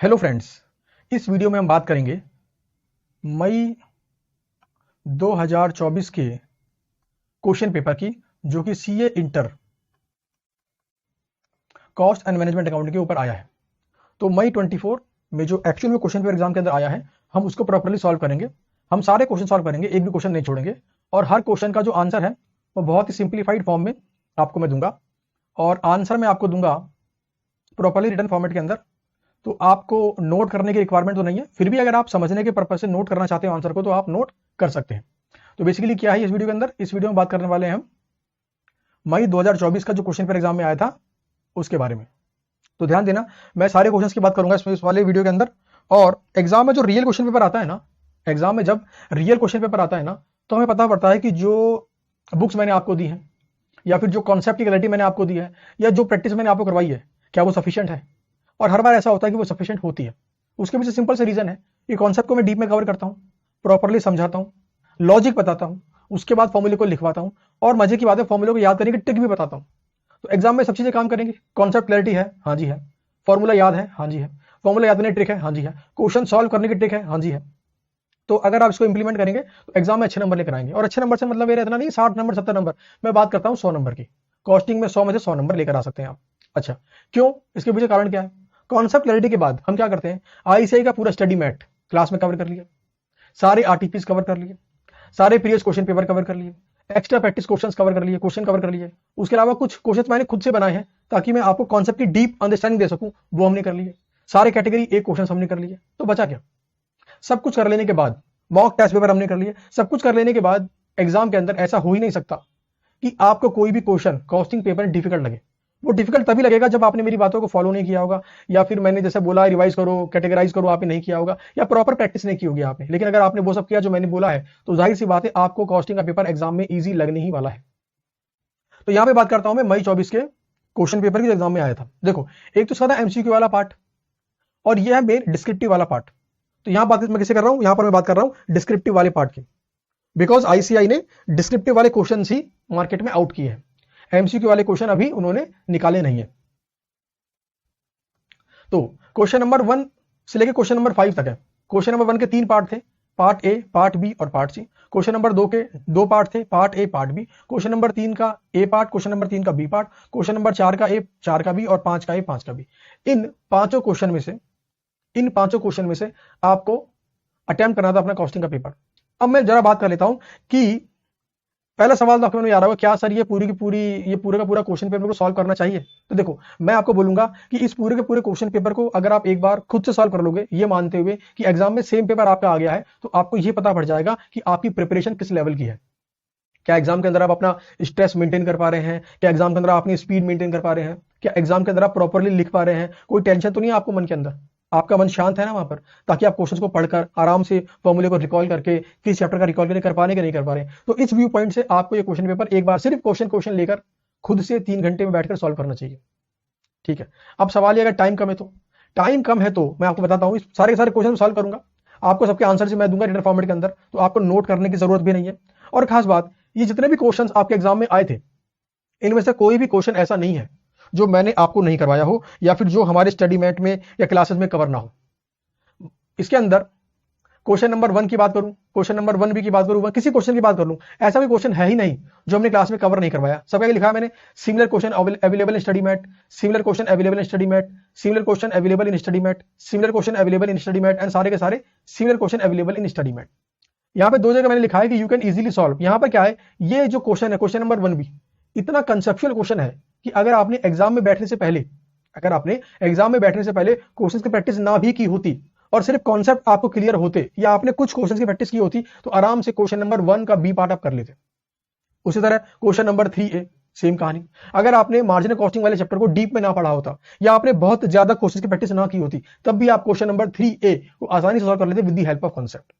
Hello friends, इस video में हम बात करेंगे मई 2024 के क्वेश्चन पेपर की, जो कि CA inter cost and management accounting के ऊपर आया है। तो मई 24 में जो एक्चुअल में क्वेश्चन पेपर एग्जाम के अंदर आया है, हम उसको प्रॉपर्ली सॉल्व करेंगे। हम सारे क्वेश्चन सॉल्व करेंगे, एक भी क्वेश्चन नहीं छोड़ेंगे। और हर क्वेश्चन का जो आंसर है वो बहुत ही सिंप्लीफाइड फॉर्म में आपको मैं दूंगा, और आंसर मैं आपको दूंगा प्रॉपर्ली रिटन फॉर्मेट के अंदर। तो आपको नोट करने की रिक्वायरमेंट तो नहीं है, फिर भी अगर आप समझने के पर्पज से नोट करना चाहते हो आंसर को, तो आप नोट कर सकते हैं। तो बेसिकली क्या है इस वीडियो के अंदर, इस वीडियो में बात करने वाले हैं हम मई 2024 का जो क्वेश्चन पेपर एग्जाम में आया था उसके बारे में। तो ध्यान देना, मैं सारे क्वेश्चंस की बात करूंगा इस वाले वीडियो के अंदर। और एग्जाम में जो रियल क्वेश्चन पेपर आता है ना, एग्जाम में जब रियल क्वेश्चन पेपर आता है ना, तो हमें पता पड़ता है कि जो बुक्स मैंने आपको दी है, या फिर जो कॉन्सेप्ट की क्लैरिटी मैंने आपको दी है, या जो प्रैक्टिस मैंने आपको करवाई है, क्या वो सफिशिएंट है। और हर बार ऐसा होता है कि वो सफिशिएंट होती है। उसके पीछे सिंपल से रीजन है कि कॉन्सेप्ट को मैं डीप में कवर करता हूं, प्रॉपर्ली समझाता हूं, लॉजिक बताता हूं, उसके बाद फॉर्मूले को लिखवाता हूं, और मजे की बात है फॉर्मूले को याद करने की ट्रिक भी बताता हूं। तो एग्जाम में सब चीजें काम करेंगे। कॉन्सेप्ट क्लैरिटी है, हाँ जी है। फॉर्मूला याद है, हाँ जी है। फॉर्मूला याद करने की ट्रिक है, हाँ जी है। क्वेश्चन सॉल्व करने की ट्रिक है, हाँ जी है। तो अगर आप इसको इंप्लीमेंट करेंगे तो एग्जाम में अच्छे नंबर लेकर आएंगे। और अच्छे नंबर से मतलब मेरा इतना नहीं 60 नंबर 70 नंबर, मैं बात करता हूं 100 नंबर की। कॉस्टिंग में 100 में से 100 नंबर लेकर आ सकते हैं आप। अच्छा, क्यों? इसके पीछे कारण क्या है? कॉन्सेप्ट क्लैरिटी के बाद हम क्या करते हैं, आईसीआई का पूरा स्टडी मैट क्लास में कवर कर लिया, सारे आरटीपीस कवर कर लिए, सारे प्रीवियस क्वेश्चन पेपर कवर कर लिए, एक्स्ट्रा प्रैक्टिस क्वेश्चंस कवर कर लिए, क्वेश्चन कवर कर लिए। उसके अलावा कुछ क्वेश्चंस मैंने खुद से बनाए हैं ताकि मैं आपको कॉन्सेप्ट की डीप अंडरस्टैंडिंग दे सकूं, वो हमने कर लिए। सारे कैटेगरी एक क्वेश्चन हमने कर लिए। तो बचा क्या? सब कुछ कर लेने के बाद मॉक टेस्ट पेपर हमने कर लिए। सब कुछ कर लेने के बाद एग्जाम के अंदर ऐसा हो ही नहीं सकता कि आपको कोई भी क्वेश्चन कॉस्टिंग पेपर डिफिकल्ट लगे। वो डिफिकल्ट तभी लगेगा जब आपने मेरी बातों को फॉलो नहीं किया होगा, या फिर मैंने जैसे बोला रिवाइज करो, कैटेगराइज करो, आपने नहीं किया होगा, या प्रॉपर प्रैक्टिस नहीं की होगी आपने। लेकिन अगर आपने वो सब किया जो मैंने बोला है, तो जाहिर सी बात है आपको कॉस्टिंग का पेपर एग्जाम में ईजी लगने ही वाला है। तो यहां पे बात करता हूं मैं मई 24 के क्वेश्चन पेपर की, जो एग्जाम में आया था। देखो, एक तो सादा एमसीक्यू वाला पार्ट, और यह है मेन डिस्क्रिप्टिव वाला पार्ट। तो यहां बात मैं किसे कर रहा हूं, यहां पर मैं बात कर रहा हूं डिस्क्रिप्टिव वाले पार्ट की, बिकॉज आईसीआई ने डिस्क्रिप्टिव वाले क्वेश्चन ही मार्केट में आउट किए हैं। एमसीक्यू वाले क्वेश्चन अभी उन्होंने निकाले नहीं है। तो क्वेश्चन नंबर 1 से लेकर क्वेश्चन नंबर 5 तक है। क्वेश्चन नंबर 1 के 3 पार्ट थे, पार्ट ए, पार्ट बी और पार्ट सी। क्वेश्चन नंबर 2 के 2 पार्ट थे, part A, part B. Question number 3 का ए पार्ट, क्वेश्चन नंबर 3 का बी पार्ट, क्वेश्चन नंबर 4 का ए, 4 का बी, और 5 का ए, 5 का बी। इन पांचों क्वेश्चन में से आपको अटेम्प्ट करना था अपना कॉस्टिंग का पेपर। अब मैं जरा बात कर लेता हूं कि पहला सवाल तो आपके मन में आ रहा होगा, क्या सर ये पूरी की पूरी, ये पूरे का पूरा क्वेश्चन पेपर को सॉल्व करना चाहिए? तो देखो, मैं आपको बोलूंगा कि इस पूरे के पूरे क्वेश्चन पेपर को अगर आप एक बार खुद से सॉल्व कर लोगे, ये मानते हुए कि एग्जाम में सेम पेपर आपका आ गया है, तो आपको ये पता पड़ जाएगा कि आपकी प्रिपरेशन किस लेवल की है। क्या एग्जाम के अंदर आप अपना स्ट्रेस मेंटेन कर पा रहे हैं? क्या एग्जाम के अंदर आप अपनी स्पीड मेंटेन कर पा रहे हैं? क्या एग्जाम के अंदर आप प्रॉपर्ली लिख पा रहे हैं? कोई टेंशन तो नहीं है आपको मन के अंदर? आपका मन शांत है ना वहां पर, ताकि आप क्वेश्चन को पढ़कर आराम से फॉर्मूले को रिकॉल करके किस चैप्टर का रिकॉल करके कर पा रहे कि नहीं कर पा रहे? तो इस व्यू पॉइंट से आपको ये क्वेश्चन पेपर एक बार सिर्फ क्वेश्चन लेकर खुद से 3 घंटे में बैठकर सॉल्व करना चाहिए। ठीक है। अब सवाल ये, अगर टाइम कम है तो, टाइम कम है तो मैं आपको बताता हूं, सारे के सारे क्वेश्चन सॉल्व करूंगा, आपको सबके आंसर से मैं दूंगा रिटन फॉर्मेट के अंदर, तो आपको नोट करने की जरूरत भी नहीं है। और खास बात, ये जितने भी क्वेश्चन आपके एग्जाम में आए थे, इनमें से कोई भी क्वेश्चन ऐसा नहीं है जो मैंने आपको नहीं करवाया हो, या फिर जो हमारे स्टडी मैट में या क्लासेस में कवर ना हो। इसके अंदर क्वेश्चन नंबर 1 की बात करूं, क्वेश्चन नंबर 1 बी की बात करूं, किसी क्वेश्चन की बात कर लूं, ऐसा कोई क्वेश्चन है ही नहीं जो हमने क्लास में कवर नहीं करवाया। सब क्या लिखा है मैंने, similar question available in study mat, similar question available in study mat, similar question available in study mat, similar question available in study mat, and सारे के सारे similar question available in study mat. यहां पे 2 जगह मैंने लिखा है कि यू कैन इजीली सॉल्व। यहां पर क्या है, ये जो क्वेश्चन है क्वेश्चन नंबर 1 बी, इतना कंसेप्चुअल क्वेश्चन है कि अगर आपने एग्जाम में बैठने से पहले क्वेश्चन की प्रैक्टिस ना भी की होती, और सिर्फ कॉन्सेप्ट आपको क्लियर होते, या आपने कुछ क्वेश्चन की प्रैक्टिस की होती, तो आराम से क्वेश्चन नंबर 1 का बी पार्ट आप कर लेते। उसी तरह क्वेश्चन नंबर 3 ए, सेम कहानी। अगर आपने मार्जिनल कॉस्टिंग वाले चैप्टर को डीप में ना पढ़ा होता, या आपने बहुत ज्यादा क्वेश्चन की प्रैक्टिस ना की होती, तब भी आप क्वेश्चन नंबर 3 ए को आसानी से सॉल्व कर लेते with the help of concept.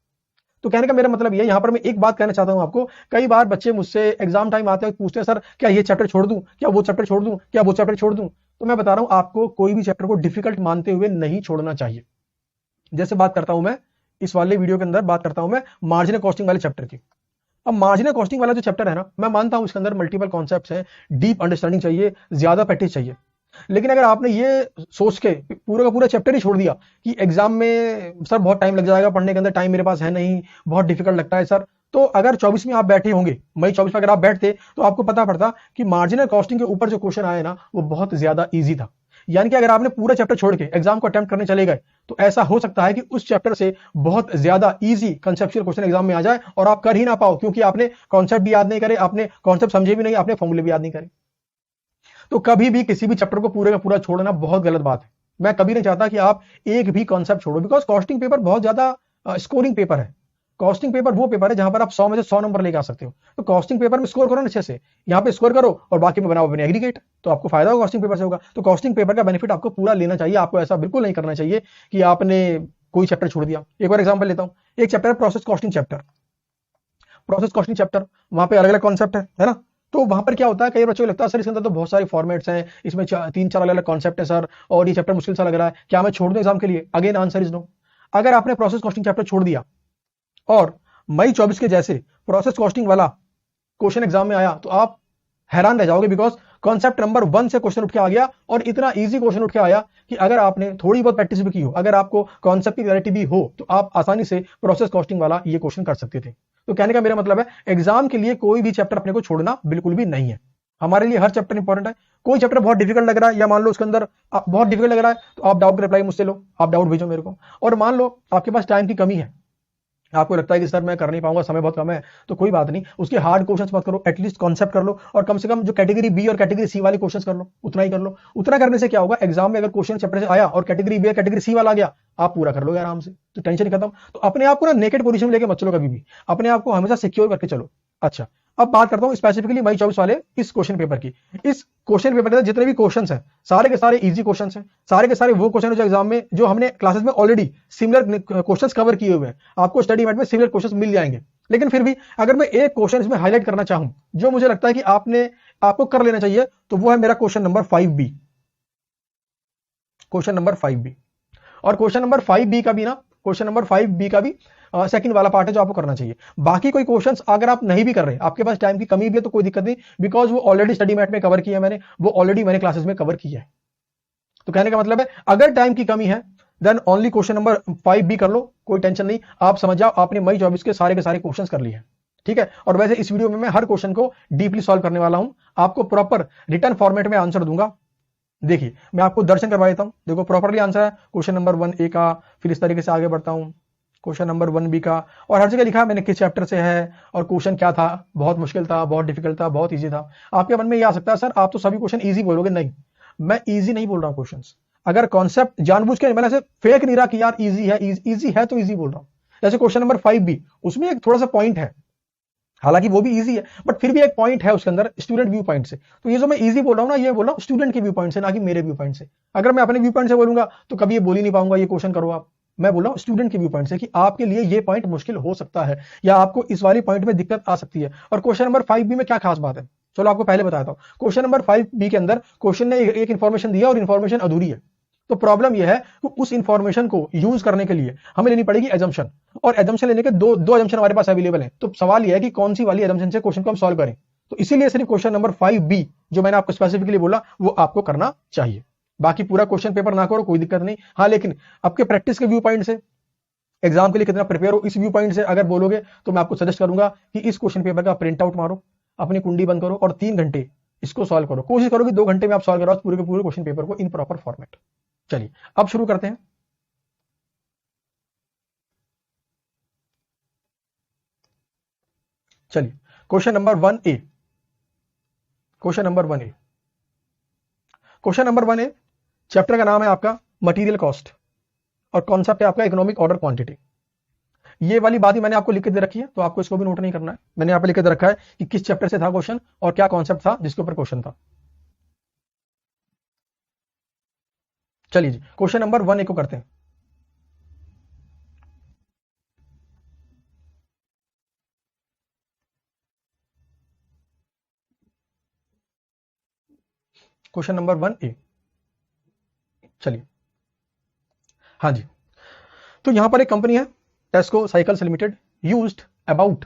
तो कहने का मेरा मतलब ये, यहां पर मैं एक बात कहना चाहता हूं आपको, कई बार बच्चे मुझसे एग्जाम टाइम आते हैं, पूछते हैं सर क्या ये चैप्टर छोड़ दूं, क्या वो चैप्टर छोड़ दूं, क्या वो चैप्टर छोड़ दूं? तो मैं बता रहा हूं, आपको कोई भी चैप्टर को डिफिकल्ट मानते हुए नहीं छोड़ना चाहिए। जैसे बात करता हूं मैं इस वाले वीडियो के अंदर, बात करता हूं मैं मार्जिनल कॉस्टिंग वाले चैप्टर की। अब मार्जिनल कॉस्टिंग वाला जो चैप्टर है ना, मैं मानता हूं इसके अंदर मल्टीपल कॉन्सेप्ट्स हैं, डीप अंडरस्टैंडिंग चाहिए, ज्यादा प्रैक्टिस चाहिए। लेकिन अगर आपने ये सोच के पूरा का पूरा चैप्टर ही छोड़ दिया कि एग्जाम में सर बहुत टाइम लग जाएगा, पढ़ने के अंदर टाइम मेरे पास है नहीं, बहुत डिफिकल्ट लगता है सर, तो अगर 24 में आप बैठे होंगे, मई 24 में अगर आप बैठते तो आपको पता पड़ता कि मार्जिनल कॉस्टिंग के ऊपर जो क्वेश्चन आए ना वो बहुत ज्यादा ईजी था। यानी कि अगर आपने पूरा चैप्टर छोड़ के एग्जाम को अटेम्प्ट करने चले गए तो ऐसा हो सकता है कि उस चैप्टर से बहुत ज्यादा इजी कंसेप्चुअल क्वेश्चन एग्जाम में आ जाए और आप कर ही ना पाओ, क्योंकि आपने कॉन्सेप्ट भी याद नहीं करे, आपने कॉन्सेप्ट समझे भी नहीं, आपने फॉर्मूले भी याद नहीं करे। तो कभी भी किसी भी चैप्टर को पूरे का पूरा छोड़ना बहुत गलत बात है। मैं कभी नहीं चाहता कि आप एक भी कॉन्सेप्ट छोड़ो, बिकॉज कॉस्टिंग पेपर बहुत ज्यादा स्कोरिंग पेपर है। कॉस्टिंग पेपर वो पेपर है जहां पर आप 100 में से 100 नंबर लेके आ सकते हो। तो कॉस्टिंग पेपर में स्कोर करो ना अच्छे से, यहाँ पे स्कोर करो और बाकी में बनाओ अपने एग्रीगेट, तो आपको फायदा होगा, कॉस्टिंग पेपर से होगा। तो कॉस्टिंग पेपर का बेनिफिट आपको पूरा लेना चाहिए। आपको ऐसा बिल्कुल नहीं करना चाहिए कि आपने कोई चैप्टर छोड़ दिया। एक और एग्जाम्पल लेता हूं, एक चैप्टर है process costing chapter. Process costing chapter, वहां पे अलग अलग कॉन्सेप्ट है ना। तो वहां पर क्या होता है, कई बच्चों को लगता है सर इसके अंदर तो बहुत सारे फॉर्मेट्स हैं, इसमें 3-4 अलग अलग कॉन्सेप्ट है सर, और ये चैप्टर मुश्किल सा लग रहा है, क्या मैं छोड़ दूं एग्जाम के लिए? Again answer is no. अगर आपने प्रोसेस कॉस्टिंग चैप्टर छोड़ दिया और मई 24 के जैसे प्रोसेस कॉस्टिंग वाला क्वेश्चन एग्जाम में आया तो आप हैरान रह जाओगे, बिकॉज कॉन्सेप्ट नंबर 1 से क्वेश्चन उठ के आ गया और इतना इजी क्वेश्चन उठ के आया कि अगर आपने थोड़ी बहुत प्रैक्टिस भी की हो, अगर आपको कॉन्सेप्ट की क्लैरिटी भी हो, तो आप आसानी से प्रोसेस कॉस्टिंग वाला ये क्वेश्चन कर सकते थे। तो कहने का मेरा मतलब है, एग्जाम के लिए कोई भी चैप्टर अपने को छोड़ना बिल्कुल भी नहीं है। हमारे लिए हर चैप्टर इंपॉर्टेंट है। कोई चैप्टर बहुत डिफिकल्ट लग रहा है, या मान लो उसके अंदर बहुत डिफिकल्ट लग रहा है, तो आप डाउट रिप्लाई मुझसे लो, आप डाउट भेजो मेरे को। और मान लो आपके पास टाइम की कमी है, आपको लगता है कि सर मैं कर नहीं पाऊंगा, समय बहुत कम है, तो कोई बात नहीं, उसके हार्ड क्वेश्चंस मत करो, एटलीस्ट कॉन्सेप्ट कर लो, और कम से कम जो कैटेगरी बी और कैटेगरी सी वाले क्वेश्चंस कर लो, उतना ही कर लो। उतना करने से क्या होगा, एग्जाम में अगर क्वेश्चन चैप्टर से आया और कैटेगरी बी या कैटेगरी सी वाला आ गया, आप पूरा कर लोगे आराम से, तो टेंशन खत्म। तो अपने आप को ना नेकेड पोजीशन में लेके मत चलो कभी भी, अपने आप को हमेशा सिक्योर करके चलो। अच्छा, अब बात करता हूं स्पेसिफिकली मई 24 वाले इस क्वेश्चन पेपर की। इस क्वेश्चन पेपर के जितने भी क्वेश्चंस हैं, सारे के सारे इजी क्वेश्चंस हैं, सारे के सारे वो क्वेश्चन जो एग्जाम में, जो हमने क्लासेस में ऑलरेडी सिमिलर क्वेश्चंस कवर किए हुए हैं, आपको स्टडी मैट में सिमिलर क्वेश्चंस मिल जाएंगे। लेकिन फिर भी अगर मैं एक क्वेश्चन इसमें हाईलाइट करना चाहूं जो मुझे लगता है कि आपको कर लेना चाहिए, तो वो है मेरा question number 5B। Question number 5B, और क्वेश्चन नंबर 5B का भी ना, क्वेश्चन नंबर 5B का भी सेकंड वाला पार्ट है जो आपको करना चाहिए। बाकी कोई क्वेश्चंस अगर आप नहीं भी कर रहे, आपके पास टाइम की कमी भी है, तो कोई दिक्कत नहीं, बिकॉज वो ऑलरेडी स्टडी मैट में कवर किया है मैंने, वो ऑलरेडी मैंने क्लासेस में कवर किया है। तो कहने का मतलब है, अगर टाइम की कमी है then only question number 5B कर लो, कोई टेंशन नहीं। आप समझ जाओ आपने मई 24 के सारे क्वेश्चंस कर लिए हैं, ठीक है। और वैसे इस वीडियो में मैं हर क्वेश्चन को डीपली सॉल्व करने वाला हूं, आपको प्रॉपर रिटर्न फॉर्मेट में आंसर दूंगा। देखिए मैं आपको दर्शन करवा देता हूं, देखो प्रॉपरली आंसर है क्वेश्चन नंबर 1A का, फिर इस तरीके से आगे बढ़ता हूं क्वेश्चन नंबर 1B का, और हर जगह लिखा है मैंने किस चैप्टर से है और क्वेश्चन क्या था, बहुत मुश्किल था, बहुत डिफिकल्ट था, बहुत इजी था। आपके मन में यह आ सकता है सर आप तो सभी क्वेश्चन इजी बोलोगे, नहीं, मैं इजी नहीं बोल रहा हूं क्वेश्चंस। अगर कॉन्सेप्ट जानबूझ के मैंने ऐसे फेक नहीं रहा कि यार इजी है, इजी है तो इजी बोल रहा हूं। जैसे क्वेश्चन नंबर 5B, उसमें एक थोड़ा सा पॉइंट है, हालांकि वो भी इजी है, बट फिर भी एक पॉइंट है उसके अंदर स्टूडेंट व्यू पॉइंट से। तो ये जो मैं इजी बोल रहा हूं ना, ये बोल रहा हूं स्टूडेंट के व्यू पॉइंट से, ना कि मेरे व्यू पॉइंट से। अगर मैं अपने व्यू पॉइंट से बोलूंगा तो कभी ये बोल ही नहीं पाऊंगा ये क्वेश्चन करो आप। मैं बोल रहा हूं स्टूडेंट के व्यू पॉइंट से कि आपके लिए ये पॉइंट मुश्किल हो सकता है, या आपको इस वाली पॉइंट में दिक्कत आ सकती है। और क्वेश्चन नंबर 5B में क्या खास बात है, चलो आपको पहले बताता हूं। क्वेश्चन नंबर 5B के अंदर क्वेश्चन ने एक इंफॉर्मेशन दिया और इंफॉर्मेशन अधूरी है। तो प्रॉब्लम यह है कि उस इंफॉर्मेशन को यूज करने के लिए हमें लेनी पड़ेगी एजम्पशन, और एजम्पशन लेने के दो एजम्पशन हमारे पास अवेलेबल है। तो सवाल यह है कि कौन सी वाली एजम्पशन से क्वेश्चन को हम सॉल्व करें। तो इसीलिए सिर्फ क्वेश्चन नंबर 5B जो मैंने आपको स्पेसिफिकली बोला वो आपको करना चाहिए। बाकी पूरा क्वेश्चन पेपर ना करो कोई दिक्कत नहीं, हाँ लेकिन आपके प्रैक्टिस के व्यू पॉइंट से, एग्जाम के लिए कितना प्रिपेयर हो इस व्यू पॉइंट से अगर बोलोगे, तो मैं आपको सजेस्ट करूंगा कि इस क्वेश्चन पेपर का प्रिंट आउट मारो, अपनी कुंडी बंद करो और 3 घंटे इसको सॉल्व करो। कोशिश करो कि 2 घंटे में आप सॉल्व करो पूरे के पूरे क्वेश्चन पेपर को इन प्रॉपर फॉर्मेट। चलिए अब शुरू करते हैं। चलिए question number 1A, question number 1A, question number 1A, chapter का नाम है आपका मटेरियल कॉस्ट और कॉन्सेप्ट है आपका इकोनॉमिक ऑर्डर क्वांटिटी। ये वाली बात ही मैंने आपको लिख के दे रखी है, तो आपको इसको भी नोट नहीं करना है। मैंने यहाँ पे लिख के दे रखा है कि किस चैप्टर से था क्वेश्चन और क्या कॉन्सेप्ट था जिसके ऊपर क्वेश्चन था। चलिए जी क्वेश्चन नंबर 1A को करते हैं। क्वेश्चन नंबर 1A, चलिए हाँ जी। तो यहां पर एक कंपनी है टेस्को cycles limited, used about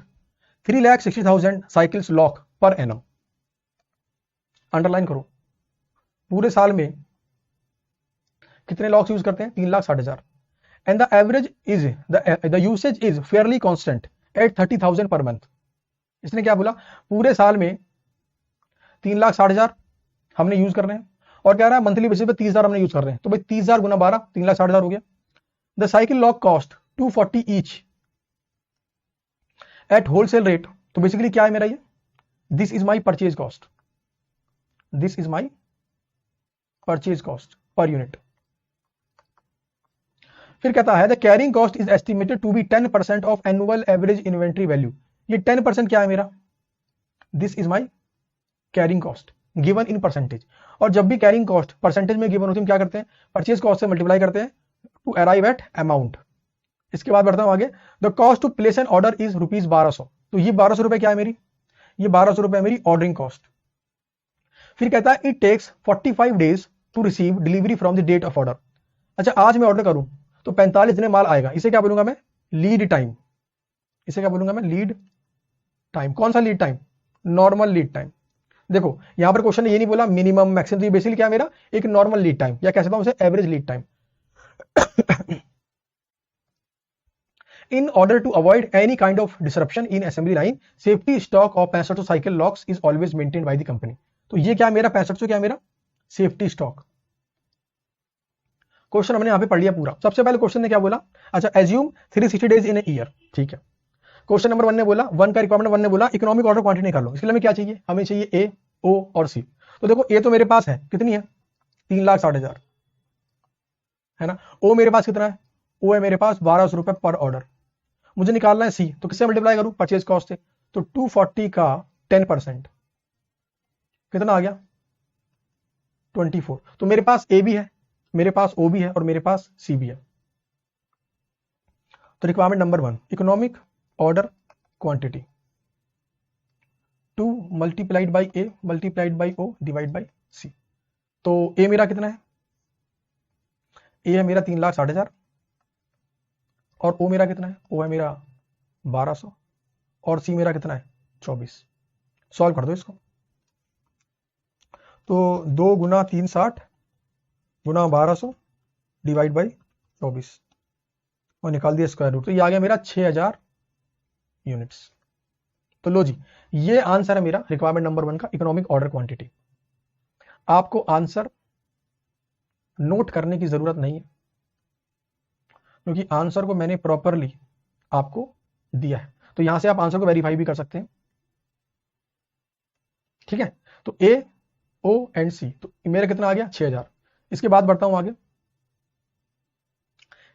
3,60,000 cycles lock per annum. Underline करो पूरे साल में कितने लॉक्स यूज करते हैं? 3,60,000। And the average is the usage is fairly constant eight 30,000 per month. इसने क्या बोला? पूरे साल में 3,60,000 हमने यूज कर रहे हैं और कह रहा है मंथली बेसिस पे 30,000 हमने यूज कर रहे हैं। तो भाई 30,000 गुना 12, 3,60,000 हो गया। The cycle lock cost 240 each at wholesale rate. तो बेसिकली क्या है मेरा ये? This is my purchase cost, this is my purchase cost per unit. फिर कहता है the carrying cost is estimated to be 10% of annual average inventory value. ये 10% क्या है मेरा? This is my carrying cost given in percentage. और जब भी कैरिंग कॉस्ट परसेंटेज में गिवन होती है, हम क्या करते हैं? परचेज कॉस्ट से मल्टीप्लाई करते हैं टू अराइव एट अमाउंट। इसके बाद बढ़ता हूं आगे। The cost to place an order is rupees 1200। तो ये 1200 रुपए क्या है मेरी? ये 1200 रुपए मेरी ऑर्डरिंग कॉस्ट। फिर कहता है it takes 45 days to receive delivery from the date of order. अच्छा, आज मैं ऑर्डर करूं तो 45 दिन में माल आएगा। इसे क्या बोलूंगा मैं? Lead time. इसे क्या बोलूंगा मैं? Lead time. कौन सा lead time? Normal lead time. देखो यहां पर क्वेश्चन ने ये नहीं बोला मिनिमम मैक्सिमम, तो ये बेसिकली क्या है मेरा? एक नॉर्मल लीड टाइम, या कह सकता हूं उसे average lead time. In order to avoid any kind of disruption in assembly line, safety stock of 65 cycle locks is always maintained by the company। तो ये क्या है मेरा? 65 क्या है मेरा? Safety stock. क्वेश्चन हमने यहां पे पढ़ लिया पूरा। सबसे पहले क्वेश्चन ने क्या बोला? अच्छा, assume 360 days in a year. ठीक है, क्वेश्चन नंबर 1 ने बोला, 1 का रिक्वायरमेंट 1 ने बोला इकोनॉमिक ऑर्डर क्वांटिटी निकाल लो। इसके लिए हमें क्या चाहिए? हमें चाहिए ए, ओ और सी। तो देखो ए तो मेरे पास है, कितनी है? 3,60,000 है ना। ओ मेरे पास कितना है? ओ है मेरे पास 1200 रुपए पर ऑर्डर। मुझे निकालना है सी, तो किससे मल्टीप्लाई करूं? परचेज कॉस्ट से। तो 240 का 10% कितना आ गया? 24। तो मेरे पास ए भी है, मेरे पास ओ भी है और मेरे पास सी भी है। तो requirement number 1, economic order quantity 2 multiplied by A multiplied by O divide by C. तो ए मेरा कितना है? ए है मेरा 3,60,000 और ओ मेरा कितना है? ओ है मेरा 1200 और सी मेरा कितना है? 24। सॉल्व कर दो इसको। तो 2 गुना 360 गुना 1200 डिवाइड बाई 24 और निकाल दिया स्क्वायर रूट। तो ये आ गया मेरा 6,000 यूनिट्स। तो लो जी, ये आंसर है मेरा रिक्वायरमेंट नंबर 1 का, इकोनॉमिक ऑर्डर क्वांटिटी। आपको आंसर नोट करने की जरूरत नहीं है क्योंकि आंसर को मैंने प्रॉपरली आपको दिया है। तो यहां से आप आंसर को वेरीफाई भी कर सकते हैं। ठीक है, तो ए, ओ एंड सी। तो मेरा कितना आ गया? 6,000। इसके बाद बढ़ता हूं आगे।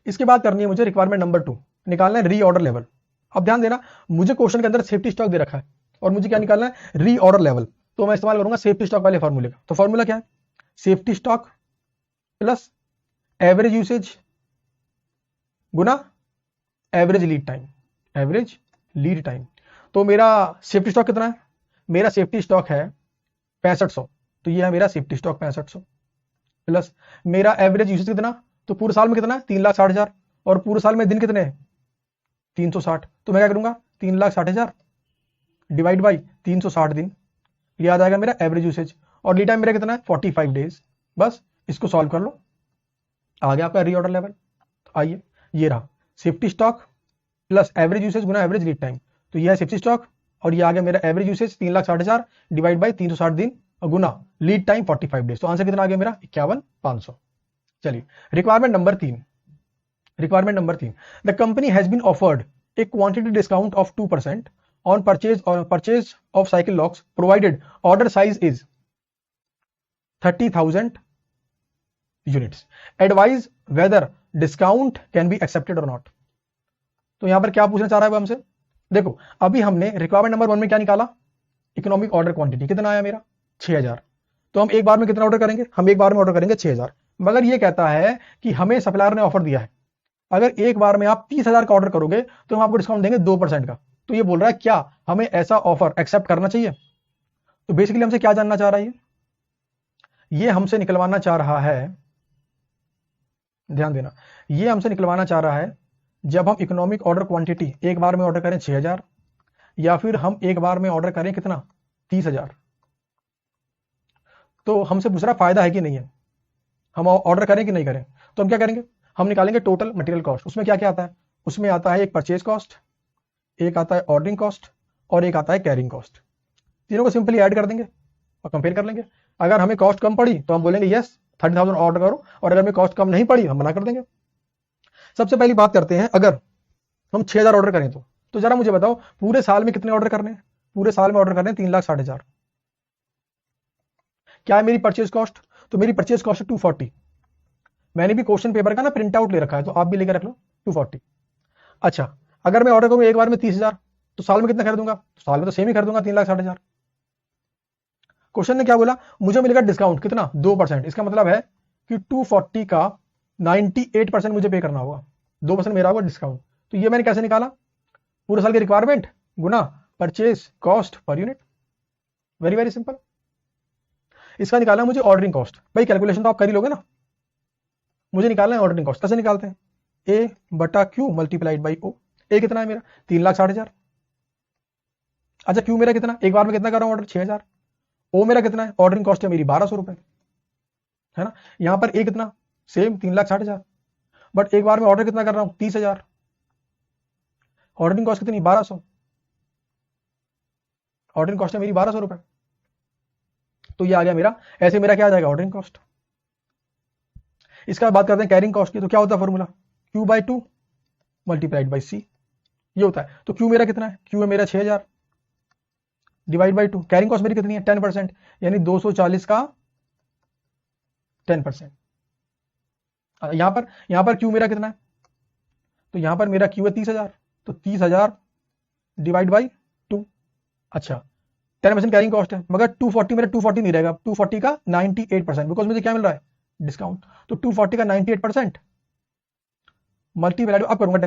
इसके बाद करनी है मुझे रिक्वायरमेंट नंबर 2, निकालना है रीऑर्डर लेवल। अब ध्यान देना, मुझे क्वेश्चन के अंदर सेफ्टी स्टॉक दे रखा है और मुझे क्या निकालना है? Reorder level. तो मैं इस्तेमाल करूंगा सेफ्टी स्टॉक वाले फॉर्मूले का। तो फॉर्मूला क्या है? Safety stock plus average usage गुना average lead time, average lead time. तो मेरा सेफ्टी स्टॉक कितना है? मेरा सेफ्टी स्टॉक है 6500। तो ये है मेरा सेफ्टी स्टॉक 6500 प्लस मेरा एवरेज यूसेज कितना? तो पूरे साल में कितना है? 3,60,000 और पूरे साल में दिन कितने हैं? 360। तो मैं क्या करूंगा? 3,60,000 डिवाइड बाई 360 दिन, ये आ जाएगा मेरा एवरेज यूसेज। और लीड टाइम मेरा कितना है? 45 डेज। बस इसको सॉल्व कर लो, आ गया आपका रीऑर्डर लेवल। तो आइए, ये रहा safety stock plus average usage गुना एवरेज लीड टाइम। तो ये है सेफ्टी स्टॉक और ये आ गया मेरा एवरेज यूसेज 3,60,000 डिवाइड बाई 360 दिन और गुना लीड टाइम 45 डेज। तो आंसर कितना आ गया मेरा? 51,500। चलिए requirement number 3। Requirement number 3, the company has been offered a quantity discount of 2% on purchase of cycle locks provided order size is 30,000 units. Advise whether discount can be accepted और not. तो यहां पर क्या पूछना चाह रहा है वो हमसे? देखो अभी हमने रिक्वायरमेंट नंबर 1 में क्या निकाला? इकोनॉमिक ऑर्डर क्वांटिटी कितना आया मेरा? 6,000। तो हम एक बार में कितना ऑर्डर करेंगे? हम एक बार में ऑर्डर करेंगे 6,000। मगर ये कहता है कि हमें सप्लायर ने ऑफर दिया है अगर एक बार में आप 30,000 का ऑर्डर करोगे तो हम आपको डिस्काउंट देंगे 2% का। तो ये बोल रहा है क्या हमें ऐसा ऑफर एक्सेप्ट करना चाहिए? तो बेसिकली हमसे क्या जानना चाह रहा है? ये हमसे निकलवाना चाह रहा है, ध्यान देना, ये हमसे निकलवाना चाह रहा है जब हम इकोनॉमिक ऑर्डर क्वांटिटी एक बार में ऑर्डर करें 6,000 या फिर हम एक बार में ऑर्डर करें कितना? 30,000। तो हमसे पूछ रहा फायदा है कि नहीं है, हम ऑर्डर करें कि नहीं करें। तो हम क्या करेंगे, हम निकालेंगे टोटल मटेरियल कॉस्ट। उसमें क्या क्या आता है, उसमें आता है एक परचेज कॉस्ट, एक आता है ऑर्डरिंग कॉस्ट और एक आता है कैरिंग कॉस्ट। तीनों को सिंपली ऐड कर देंगे और कंपेयर कर लेंगे। अगर हमें कॉस्ट कम पड़ी तो हम बोलेंगे यस 30,000 ऑर्डर करो, और अगर हमें कॉस्ट कम नहीं पड़ी हम मना कर देंगे। सबसे पहली बात करते हैं, अगर हम 6,000 ऑर्डर करें तो जरा मुझे बताओ पूरे साल में कितने ऑर्डर करने हैं। पूरे साल में ऑर्डर करने हैं 3,60,000। क्या है मेरी परचेज कॉस्ट, तो मेरी परचेज कॉस्ट है 240। मैंने भी क्वेश्चन पेपर का ना प्रिंट आउट ले रखा है, तो आप भी लेकर रख लो 240। अच्छा, अगर मैं ऑर्डर करूँ एक बार में 30,000 तो साल में कितना खरीदूंगा, तो साल में तो सेम ही खरीदूंगा 3,60,000। क्वेश्चन ने क्या बोला, मुझे मिलेगा डिस्काउंट कितना 2%। इसका मतलब है कि 240 का 98% मुझे पे करना होगा, 2% मेरा होगा डिस्काउंट। तो ये मैंने कैसे निकाला, पूरे साल की रिक्वायरमेंट गुना purchase cost per unit. Very very simple. इसका निकालना मुझे ऑर्डरिंग कॉस्ट। भाई कैलकुलेशन तो आप कर ही लोगे ना, मुझे निकालना है ऑर्डरिंग कॉस्ट। कैसे निकालते हैं, ए बटा क्यू मल्टीप्लाइड बाई ओ। ए कितना है मेरा 3,60,000। अच्छा क्यू मेरा कितना, एक बार में कितना कर रहा हूं ऑर्डर 6,000। ओ मेरा कितना है, ऑर्डरिंग कॉस्ट है मेरी 1,200 रुपए, है ना। यहां पर ए कितना, सेम 3,60,000, बट एक बार में ऑर्डर कितना कर रहा हूं 30,000, ऑर्डरिंग कॉस्ट कितनी 1,200, ऑर्डरिंग कॉस्ट है मेरी 1,200 रुपए। तो ये आ गया मेरा, ऐसे मेरा क्या आ जाएगा ऑर्डरिंग कॉस्ट। इसका बात करते हैं कैरिंग कॉस्ट की। तो क्या होता है formula, Q by 2 multiplied by C, ये होता है। तो क्यू मेरा कितना है, क्यू है मेरा 6,000 डिवाइड बाई 2, कैरिंग कॉस्ट मेरी कितनी है 10%, यानी 240 का 10%। यहां पर क्यू मेरा कितना है, तो यहां पर मेरा क्यू है 30,000, तो 30,000 डिवाइड बाई 2। अच्छा 10% कैरिंग कॉस्ट है, मगर 240 मेरा 240 नहीं रहेगा, 240 का 98%, बिकॉज मुझे क्या मिल रहा है डिस्काउंट। तो 240 का 98% मल्टीप्लाइड अब करूंगा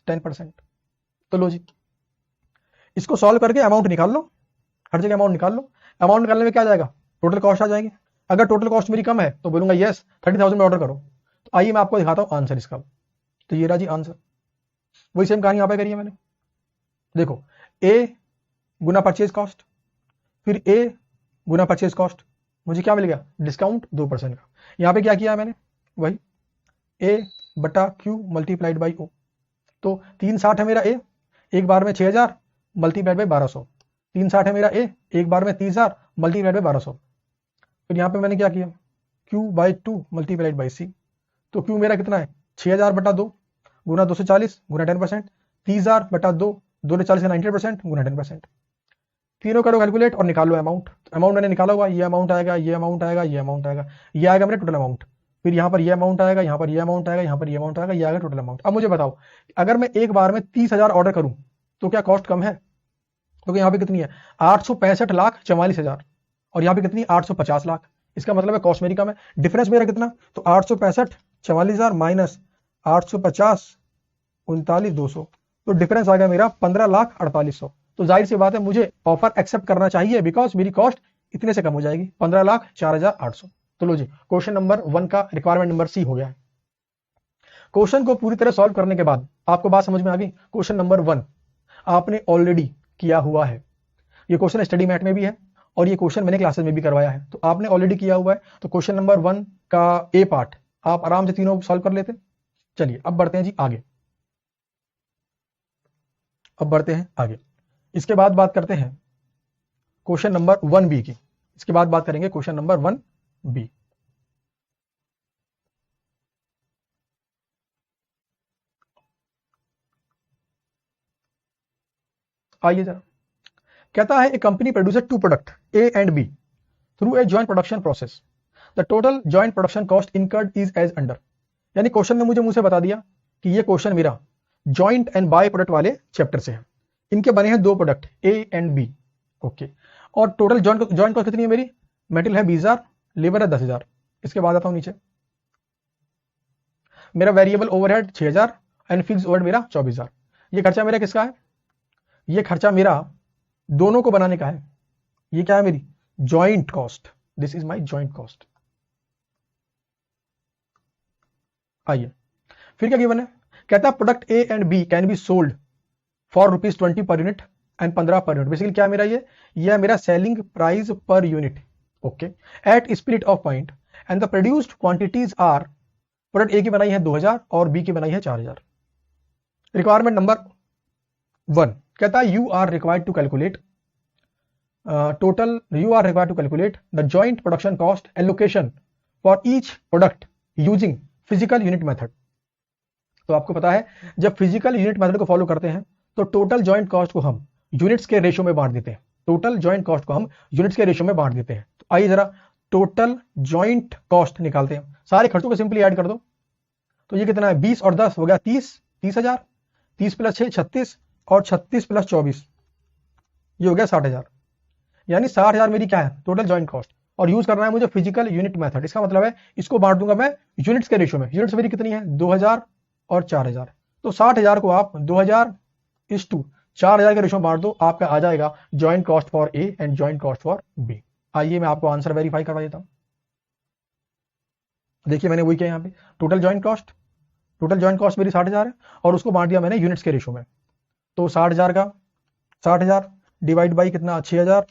10%। तो लो जी, इसको सॉल्व करके अमाउंट निकाल लो, हर जगह अमाउंट निकाल लो। अमाउंट निकालने में क्या आ जाएगा, टोटल कॉस्ट आ जाएगी। अगर टोटल कॉस्ट मेरी कम है तो बोलूंगा यस 30,000 में ऑर्डर करो। तो आइए मैं आपको दिखाता हूं आंसर इसका। तो ये रहा जी आंसर, वही सेम कहानी यहां पे करी है मैंने। देखो ए गुना परचेज कॉस्ट, फिर ए गुना परचेज कॉस्ट, मुझे क्या मिल गया डिस्काउंट 2% का। यहां पे क्या किया मैंने, वही ए बटा क्यू मल्टीप्लाइड बाई ओ। तो 360 है मेरा ए, एक बार में 6,000 मल्टीप्लाइड बाई 1,200। 360 है मेरा ए, एक बार में 30,000 मल्टीप्लाइड बाई 1,200। फिर यहाँ पे मैंने क्या किया, Q by 2 multiplied by C. तो क्यू मेरा कितना है 6,000 बटा 2 गुना 240 गुना 10%, 30,000 बटा 2 240 का 90% गुना 10%। तीनों करो कैलकुलेट और निकालो अमाउंट। अमाउंट मैंने निकाला हुआ, ये अमाउंट आएगा, ये अमाउंट आएगा, ये अमाउंट आएगा, ये आएगा मेरा टोटल अमाउंट। फिर यहाँ पर ये अमाउंट आएगा, यहाँ पर ये अमाउंट आएगा, यहाँ पर ये अमाउंट आएगा, ये आएगा टोटल अमाउंट। अब मुझे बताओ अगर मैं एक बार में 30,000 ऑर्डर करूं तो क्या कॉस्ट कम है, क्योंकि यहाँ पे कितनी है 865,44,000 और यहाँ पे कितनी 850 लाख। इसका मतलब है कॉस्ट मेरी कम है। डिफरेंस मेरा कितना, तो 865,44,000 माइनस 850 39,200, तो डिफरेंस आ गया मेरा 15,48,000। तो जाहिर सी बात है मुझे ऑफर एक्सेप्ट करना चाहिए, बिकॉज मेरी कॉस्ट इतने से कम हो जाएगी 15,04,800। तो लो जी, क्वेश्चन नंबर 1 का रिक्वायरमेंट नंबर सी हो गया है। क्वेश्चन को पूरी तरह सॉल्व करने के बाद आपको बात समझ में आ गई। क्वेश्चन नंबर 1 आपने ऑलरेडी किया हुआ है, ये क्वेश्चन स्टडी मैट में भी है और ये क्वेश्चन मैंने क्लासेस में भी करवाया है, तो आपने ऑलरेडी किया हुआ है। तो क्वेश्चन नंबर 1 का ए पार्ट आप आराम से तीनों सॉल्व कर लेते। चलिए अब बढ़ते हैं जी आगे, इसके बाद बात करते हैं क्वेश्चन नंबर 1 बी की। इसके बाद बात करेंगे क्वेश्चन नंबर 1 बी। आइए जरा, कहता है a company producer 2 product A and B through a joint production process, the total joint production cost incurred is as under. यानी क्वेश्चन ने मुझे मुंह से बता दिया कि ये क्वेश्चन मेरा जॉइंट एंड बाय प्रोडक्ट वाले चैप्टर से है। इनके बने हैं 2 product A and B, okay. और टोटल जॉइंट कॉस्ट कितनी है मेरी, मेटेरियल है 20,000, लेबर है 10,000। इसके बाद आता हूं नीचे, मेरा variable overhead 6,000 and fix overhead मेरा 24,000। ये खर्चा मेरा किसका है, ये खर्चा मेरा दोनों को बनाने का है। ये क्या है मेरी joint cost, this is my joint cost. आइए फिर क्या गिवन है, कहता है product A and B can be sold for ₹20 per unit and 15 per unit. Basically क्या मेरा ये है मेरा selling price per unit. Okay, at spirit of point and the produced quantities are, product A की बनाई है 2000 और बी की बनाई है 4000। रिक्वायरमेंट नंबर 1 कहता है you are required to calculate the joint production cost allocation for each product using physical unit method. तो आपको पता है जब फिजिकल यूनिट मेथड को फॉलो करते हैं तो टोटल जॉइंट कॉस्ट को हम यूनिट्स के रेशियो में बांट देते हैं। टोटल जॉइंट कॉस्ट को हम यूनिट्स के रेशियो में बांट देते हैं। तो आइए जरा टोटल जॉइंट कॉस्ट निकालते हैं। सारे खर्चों को सिंपली ऐड कर दो। तो ये कितना है, 20 और 10 हो गया 30,000, 30 प्लस 6 36 और 36 प्लस 24 ये हो गया 60,000। यानी 60,000 मेरी क्या है टोटल जॉइंट कॉस्ट, और यूज करना है मुझे फिजिकल यूनिट मेथड। इसका मतलब है इसको बांट दूंगा मैं यूनिट्स के रेशियो में। यूनिट्स मेरी कितनी है 2000 और 4000। तो 60,000 को आप 2000:4000 के रेशियो में बांट दो, आपका आ जाएगा joint cost for A and joint cost for B. आइए मैं आपको आंसर वेरीफाई करवा देता हूं। देखिए मैंने वही किया यहाँ पे, टोटल जॉइंट कॉस्ट मेरी 60,000 है और उसको बांट दिया मैंने यूनिट्स के रेशियो में। तो 60,000 का 60,000 डिवाइड बाई कितना 6,000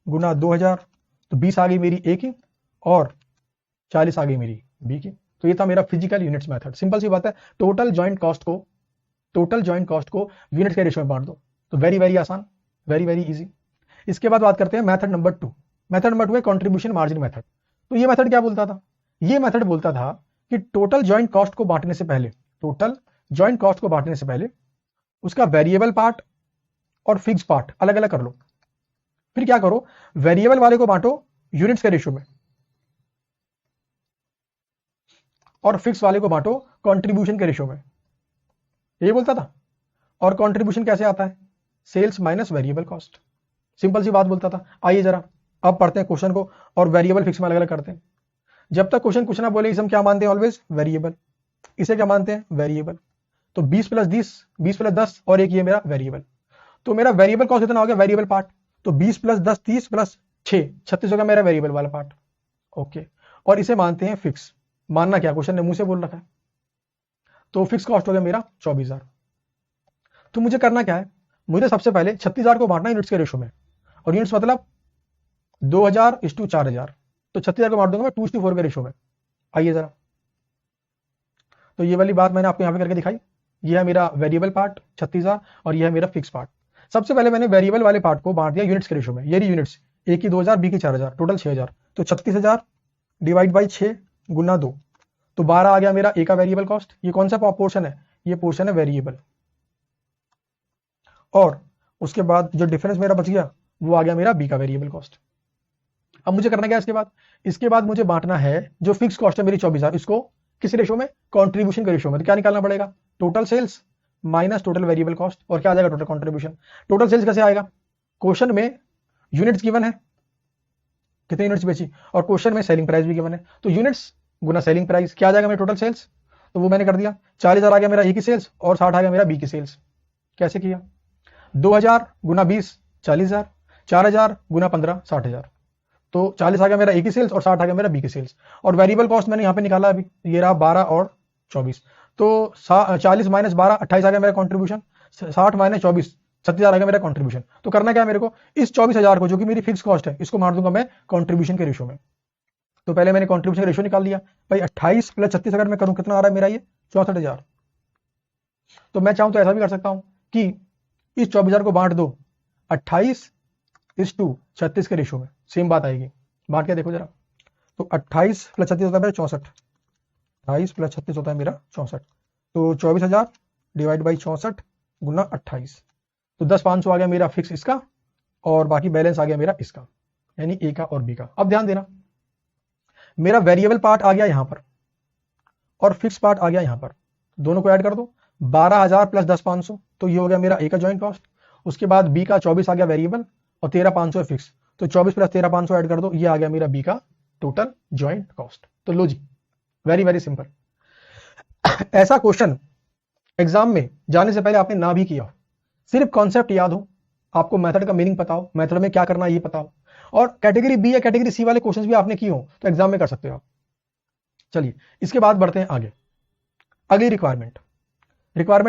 गुना 2000, तो 20 आ गई मेरी ए की और 40 आ गई मेरी बी की। तो ये था मेरा फिजिकल यूनिट्स मेथड। सिंपल सी बात है, टोटल जॉइंट कॉस्ट को यूनिट्स के रेशियो में बांट दो। तो वेरी वेरी आसान, वेरी वेरी इजी। इसके बाद बात करते हैं मेथड नंबर 2। मेथड नंबर 2 है कंट्रीब्यूशन मार्जिन मेथड। तो ये मेथड क्या बोलता था, ये मेथड बोलता था कि टोटल जॉइंट कॉस्ट को बांटने से पहले उसका वेरिएबल पार्ट और फिक्स पार्ट अलग अलग कर लो। फिर क्या करो, वेरिएबल वाले को बांटो यूनिट्स के रेशियो में और फिक्स वाले को बांटो कंट्रीब्यूशन के रेशियो में, ये बोलता था। और कंट्रीब्यूशन कैसे आता है, sales minus variable cost. Simple सी बात बोलता था। आइए जरा अब पढ़ते हैं क्वेश्चन को और वेरिएबल फिक्स में अलग अलग करते हैं। जब तक क्वेश्चन कुछ ना बोले इसे हम क्या मानते हैं, ऑलवेज वेरिएबल। इसे क्या मानते हैं, वेरिएबल। तो 20 प्लस 10 और एक ये मेरा वेरिएबल। तो मेरा वेरिएबल कॉस्ट कितना हो गया, वेरिएबल पार्ट। तो 20 प्लस 10 30 प्लस 6 36 हो गया मेरा वेरिएबल वाला पार्ट। ओके, और इसे मानते हैं फिक्स। मानना क्या, क्वेश्चन ने मुंह से बोल रखा है। तो फिक्स कॉस्ट हो गया मेरा 24,000। तो मुझे करना क्या है, मुझे सबसे पहले 36,000 को बांटना यूनिट्स के रेशियो में, और यूनिट्स मतलब 2000:4000। तो 36,000 को बांट दूंगा मैं 2:4 के रेशियो में। आइए जरा, तो ये वाली बात मैंने आपको यहां पे करके दिखाई। ये है मेरा वेरिएबल पार्ट 36,000 और ये है मेरा फिक्स पार्ट। सबसे पहले मैंने वेरिएबल वाले पार्ट को बांट दिया यूनिट्स के रेशियो में। ये यूनिट्स, ए की 2000 बी की 4000, टोटल 6000। तो 36,000 डिवाइड बाई 6 गुना 2, तो 12 आ गया मेरा ए का वेरिएबल कॉस्ट। ये कौन सा पोर्शन है, ये पोर्शन है वेरिएबल। और उसके बाद जो डिफरेंस मेरा बच गया वो आ गया मेरा बी का वेरिएबल कॉस्ट। अब मुझे करना क्या है, इसके बाद मुझे बांटना है जो फिक्स कॉस्ट है मेरी 24,000, इसको किस रेशियो में, कंट्रीब्यूशन के रेशियो में। तो क्या निकालना पड़ेगा, total sales minus total variable cost, और क्या आ जाएगा टोटल कंट्रीब्यूशन। टोटल सेल्स कैसे आएगा, क्वेश्चन में यूनिट्स गिवन है, कितने यूनिट्स बेची, और क्वेश्चन में सेलिंग प्राइस भी गिवन है। तो यूनिट्स गुना सेलिंग प्राइस, क्या आ जाएगा मेरा टोटल सेल्स। तो वो मैंने कर दिया, 40,000 आ गया मेरा ए की सेल्स और 60 आ गया मेरा बी की सेल्स। कैसे किया, 2000 गुना 20 40,000, 4000 गुना 15 60,000। तो 40 आ गया मेरा ए की सेल्स और 60 आ गया मेरा बी की सेल्स। और वेरिएबल कॉस्ट मैंने यहाँ पे निकाला अभी, ये रहा 12 और 24। तो 40 माइनस 12 28 आ गया मेरा कंट्रीब्यूशन, 60 माइनस 24 36,000 आ गया मेरा कंट्रीब्यूशन। तो करना क्या है मेरे को, इस 24,000 को जो कि मेरी फिक्स कॉस्ट है इसको मार दूंगा मैं कंट्रीब्यूशन के रेशियो में। तो पहले मैंने कंट्रीब्यूशन का रेशियो निकाल लिया भाई, 28 प्लस 36 अगर मैं करूं कितना आ रहा है मेरा, ये 64,000। तो मैं चाहूं तो ऐसा भी कर सकता हूं कि इस 24,000 को बांट दो 28:36 के रेशियो में, सेम बात आएगी। बांट के देखो जरा, तो 28 प्लस 36 होता है मेरा 64, 28 प्लस 36 होता है मेरा 64। तो 24,000 डिवाइड बाई 64 गुना 28, तो 10,500 आ गया मेरा फिक्स इसका, और बाकी बैलेंस आ गया मेरा इसका, यानी ए का और बी का। अब ध्यान देना, मेरा वेरिएबल पार्ट आ गया यहां पर और फिक्स पार्ट आ गया यहां पर, दोनों को ऐड कर दो, 12,000 प्लस 10,500, तो ये हो गया मेरा ए का जॉइंट कॉस्ट। उसके बाद बी का 24 आ गया वेरिएबल और 13,500 है फिक्स, तो 24 प्लस 13,500 ऐड कर दो, ये आ गया मेरा बी का टोटल जॉइंट कॉस्ट। तो लो जी, वेरी वेरी सिंपल। ऐसा क्वेश्चन एग्जाम में जाने से पहले आपने ना भी किया हो, सिर्फ कॉन्सेप्ट याद हो, आपको मेथड का मीनिंग पता हो, मेथड में क्या करना है ये पता हो, और कैटेगरी बी या कैटेगरी सी वाले क्वेश्चंस भी आपने किए हो तो एग्जाम में कर सकते हो आप। चलिए इसके बाद बढ़ते हैं आगे। अगली रिक्वायरमेंट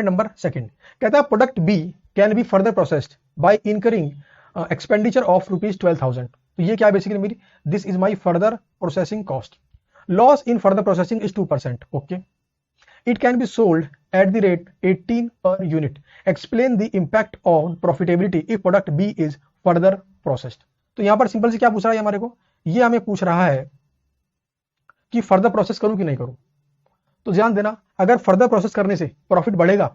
नंबर 2 कहता है product B can be further processed by incurring expenditure of ₹12,000। तो ये क्या है बेसिकली मेरी, this is my further processing cost. Loss in further processing is 2%. Okay, it can be sold at the rate 18 per unit. Explain the impact on profitability if product B is further processed. तो यहां पर simple से क्या पूछ रहा है हमारे को, ये हमें पूछ रहा है कि फर्दर प्रोसेस करूं कि नहीं करूं. तो ध्यान देना, अगर फर्दर प्रोसेस करने से प्रॉफिट बढ़ेगा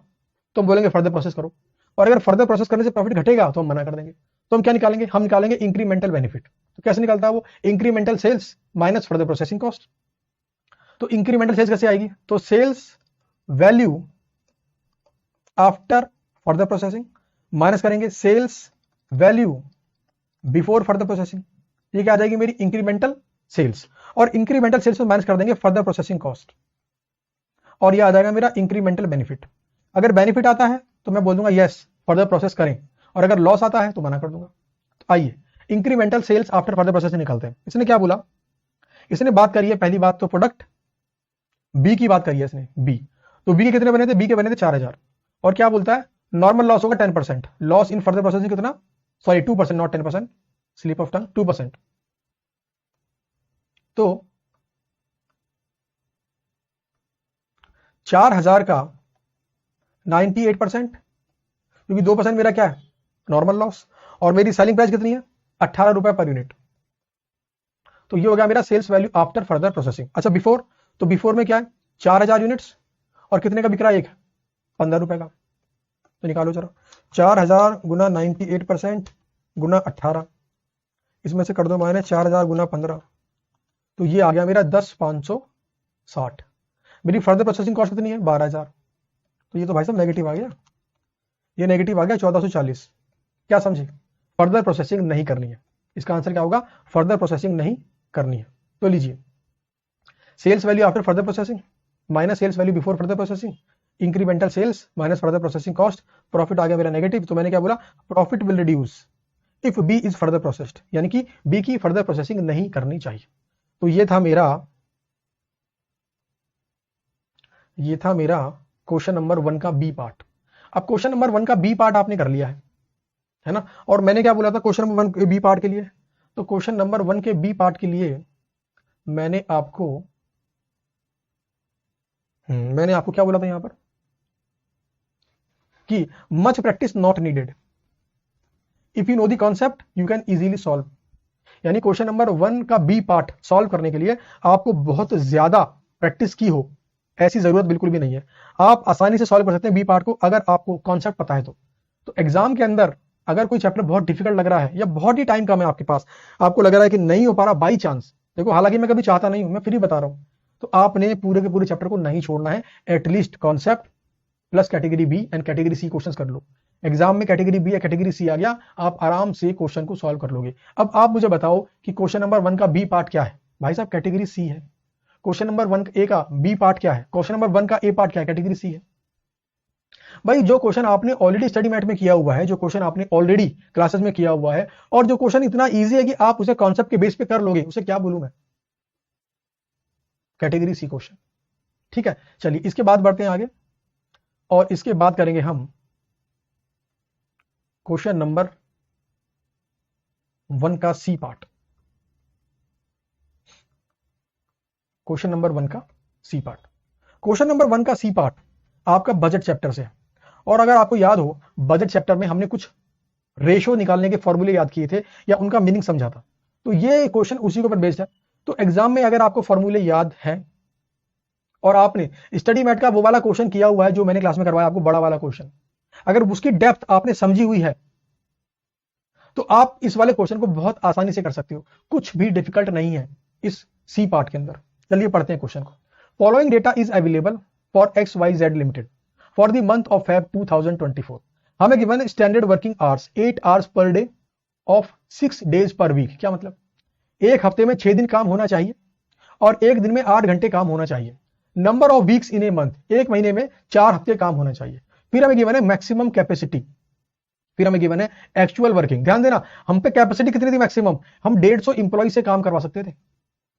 तो हम बोलेंगे फर्दर प्रोसेस करो, और अगर फर्दर प्रोसेस करने से प्रॉफिट घटेगा तो हम मना कर देंगे. तो हम क्या निकालेंगे, हम निकालेंगे इंक्रीमेंटल बेनिफिट. तो कैसे निकलता है वो, incremental sales minus further processing cost. तो इंक्रीमेंटल सेल्स कैसे आएगी, तो sales value after further processing minus करेंगे sales value before further processing. ये क्या आ जाएगी मेरी, इंक्रीमेंटल सेल्स, और इंक्रीमेंटल सेल्स में माइनस कर देंगे फर्दर प्रोसेसिंग कॉस्ट, और ये आ जाएगा मेरा इंक्रीमेंटल बेनिफिट. अगर बेनिफिट आता है तो मैं बोल दूंगा यस फर्दर प्रोसेस करें, और अगर लॉस आता है तो मना कर दूंगा. तो आइए incremental sales after further processing निकालते हैं. इसने क्या बोला, इसने बात करी है पहली बात तो प्रोडक्ट बी की बात करी है इसने, बी. तो बी के कितने बने थे, बी के बने थे 4000, और क्या बोलता है नॉर्मल लॉस होगा 10%. लॉस इन फर्दर प्रोसेसिंग कितना, sorry 2%, not 10%, slip of tongue, 2%. तो 4000 का 98%, क्योंकि 2% मेरा क्या है नॉर्मल लॉस, और मेरी सेलिंग प्राइस कितनी है 18 रुपए पर यूनिट. तो ये हो गया मेरा sales value after further processing. अच्छा बिफोर, तो बिफोर में क्या है 4000 यूनिट्स, और कितने का बिक रहा है, एक 15 रुपए का. तो निकालो जरा, 4000 गुना 98% गुना 18, इसमें से कर दो माइनस 4000 गुना 15, तो ये आ गया मेरा 10,560. मेरी फर्दर प्रोसेसिंग कॉस्ट कितनी है 12000. तो ये तो भाई साहब नेगेटिव आ गया, ये नेगेटिव आ गया 1440. क्या समझे, फर्दर प्रोसेसिंग नहीं करनी है. इसका आंसर क्या होगा, फर्दर प्रोसेसिंग नहीं करनी है. तो लीजिए sales value after further processing minus sales value before further processing, incremental sales minus further processing cost, profit आ गया मेरा नेगेटिव. तो मैंने क्या बोला, profit will reduce if B is further processed, यानी कि बी की फर्दर प्रोसेसिंग नहीं करनी चाहिए. तो ये था मेरा क्वेश्चन नंबर 1 का बी पार्ट. अब क्वेश्चन नंबर 1 का बी पार्ट आपने कर लिया है ना. और मैंने क्या बोला था क्वेश्चन नंबर 1 के बी पार्ट के लिए, तो क्वेश्चन नंबर 1 के बी पार्ट के लिए मैंने आपको क्या बोला था यहां पर कि much practice not needed, if you know the concept you can easily solve. यानी क्वेश्चन नंबर 1 का बी पार्ट सॉल्व करने के लिए आपको बहुत ज्यादा प्रैक्टिस की हो ऐसी जरूरत बिल्कुल भी नहीं है. आप आसानी से सॉल्व कर सकते हैं बी पार्ट को अगर आपको कॉन्सेप्ट पता है. तो एग्जाम के अंदर अगर कोई चैप्टर बहुत डिफिकल्ट लग रहा है या बहुत ही टाइम कम है आपके पास, आपको लग रहा है कि नहीं हो पा रहा बाई चांस, देखो हालांकि मैं कभी चाहता नहीं हूं, मैं फिर भी बता रहा हूं, तो आपने पूरे के पूरे चैप्टर को नहीं छोड़ना है. At least concept plus category B and category C questions कर लो. एग्जाम में कैटेगरी बी या कैटेगरी सी आ गया, आप आराम से क्वेश्चन को सॉल्व कर लोगे. अब आप मुझे बताओ कि क्वेश्चन नंबर 1 का बी पार्ट क्या है, भाई साहब कैटेगरी सी है. क्वेश्चन नंबर 1 ए का बी पार्ट क्या है, क्वेश्चन नंबर 1 का ए पार्ट क्या है, कैटेगरी सी है. भाई जो क्वेश्चन आपने ऑलरेडी स्टडी मैट में किया हुआ है, जो क्वेश्चन आपने ऑलरेडी क्लासेस में किया हुआ है, और जो क्वेश्चन इतना इजी है कि आप उसे कॉन्सेप्ट के बेस पे कर लोगे, उसे क्या बोलूं मैं, कैटेगरी सी क्वेश्चन. ठीक है, चलिए इसके बाद बढ़ते हैं आगे, और इसके बाद करेंगे हम क्वेश्चन नंबर 1 का सी पार्ट. क्वेश्चन नंबर 1 का सी पार्ट, क्वेश्चन नंबर 1 का सी पार्ट आपका बजट चैप्टर से. और अगर आपको याद हो बजट चैप्टर में हमने कुछ रेशो निकालने के फॉर्मूले याद किए थे या उनका मीनिंग समझा था, तो ये क्वेश्चन उसी के ऊपर बेस्ड है. तो एग्जाम में अगर आपको फॉर्मूले याद है और आपने स्टडी मैट का वो वाला क्वेश्चन किया हुआ है जो मैंने क्लास में करवाया आपको, बड़ा वाला क्वेश्चन, अगर उसकी डेप्थ आपने समझी हुई है तो आप इस वाले क्वेश्चन को बहुत आसानी से कर सकते हो. कुछ भी डिफिकल्ट नहीं है इस सी पार्ट के अंदर. चलिए पढ़ते हैं क्वेश्चन को. Following data is available for XYZ limited for the month of Feb 2024. हमें given standard working hours 8 hours per day of 6 days per week. क्या मतलब, एक हफ्ते में 6 दिन काम होना चाहिए और एक दिन में 8 घंटे काम होना चाहिए. Number of weeks in a month, एक महीने में 4 हफ्ते काम होना चाहिए. फिर हमें गिवन है मैक्सिमम कैपेसिटी, फिर हमें गिवन है एक्चुअल वर्किंग. ध्यान देना, हम पे कैपेसिटी कितनी थी मैक्सिमम, हम 150 इंप्लॉय से काम करवा सकते थे.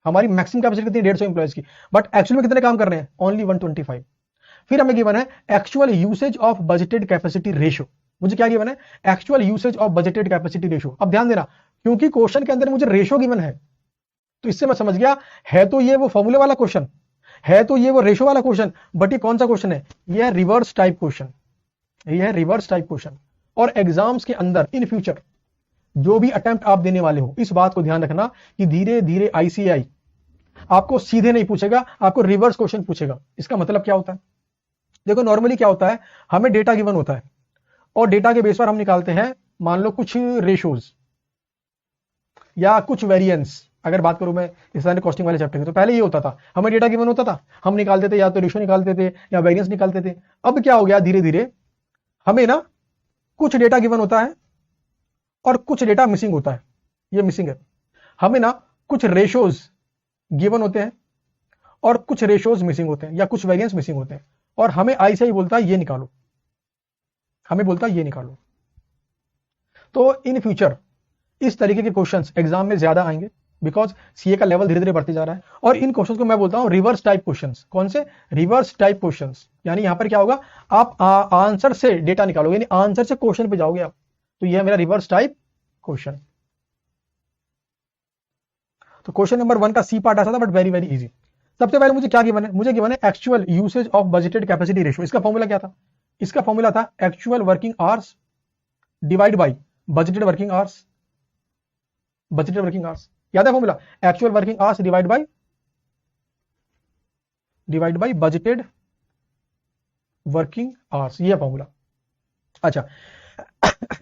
हमारी मैक्सिमम कैपेसिटी कितनी 150 इंप्लॉयज की, बट एक्चुअल में कितने काम कर रहे हैं, ओनली 125. फिर हमें गिवन है actual usage of budgeted capacity ratio. मुझे क्या गिवन है, actual usage of budgeted capacity ratio. अब ध्यान देना, क्योंकि क्वेश्चन के अंदर मुझे रेशो गिवन है, तो इससे मैं समझ गया है तो ये वो फॉर्मूले वाला क्वेश्चन है, तो ये वो रेशो वाला क्वेश्चन, बट ये कौन सा क्वेश्चन है? ये है रिवर्स टाइप क्वेश्चन, ये है रिवर्स टाइप क्वेश्चन। और एग्जाम्स के अंदर इन फ्यूचर जो भी अटेम्प्ट आप देने वाले हो, इस बात को ध्यान रखना कि धीरे धीरे आईसीएआई आपको सीधे नहीं पूछेगा, आपको रिवर्स क्वेश्चन पूछेगा। इसका मतलब क्या होता है? देखो नॉर्मली क्या होता है, हमें डेटा गिवन होता है और डेटा के बेस पर हम निकालते हैं मान लो कुछ रेशोज या कुछ वेरिएंस। अगर बात करूं मैं स्टैंडर्ड कॉस्टिंग वाले चैप्टर की, तो पहले ये होता था, हमें डेटा गिवन होता था, हम निकालते थे, या तो रेशो निकालते थे या वेरिएंस निकालते थे। अब क्या हो गया, धीरे धीरे हमें ना कुछ डेटा गिवन होता है और कुछ डेटा मिसिंग होता है, ये मिसिंग है। हमें ना कुछ रेशोज गिवन होते हैं और कुछ रेशोज मिसिंग होते हैं या कुछ वेरिएंस मिसिंग होते हैं, और हमें आईसीएआई बोलता है ये निकालो, हमें बोलता है ये निकालो। तो इन फ्यूचर इस तरीके के क्वेश्चंस एग्जाम में ज्यादा आएंगे, बिकॉज सीए का लेवल धीरे धीरे बढ़ते जा रहा है। और इन क्वेश्चंस को मैं बोलता हूं रिवर्स टाइप क्वेश्चंस। कौन से? Reverse type questions. यानी यहां पर क्या होगा, आप आंसर से डेटा निकालोगे, यानी आंसर से क्वेश्चन पे जाओगे आप। तो यह है मेरा रिवर्स टाइप क्वेश्चन। तो क्वेश्चन नंबर 1 का सी पार्ट ऐसा था, बट वेरी वेरी इजी। सबसे पहले मुझे क्या गिवन है? मुझे गिवन है actual usage of budgeted capacity ratio. इसका फॉर्मूला क्या था? इसका फॉर्मूला था actual working hours divide by budgeted working hours. Budgeted working hours याद है formula? Actual working hours divide by budgeted working hours, ये फॉर्मूला। अच्छा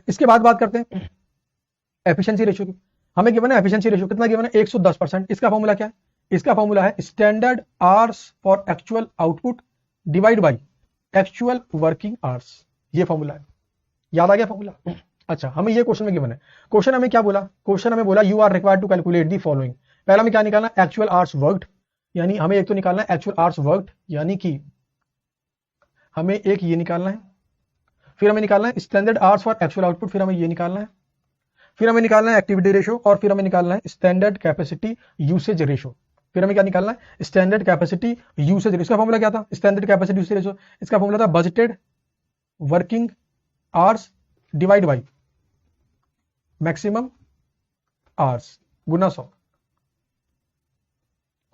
इसके बाद बात करते हैं एफिशिएंसी रेशियो की। हमें गिवन है एफिशिएंसी रेशियो, कितना गिवन है? 110%। इसका फॉर्मूला क्या है? इसका फॉर्मूला है standard hours for actual output divide by actual working hours, ये फॉर्मूला है। याद आ गया फॉर्मूला? अच्छा हमें ये क्वेश्चन में गिवन है। क्वेश्चन हमें क्या बोला? क्वेश्चन हमें बोला you are required to calculate the following. पहला हमें क्या निकालना? एक्चुअल आवर्स वर्कड, यानी हमें एक तो निकालना है एक्चुअल आवर्स वर्कड, यानी कि हमें एक ये निकालना है। फिर हमें निकालना है standard hours for actual output, फिर हमें ये निकालना है। फिर हमें निकालना है एक्टिविटी रेशियो, और फिर हमें निकालना है स्टैंडर्ड कैपेसिटी यूसेज रेशियो। फिर हमें क्या निकालना है? Standard capacity usage ratio. इसका फॉर्मूला क्या था? स्टैंडर्ड कैपेसिटी यूसेज रेशियो, इसका फॉर्मूला था budgeted working hours divide by maximum hours गुना 100।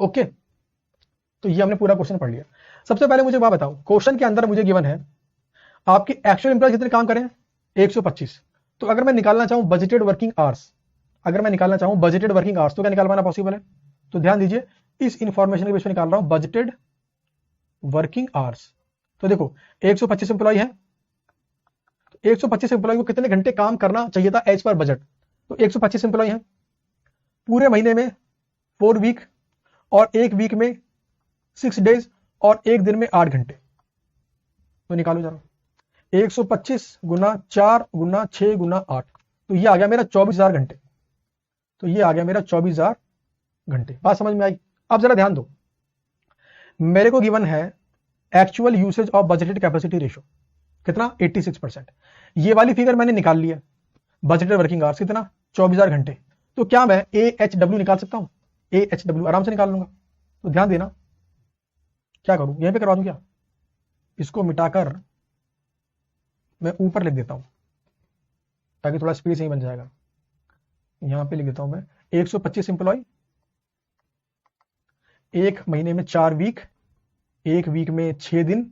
ओके, तो ये हमने पूरा क्वेश्चन पढ़ लिया। सबसे पहले मुझे बात बताओ, क्वेश्चन के अंदर मुझे गिवन है आपकी एक्चुअल एम्प्लॉय कितने काम करें? 125। तो अगर मैं निकालना चाहूं बजटेड वर्किंग आवर्स, अगर मैं निकालना चाहूं बजटेड वर्किंग आवर्स, तो क्या निकाल पाना पॉसिबल है? तो ध्यान दीजिए, इस इंफॉर्मेशन के बेस पर निकाल रहा हूं बजटेड वर्किंग आवर्स। तो देखो 125 एम्प्लॉय है, 125 एम्प्लॉय को कितने घंटे काम करना चाहिए था एज पर बजट? तो 125 एम्प्लॉय हैं, पूरे महीने में 4 वीक, और एक वीक में 6 डेज, और एक दिन में 8 घंटे। तो निकालो जरा, 125 गुना 4 गुना 6 गुना 8, तो ये आ गया मेरा 24,000 घंटे। तो ये आ गया मेरा 24,000 घंटे। बात समझ में आई? अब जरा ध्यान दो, मेरे को गिवन है actual usage of budgeted capacity ratio कितना? 86%। ये वाली फिगर मैंने निकाल लिया, बजटेड वर्किंग आवर्स कितना? 24,000 घंटे। तो क्या मैं AHW निकाल सकता हूं? AHW आराम से निकाल लूंगा। तो ध्यान देना, क्या करूं, यहीं पे करवा दूं क्या? इसको मिटाकर मैं ऊपर लिख देता हूं ताकि थोड़ा स्पेस ही बन जाएगा। यहां पे लिख देता हूं मैं 125 एम्प्लॉय, एक महीने में 4 वीक, एक वीक में 6 दिन,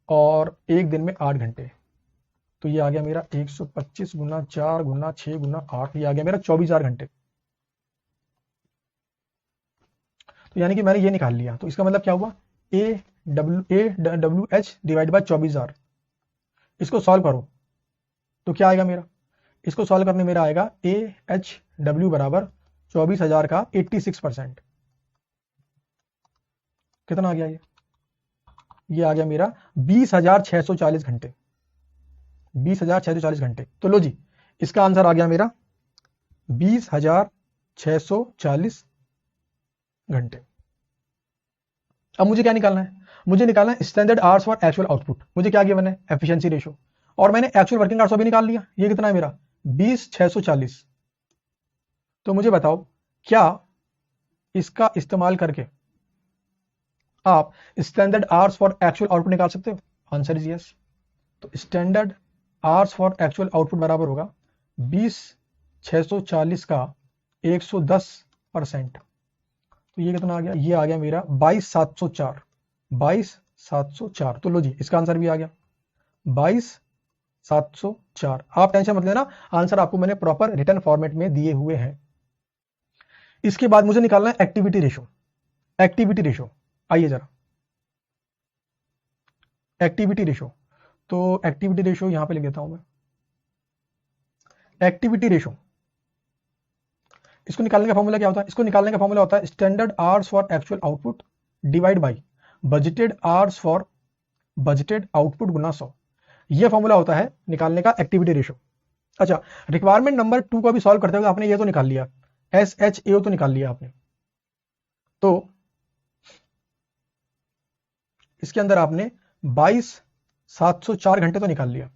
और एक दिन में 8 घंटे। तो ये आ गया मेरा 125 गुना 4 गुना 6 गुना 8, ये आ गया मेरा 24,000 घंटे। तो यानी कि मैंने ये निकाल लिया। तो इसका मतलब क्या हुआ? AWH divide by 24,000। इसको सॉल्व करो तो क्या आएगा मेरा? इसको सॉल्व करने मेरा आएगा AHW बराबर 24,000 का 86%। कितना आ गया ये आ गया मेरा 20,640 घंटे। 20,640 घंटे। तो लो जी, इसका आंसर आ गया मेरा 20,640 घंटे। अब मुझे क्या निकालना है? मुझे निकालना है standard hours for actual output. मुझे क्या गिवन है? Efficiency ratio. और मैंने एक्चुअल वर्किंग आवर्स भी निकाल लिया। ये कितना है मेरा? 20,640। तो मुझे बताओ, क्या इसका इस्तेमाल करके आप standard hours for actual output निकाल सकते हो? Answer is yes. तो standard hours for actual output बराबर होगा 20,640 का 110%। तो ये कितना आ गया, ये आ गया मेरा 22,704, 22,704। तो लो जी, इसका आंसर भी आ गया 22,704। आप टेंशन मत लेना, आंसर आपको मैंने प्रॉपर रिटर्न फॉर्मेट में दिए हुए हैं। इसके बाद मुझे निकालना है एक्टिविटी रेशो। एक्टिविटी रेशो, आइए जरा एक्टिविटी रेशो। तो एक्टिविटी रेशो यहां पे लिख देता हूं मैं। एक्टिविटी रेशो, इसको निकालने का फॉर्मूला क्या होता है? इसको निकालने का फॉर्मूला होता है standard hours for actual output divide by budgeted hours for budgeted output गुना 100। यह फॉर्मूला होता है निकालने का एक्टिविटी रेशो। अच्छा, रिक्वायरमेंट नंबर 2 का भी सॉल्व करते हुए आपने ये तो निकाल लिया, SHAO तो निकाल लिया आपने। तो इसके अंदर आपने 22,704 घंटे तो निकाल लिया।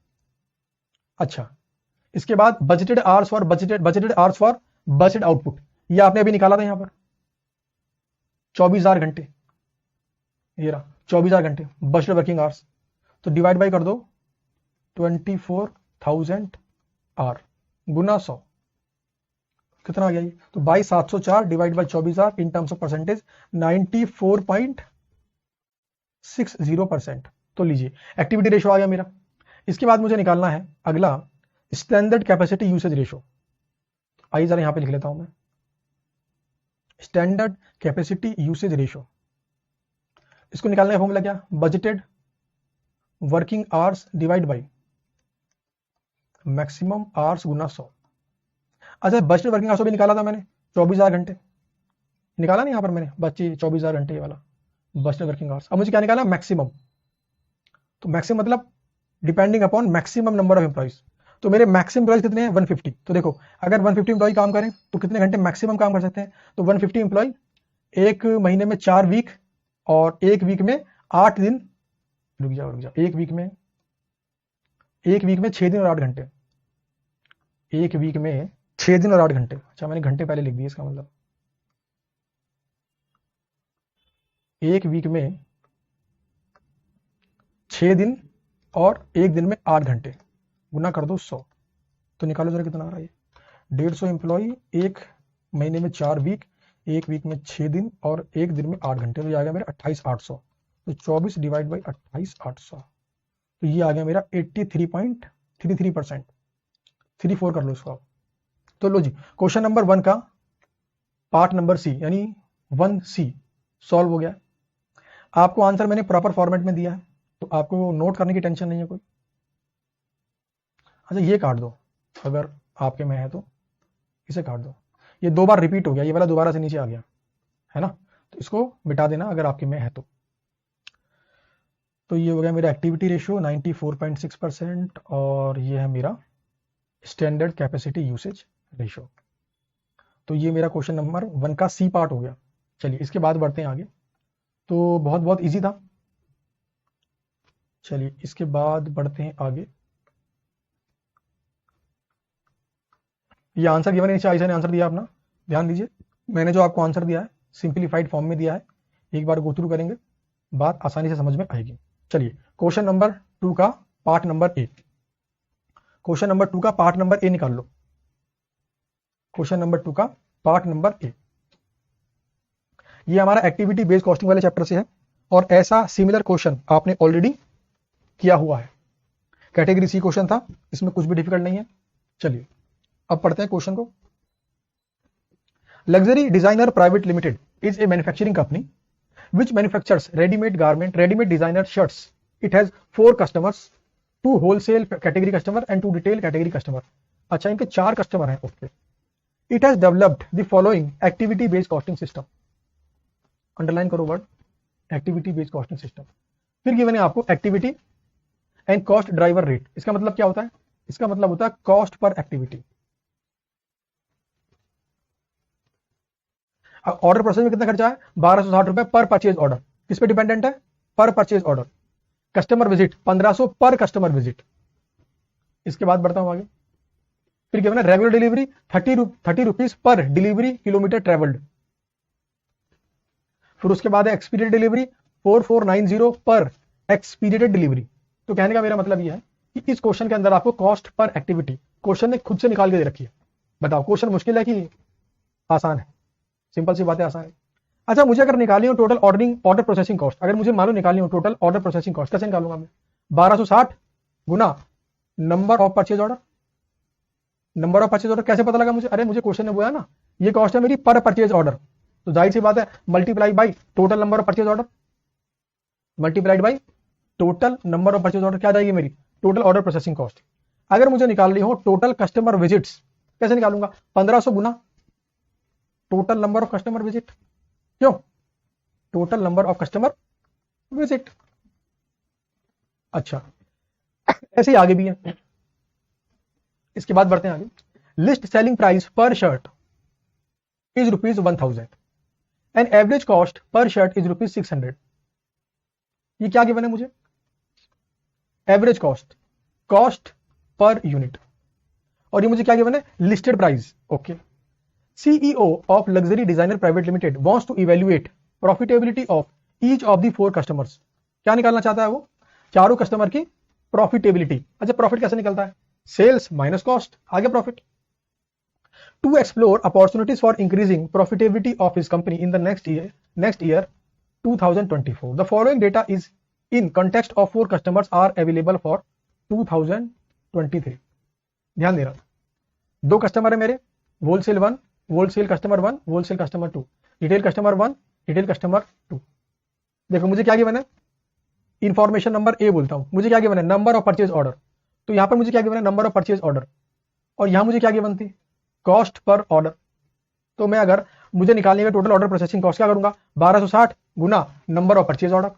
अच्छा, इसके बाद budgeted hours for budgeted hours for budgeted output, ये आपने अभी निकाला था यहां पर 24,000 घंटे, ये रहा 24,000 घंटे बजटेड वर्किंग आवर्स। तो डिवाइड बाय कर दो 24,000 आवर गुना 100, कितना आ गया ये? तो 22,704 divide by 24,000 in terms of percentage 94.60%। तो लीजिए एक्टिविटी रेशो आ गया मेरा। इसके बाद मुझे निकालना है अगला स्टैंडर्ड कैपेसिटी यूसेज रेशो। आइए जरा यहां पे लिख लेता हूं मैं, स्टैंडर्ड कैपेसिटी यूसेज रेशो। इसको निकालने का फॉर्मूला क्या? Budgeted working hours divide by maximum hours गुना 100। अच्छा, बजटेड वर्किंग आवर्स भी निकाला था मैंने 24,000 घंटे निकाला नहीं यहां पर मैंने, बच्चे 24,000 घंटे वाला बजटेड वर्किंग आवर्स। अब मुझे क्या निकाला? मैक्सिमम। तो मैक्सिमम मतलब depending upon maximum number of employees. तो मेरे मैक्सिमम एम्प्लॉइज कितने हैं? 150। तो देखो अगर 150 एम्प्लॉय काम करें तो कितने घंटे मैक्सिमम काम कर सकते हैं? तो 150 एम्प्लॉय एक महीने में 4 वीक और एक वीक में 8 दिन, रुक जाओ, एक वीक में 6 दिन और 8 घंटे, एक वीक में 6 दिन और 8 घंटे। अच्छा, मैंने घंटे पहले लिख दिए, इसका मतलब एक वीक में 6 दिन और एक दिन में 8 घंटे, गुना कर दो 100। तो निकालो जरा कितना आ रहा है? 150 एम्प्लॉय, एक महीने में 4 वीक, एक वीक में 6 दिन और एक दिन में 8 घंटे। तो ये आ गया मेरा 28,800। तो 24 डिवाइड बाई 28,800, तो ये आ गया मेरा 83.33%। 34 कर लो इसको आप। तो लो जी, क्वेश्चन नंबर 1 का पार्ट नंबर सी यानी 1C सॉल्व हो गया। आपको आंसर मैंने प्रॉपर फॉर्मेट में दिया है, तो आपको नोट करने की टेंशन नहीं है कोई। अच्छा, ये काट दो, अगर आपके में है तो इसे काट दो। ये 2 बार रिपीट हो गया, ये वाला दोबारा से नीचे आ गया है ना, तो इसको मिटा देना अगर आपके में है तो। तो ये हो गया मेरा एक्टिविटी रेशियो 94.6% और ये है मेरा स्टैंडर्ड कैपेसिटी यूसेज रेशियो। तो ये मेरा क्वेश्चन नंबर 1 का सी पार्ट हो गया। चलिए इसके बाद बढ़ते हैं आगे। तो बहुत इजी था। चलिए इसके बाद बढ़ते हैं आगे। ये आंसर गिवन है, नीचे आयशा ने आंसर दिया अपना, ध्यान दीजिए। मैंने जो आपको आंसर दिया है सिंप्लीफाइड फॉर्म में दिया है, एक बार गो थ्रू करेंगे, बात आसानी से समझ में आएगी। चलिए क्वेश्चन नंबर 2 का part number A, question number 2 का पार्ट नंबर ए निकाल लो। क्वेश्चन नंबर 2 का पार्ट नंबर ए, ये हमारा एक्टिविटी बेस्ड कॉस्टिंग वाले चैप्टर से है और ऐसा सिमिलर क्वेश्चन आपने ऑलरेडी किया हुआ है। कैटेगरी सी क्वेश्चन था, इसमें कुछ भी डिफिकल्ट नहीं है। चलिए अब पढ़ते हैं क्वेश्चन को। Luxury designer private limited is a manufacturing company which manufactures ready-made garment, ready-made designer shirts. It has 4 customers, 2 wholesale category customer and 2 retail category customer. अच्छा, इनके 4 कस्टमर हैं। Okay, it has developed the following activity based costing system. Underline करो word activity based costing system. फिर given है आपको activity and cost driver rate. इसका मतलब क्या होता है? इसका मतलब होता है कॉस्ट पर एक्टिविटी। ऑर्डर प्रोसेस में कितना खर्चा है? 1260 रुपए पर परचेज ऑर्डर। किस पे डिपेंडेंट है? पर परचेज ऑर्डर। कस्टमर विजिट 1500 पर कस्टमर विजिट। इसके बाद बढ़ता हूं आगे। फिर क्या है? Regular delivery 30 rupees per delivery kilometre travelled. फिर उसके बाद है एक्सपीडिएटेड डिलीवरी 4490 पर एक्सपीडिएटेड डिलीवरी। तो कहने का मेरा मतलब यह है कि इस क्वेश्चन के अंदर आपको कॉस्ट पर एक्टिविटी क्वेश्चन ने खुद से निकाल के दे रखी है। बताओ क्वेश्चन मुश्किल है कि आसान है, सिंपल सी बात है, आसान है। अच्छा, मुझे अगर निकालनी हो टोटल ऑर्डर प्रोसेसिंग कॉस्ट, अगर मुझे मालूम निकालनी हो टोटल ऑर्डर प्रोसेसिंग कॉस्ट, कैसे निकालूंगा मैं? 1260 गुना number of purchase order. Number of purchase order कैसे पता लगा मुझे? अरे मुझे क्वेश्चन ने बोला ना ये कॉस्ट है मेरी पर परचेज ऑर्डर, तो जाहिर सी बात है multiply by total number of purchase order, multiplied by total number of purchase order, क्या आ जाएगी मेरी? Total order processing cost. अगर मुझे निकालनी हो टोटल कस्टमर विजिट्स, कैसे निकालूंगा? 1500 गुना total number of customer visit. क्यों? Total number of customer visit. अच्छा, ऐसे ही आगे भी है, इसके बाद बढ़ते हैं आगे। लिस्ट सेलिंग प्राइस पर shirt is ₹1000 and average cost per shirt is ₹600। ये क्या गिवन है मुझे? Average cost, cost per unit, और ये मुझे क्या गिवन है? Listed price. Okay. CEO of Luxury Designer Private Limited wants to evaluate profitability of each of the 4 customers। क्या निकालना चाहता है वो? चारों कस्टमर की प्रॉफिटेबिलिटी। अच्छा, प्रॉफिट कैसे निकलता है? सेल्स माइनस कॉस्ट, आगे profit. To explore opportunities for increasing profitability of his company in the next year 2024 the following data is in context of 4 customers are available for 2023। ध्यान देना, 2 customer है मेरे, wholesale 1, wholesale customer 1, wholesale customer 2, retail customer 1, retail customer 2। देखो मुझे क्या given है? Information number A बोलता हूं, मुझे क्या गिवन है? Number of purchase order. तो यहां पर मुझे क्या गिवन है? नंबर ऑफ परचेज ऑर्डर, और यहां मुझे क्या गिवन थी? Cost per order. तो मैं अगर मुझे निकालने का टोटल ऑर्डर प्रोसेसिंग कॉस्ट क्या करूंगा? 1260 गुना नंबर ऑफ परचेज ऑर्डर।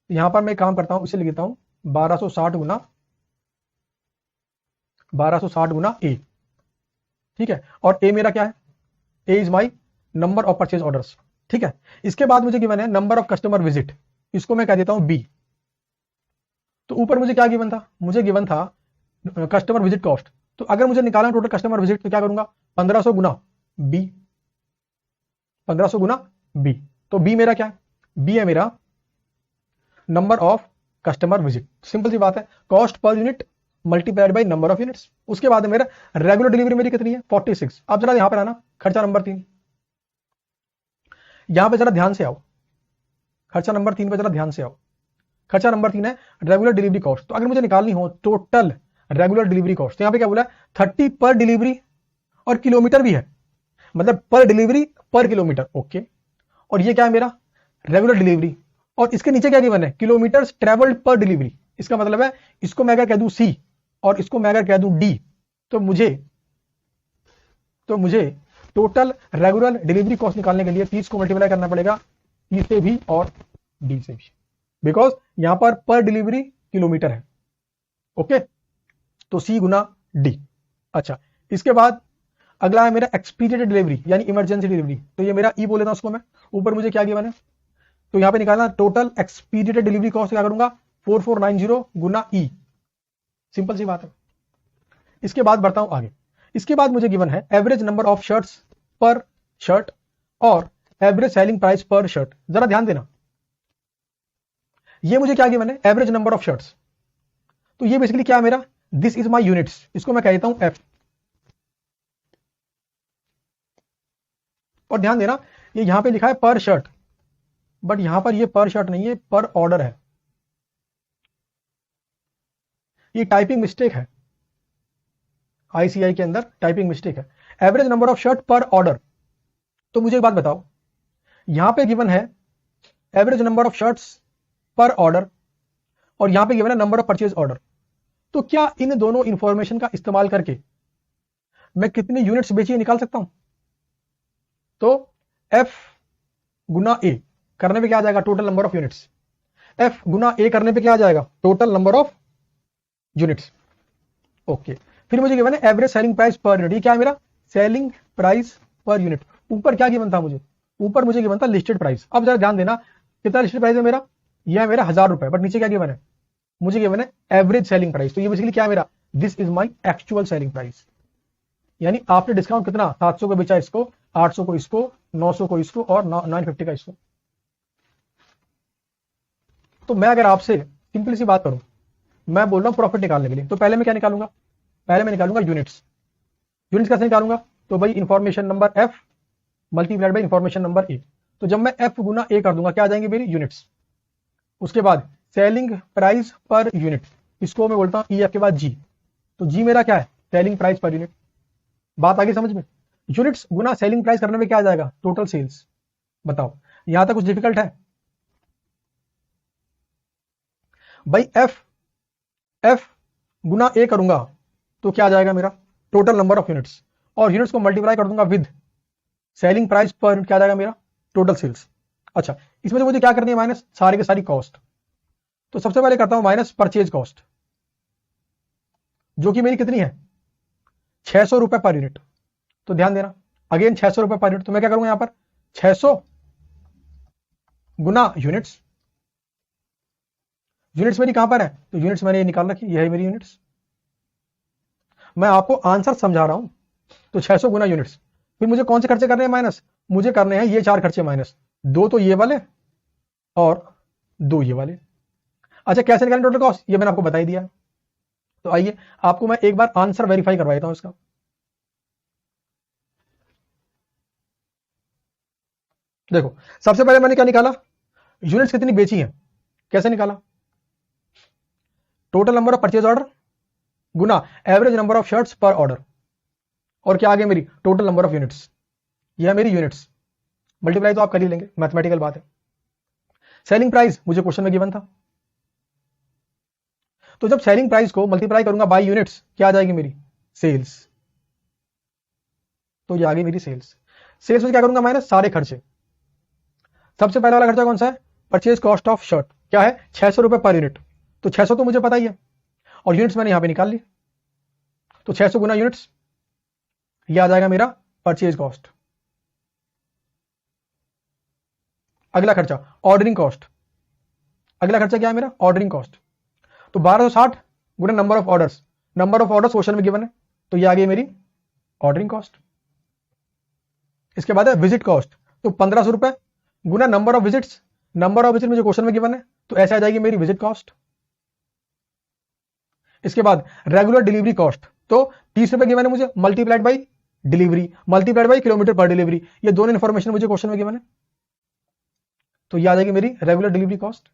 यहां पर मैं काम करता हूं, इसे लिखता हूं 1260 गुना ए, ठीक है। और ए मेरा क्या है? A is my number of purchase orders, ठीक है। इसके बाद मुझे गिवन है नंबर ऑफ कस्टमर विजिट, इसको मैं कह देता हूं बी। तो ऊपर मुझे क्या गिवन था? मुझे गिवन था कस्टमर विजिट कॉस्ट। तो अगर मुझे निकालना टोटल कस्टमर विजिट तो क्या करूंगा? 1500 गुना बी, 1500 गुना बी। तो बी मेरा क्या है? बी है मेरा number of customer visit. Simple सी बात है, cost per unit multiplied by number of units. उसके बाद मेरा रेगुलर डिलीवरी मेरी कितनी है? 46। अब जरा यहां पर आना, खर्चा नंबर 3, यहां पे जरा ध्यान से आओ, खर्चा नंबर 3 पे जरा ध्यान से आओ। खर्चा नंबर 3 है रेगुलर डिलीवरी कॉस्ट। तो अगर मुझे निकालनी हो टोटल रेगुलर डिलीवरी कॉस्ट, तो यहां पे क्या बोला है? 30 पर डिलीवरी, और किलोमीटर भी है, मतलब पर डिलीवरी पर किलोमीटर। ओके, और ये क्या है मेरा? रेगुलर डिलीवरी, और इसके नीचे क्या गिवन है? किलोमीटर्स ट्रेवल्ड पर डिलीवरी। इसका मतलब है इसको मैं अगर कह दूं सी और इसको मैं अगर कह दूं डी, तो मुझे टोटल रेगुलर डिलीवरी कॉस्ट निकालने के लिए 30 को मल्टीप्लाई करना पड़ेगा ई से भी और डी से भी, बिकॉज यहां पर डिलीवरी किलोमीटर है। ओके, तो सी गुना डी। अच्छा, इसके बाद अगला है मेरा एक्सपीडिएटेड डिलीवरी यानी इमरजेंसी डिलीवरी। तो ये मेरा ई बोल लेता हूं उसको मैं। ऊपर मुझे क्या गिवन है? तो यहां पे निकालना टोटल एक्सपीडिएटेड डिलीवरी कॉस्ट क्या करूंगा? 4490 गुना ई। सिंपल सी बात है। इसके बाद बढ़ता हूं आगे। इसके बाद मुझे गिवन है एवरेज नंबर ऑफ शर्ट्स पर शर्ट और एवरेज सेलिंग प्राइस पर शर्ट। जरा ध्यान देना, ये मुझे क्या गिवन है? Average number of shirts. तो ये बेसिकली क्या है मेरा? दिस इज माई यूनिट्स, इसको मैं कहता हूं एफ। और ध्यान देना, ये यहां पे लिखा है पर शर्ट, बट यहां पर ये पर शर्ट नहीं है, पर ऑर्डर है। ये टाइपिंग मिस्टेक है, आईसीआई के अंदर टाइपिंग मिस्टेक है। एवरेज नंबर ऑफ शर्ट पर ऑर्डर। तो मुझे एक बात बताओ, यहां पे गिवन है एवरेज नंबर ऑफ शर्ट्स पर ऑर्डर, और यहां पे गिवन है नंबर ऑफ परचेज ऑर्डर। तो क्या इन दोनों इंफॉर्मेशन का इस्तेमाल करके मैं कितने यूनिट्स बेचिए निकाल सकता हूं? तो एफ गुना ए करने पे क्या आ जाएगा? Total number of units. F गुना ए करने पे क्या आ जाएगा? Total number of units. Okay, फिर मुझे गिवन है average selling price per unit. ये क्या है मेरा? Selling price per unit. ऊपर क्या गिवन था मुझे? ऊपर मुझे गिवन था लिस्टेड प्राइस। अब जरा ध्यान देना, कितना लिस्टेड प्राइस है मेरा? यह है मेरा 1000 रुपए, बट नीचे क्या गिवन है? मुझे गिवन है एवरेज सेलिंग प्राइस। तो ये बेसिकली क्या है मेरा? This is my actual selling price, यानी आपने डिस्काउंट कितना? 700 को बेचा इसको, 800 को इसको, 900 को इसको और 950 का इसको। तो मैं अगर आपसे सिंपल सी बात करूं, मैं बोल रहा हूं प्रॉफिट निकालने के लिए, तो पहले मैं क्या निकालूंगा? पहले मैं निकालूंगा यूनिट्स। यूनिट्स कैसे निकालूंगा? तो भाई information number F multiplied by information number A. तो जब मैं एफ गुना ए कर दूंगा क्या आ जाएंगे मेरी यूनिट्स। उसके बाद सेलिंग प्राइस पर यूनिट, इसको मैं बोलता हूं ई एफ के बाद जी। तो जी मेरा क्या है, सेलिंग प्राइस पर यूनिट। बात आगे समझ में, यूनिट्स गुना सेलिंग प्राइस करने में क्या आ जाएगा, टोटल सेल्स। बताओ यहां तक कुछ डिफिकल्ट है भाई। एफ गुना ए करूंगा तो क्या आ जाएगा मेरा, टोटल नंबर ऑफ यूनिट्स, और यूनिट्स को मल्टीप्लाई कर दूंगा with selling price per unit, क्या आ जाएगा मेरा, टोटल सेल्स। अच्छा, इसमें से मुझे क्या करनी है, माइनस सारी की सारी कॉस्ट। तो सबसे पहले करता हूं माइनस परचेज कॉस्ट, जो कि मेरी कितनी है, 600 रुपए पर यूनिट। तो ध्यान देना, अगेन 600 रुपए पर यूनिट। तो मैं क्या करूंगा यहां पर 600 गुना यूनिट्स। यूनिट्स मेरी कहां पर है, तो यूनिट्स मैंने ये निकाल रखी, यह है मेरी यूनिट्स। मैं आपको आंसर समझा रहा हूं। तो 600 गुना यूनिट्स, फिर मुझे कौन से खर्चे करने हैं माइनस, मुझे करने हैं ये 4 खर्चे माइनस, 2 तो ये वाले और 2 ये वाले। अच्छा, कैसे निकालें टोटल कॉस्ट, ये मैंने आपको बता ही दिया। तो आइए आपको मैं एक बार आंसर वेरीफाई करवा देता हूं इसका। देखो सबसे पहले मैंने क्या निकाला, यूनिट्स कितनी बेची है, कैसे निकाला, total number of purchase order Guna average number of shirts पर ऑर्डर, और क्या आ गया मेरी, टोटल नंबर ऑफ यूनिट्स। यह मेरी यूनिट्स, मल्टीप्लाई तो आप कर ही लेंगे, मैथमेटिकल बात है। सेलिंग प्राइस मुझे क्वेश्चन में गिवन था, तो जब सेलिंग प्राइस को मल्टीप्लाई करूंगा बाय यूनिट्स, क्या आ जाएगी मेरी, सेल्स। तो ये आ गई मेरी सेल्स। सेल्स में क्या करूंगा माइनस सारे खर्चे। सबसे पहला वाला खर्चा कौन सा है, परचेज कॉस्ट ऑफ शर्ट, क्या है 600 रुपए पर यूनिट। तो 600 तो मुझे पता ही है, और यूनिट्स मैंने यहां पे निकाल ली। तो 600 गुना यूनिट्स, ये आ जाएगा मेरा परचेज कॉस्ट। अगला खर्चा ऑर्डरिंग कॉस्ट, अगला खर्चा क्या है मेरा, ऑर्डरिंग कॉस्ट। तो 1260 गुना number of orders, number of orders question में गिवन है, तो ये आ गई मेरी ऑर्डरिंग कॉस्ट। इसके बाद है विजिट कॉस्ट, तो 1500 रुपए गुना number of visits, number of visit मुझे क्वेश्चन में गिवन है, तो ऐसे आ जाएगी मेरी विजिट कॉस्ट। इसके बाद रेगुलर डिलीवरी कॉस्ट, तो 30 रुपए गिवन है मुझे, multiplied by delivery, multiplied by kilometre पर डिलीवरी, ये दोनों इंफॉर्मेशन मुझे क्वेश्चन में गिवन है, तो ये आ जाएगी मेरी रेगुलर डिलीवरी कॉस्ट।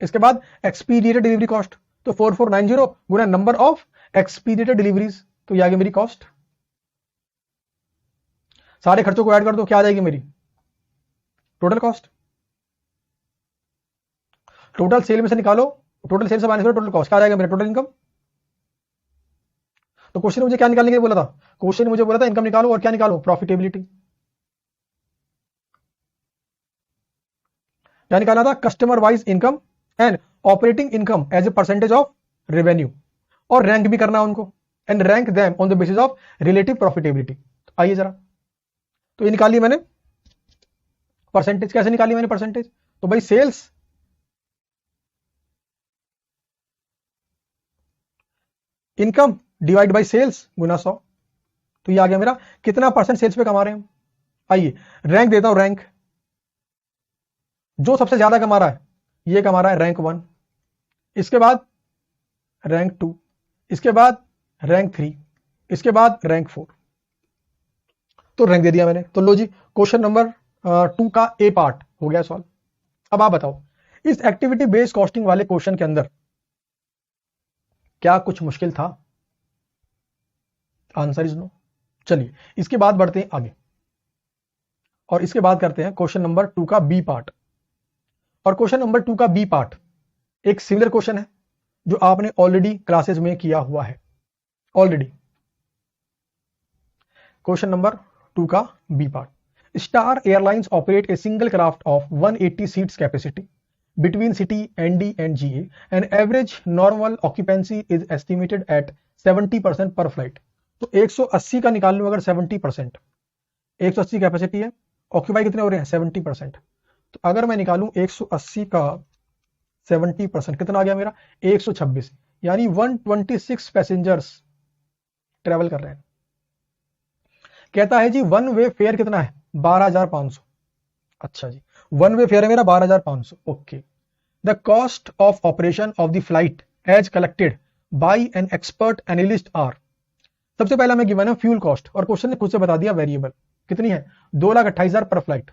इसके बाद एक्सपीडिएटेड डिलीवरी कॉस्ट, तो 4490 गुना नंबर ऑफ एक्सपीडिएटेड डिलीवरीज, तो ये आ गई मेरी कॉस्ट। सारे खर्चों को ऐड कर दो, क्या आ जाएगी मेरी टोटल कॉस्ट। टोटल सेल में से निकालो, टोटल सेल से माइनस करो टोटल कॉस्ट, क्या आ जाएगा मेरा टोटल इनकम। तो क्वेश्चन मुझे क्या निकालने के लिए बोला था, क्वेश्चन मुझे बोला था इनकम निकालो और क्या निकालो, प्रॉफिटेबिलिटी। क्या निकालना था, customer wise income and operating income as a percentage of revenue, और रैंक भी करना उनको, and rank them on the basis of relative profitability. आइए जरा, तो ये निकाली मैंने परसेंटेज। कैसे निकाली मैंने परसेंटेज, तो भाई sales income divide by sales गुना 100, तो ये आ गया मेरा कितना परसेंट सेल्स पे कमा रहे हैं हम। आइए रैंक देता हूं, रैंक जो सबसे ज्यादा कमा रहा है ये कमा रहा है रैंक 1, इसके बाद रैंक 2, इसके बाद रैंक 3, इसके बाद रैंक 4। तो रैंक दे दिया मैंने। तो लो जी, क्वेश्चन नंबर 2 का ए पार्ट हो गया सॉल्व। अब आप बताओ इस एक्टिविटी बेस्ड कॉस्टिंग वाले क्वेश्चन के अंदर क्या कुछ मुश्किल था, आंसर इज नो। चलिए इसके बाद बढ़ते हैं आगे, और इसके बाद करते हैं क्वेश्चन नंबर 2 का बी पार्ट। और क्वेश्चन नंबर 2 का बी पार्ट एक सिमिलर क्वेश्चन है जो आपने ऑलरेडी क्लासेस में किया हुआ है ऑलरेडी। क्वेश्चन नंबर 2 का B part, star airlines operate a single craft of 180 seats capacity between city ND and GA and average normal occupancy is estimated at 70% per flight। तो 180 का निकाल लूं अगर 70%, 180 कैपेसिटी है, ऑक्यूपाई कितने हो रहे हैं 70%। तो अगर मैं निकालूं 180 का 70% कितना आ गया मेरा 126, यानी 126 पैसेंजर्स ट्रेवल कर रहे हैं। कहता है जी वन वे फेयर कितना है 12,500। अच्छा जी, वन वे फेयर है मेरा 12,500। Okay, the cost of operation of the flight as collected by an expert analyst are. सबसे पहला मैं गिवन है फ्यूल कॉस्ट, और क्वेश्चन ने खुद से बता दिया वेरिएबल। कितनी है 2,28,000 पर फ्लाइट।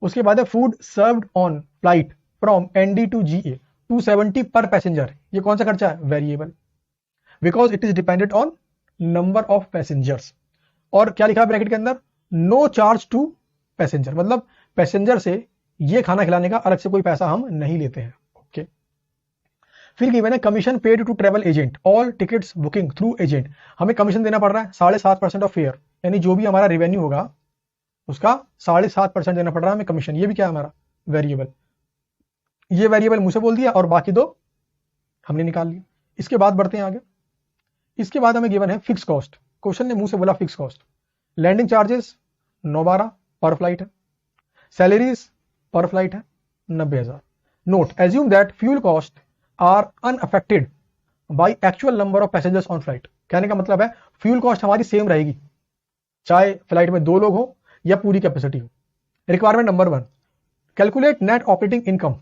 उसके बाद है food served on flight from ND to GA 270 per passenger. ये कौन सा खर्चा है variable, because it is dependent on number of passengers. और क्या लिखा है ब्रैकेट के अंदर, नो चार्ज टू पैसेंजर, मतलब पैसेंजर से ये खाना खिलाने का अलग से कोई पैसा हम नहीं लेते हैं। ओके, फिर गिवन है commission paid to travel agent all tickets booking through agent. हमें कमीशन देना पड़ रहा है 7.5% ऑफ फेयर, यानी जो भी हमारा रेवेन्यू होगा उसका 7.5% देना पड़ रहा है हमें कमीशन। ये भी क्या है हमारा वेरिएबल। ये वेरिएबल मुझे बोल दिया और बाकी दो हमने निकाल लिया। इसके बाद बढ़ते हैं आगे। इसके बाद हमें गिवन है फिक्स कॉस्ट। क्वेश्चन ने मुंह से बोला फिक्स कॉस्ट। लैंडिंग चार्जेस 912 पर फ्लाइट है, सैलरीज पर फ्लाइट है 90,000। Note assume that fuel cost are unaffected by actual number of passengers on flight. कहने का मतलब है फ्यूल कॉस्ट हमारी सेम रहेगी चाहे फ्लाइट में 2 लोग हो या पूरी कैपेसिटी हो। Requirement number 1, calculate net operating income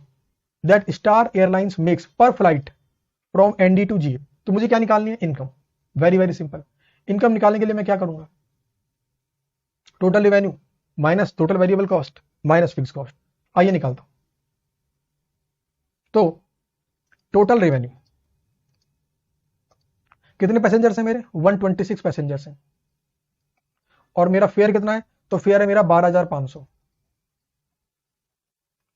that star airlines makes पर फ्लाइट फ्रॉम एनडी टू जी। तो मुझे क्या निकालनी है, income. Very very simple. Income निकालने के लिए मैं क्या करूंगा, total revenue minus total variable cost minus fix cost. आइए निकालता हूं। तो टोटल रेवेन्यू कितने पैसेंजर्स हैं मेरे 126 पैसेंजर्स हैं, और मेरा फेयर कितना है, तो फेयर है मेरा 12,500।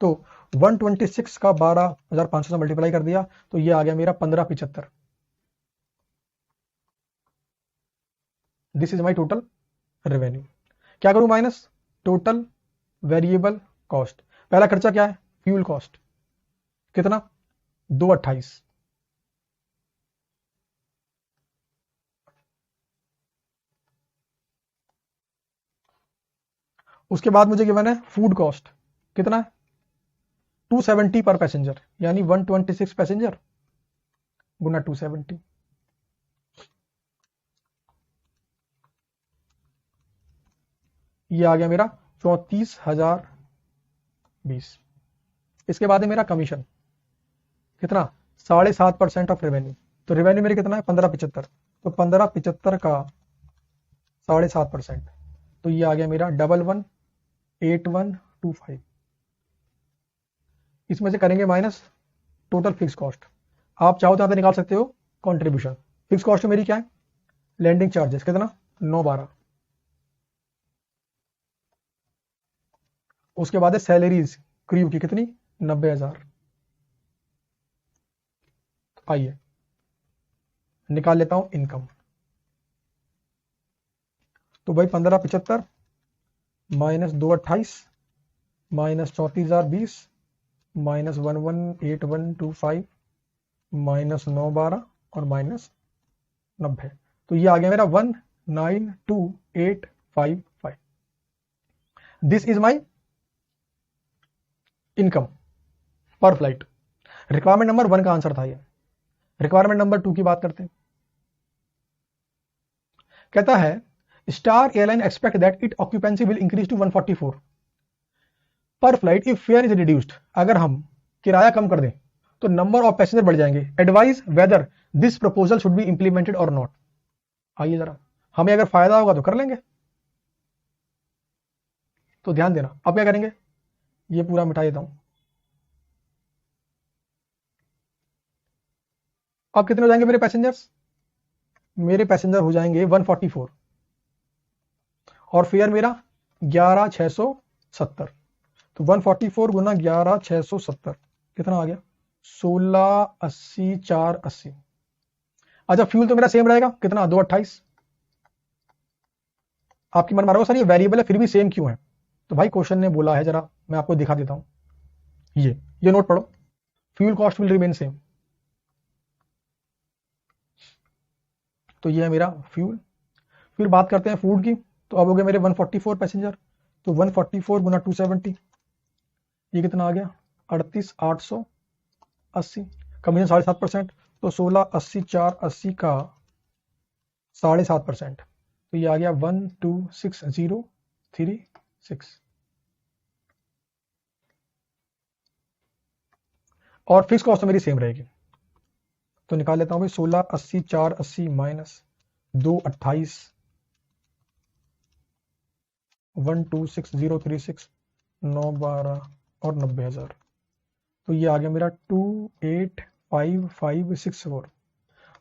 तो 126 का 12,500 से मल्टीप्लाई कर दिया तो ये आ गया मेरा 1575। This is my total revenue. क्या करूं, माइनस टोटल वेरिएबल कॉस्ट। पहला खर्चा क्या है, फ्यूल कॉस्ट, कितना 228। उसके बाद मुझे गिवन है फूड कॉस्ट, कितना है 270 पर पैसेंजर, यानी 126 पैसेंजर गुना 270। ये आ गया मेरा 34,020। इसके बाद है मेरा कमीशन, कितना 7.5% ऑफ रेवेन्यू। तो रेवेन्यू मेरे कितना है 1575, तो 1575 का 7.5%, तो ये आ गया मेरा 118125। इसमें से करेंगे माइनस टोटल फिक्स कॉस्ट। आप चाहो तो यहाँ पे निकाल सकते हो कंट्रीब्यूशन। फिक्स कॉस्ट मेरी क्या है, लैंडिंग चार्जेस कितना 912। उसके बाद है सैलरीज क्रू की कितनी 90,000। आइए निकाल लेता हूं इनकम। तो भाई 1575 माइनस 228 माइनस 34,020 माइनस 118125 माइनस 912 और माइनस 90। तो ये आ गया मेरा 192855। दिस इज माई इनकम पर फ्लाइट। रिक्वायरमेंट नंबर 1 का आंसर था ये। रिक्वायरमेंट नंबर 2 की बात करते हैं। कहता है star airline expect that it occupancy will increase to 144 per flight if fare is reduced. अगर हम किराया कम कर दें तो नंबर ऑफ पैसेंजर बढ़ जाएंगे। Advise whether this proposal should be implemented और नॉट। आइए जरा, हमें अगर फायदा होगा तो कर लेंगे। तो ध्यान देना, अब क्या करेंगे, ये पूरा मिटा देता हूं। अब कितने हो जाएंगे मेरे पैसेंजर्स, मेरे पैसेंजर हो जाएंगे 144 और फेयर मेरा 11,670। तो 144 गुना 11,670 कितना आ गया 1680 480। अच्छा फ्यूल तो मेरा सेम रहेगा कितना 228। आपकी मन मारोगे सर ये वेरिएबल है फिर भी सेम क्यों है, तो भाई क्वेश्चन ने बोला है, जरा मैं आपको दिखा देता हूं। ये नोट पढ़ो, fuel cost will remain same. तो ये है मेरा फ्यूल। फिर बात करते हैं फूड की। तो अब हो गए मेरे 144 पैसेंजर, तो 144 गुना 270 ये कितना आ गया 38,880। कमीशन 7.5%, तो 1680 480 का 7.5%, तो ये आ गया 126036। और फिक्स कॉस्ट तो मेरी सेम रहेगी। तो निकाल लेता हूं भाई 1680 480 माइनस 228 126,036 9 12 और 90,000। तो ये आ गया मेरा 285564।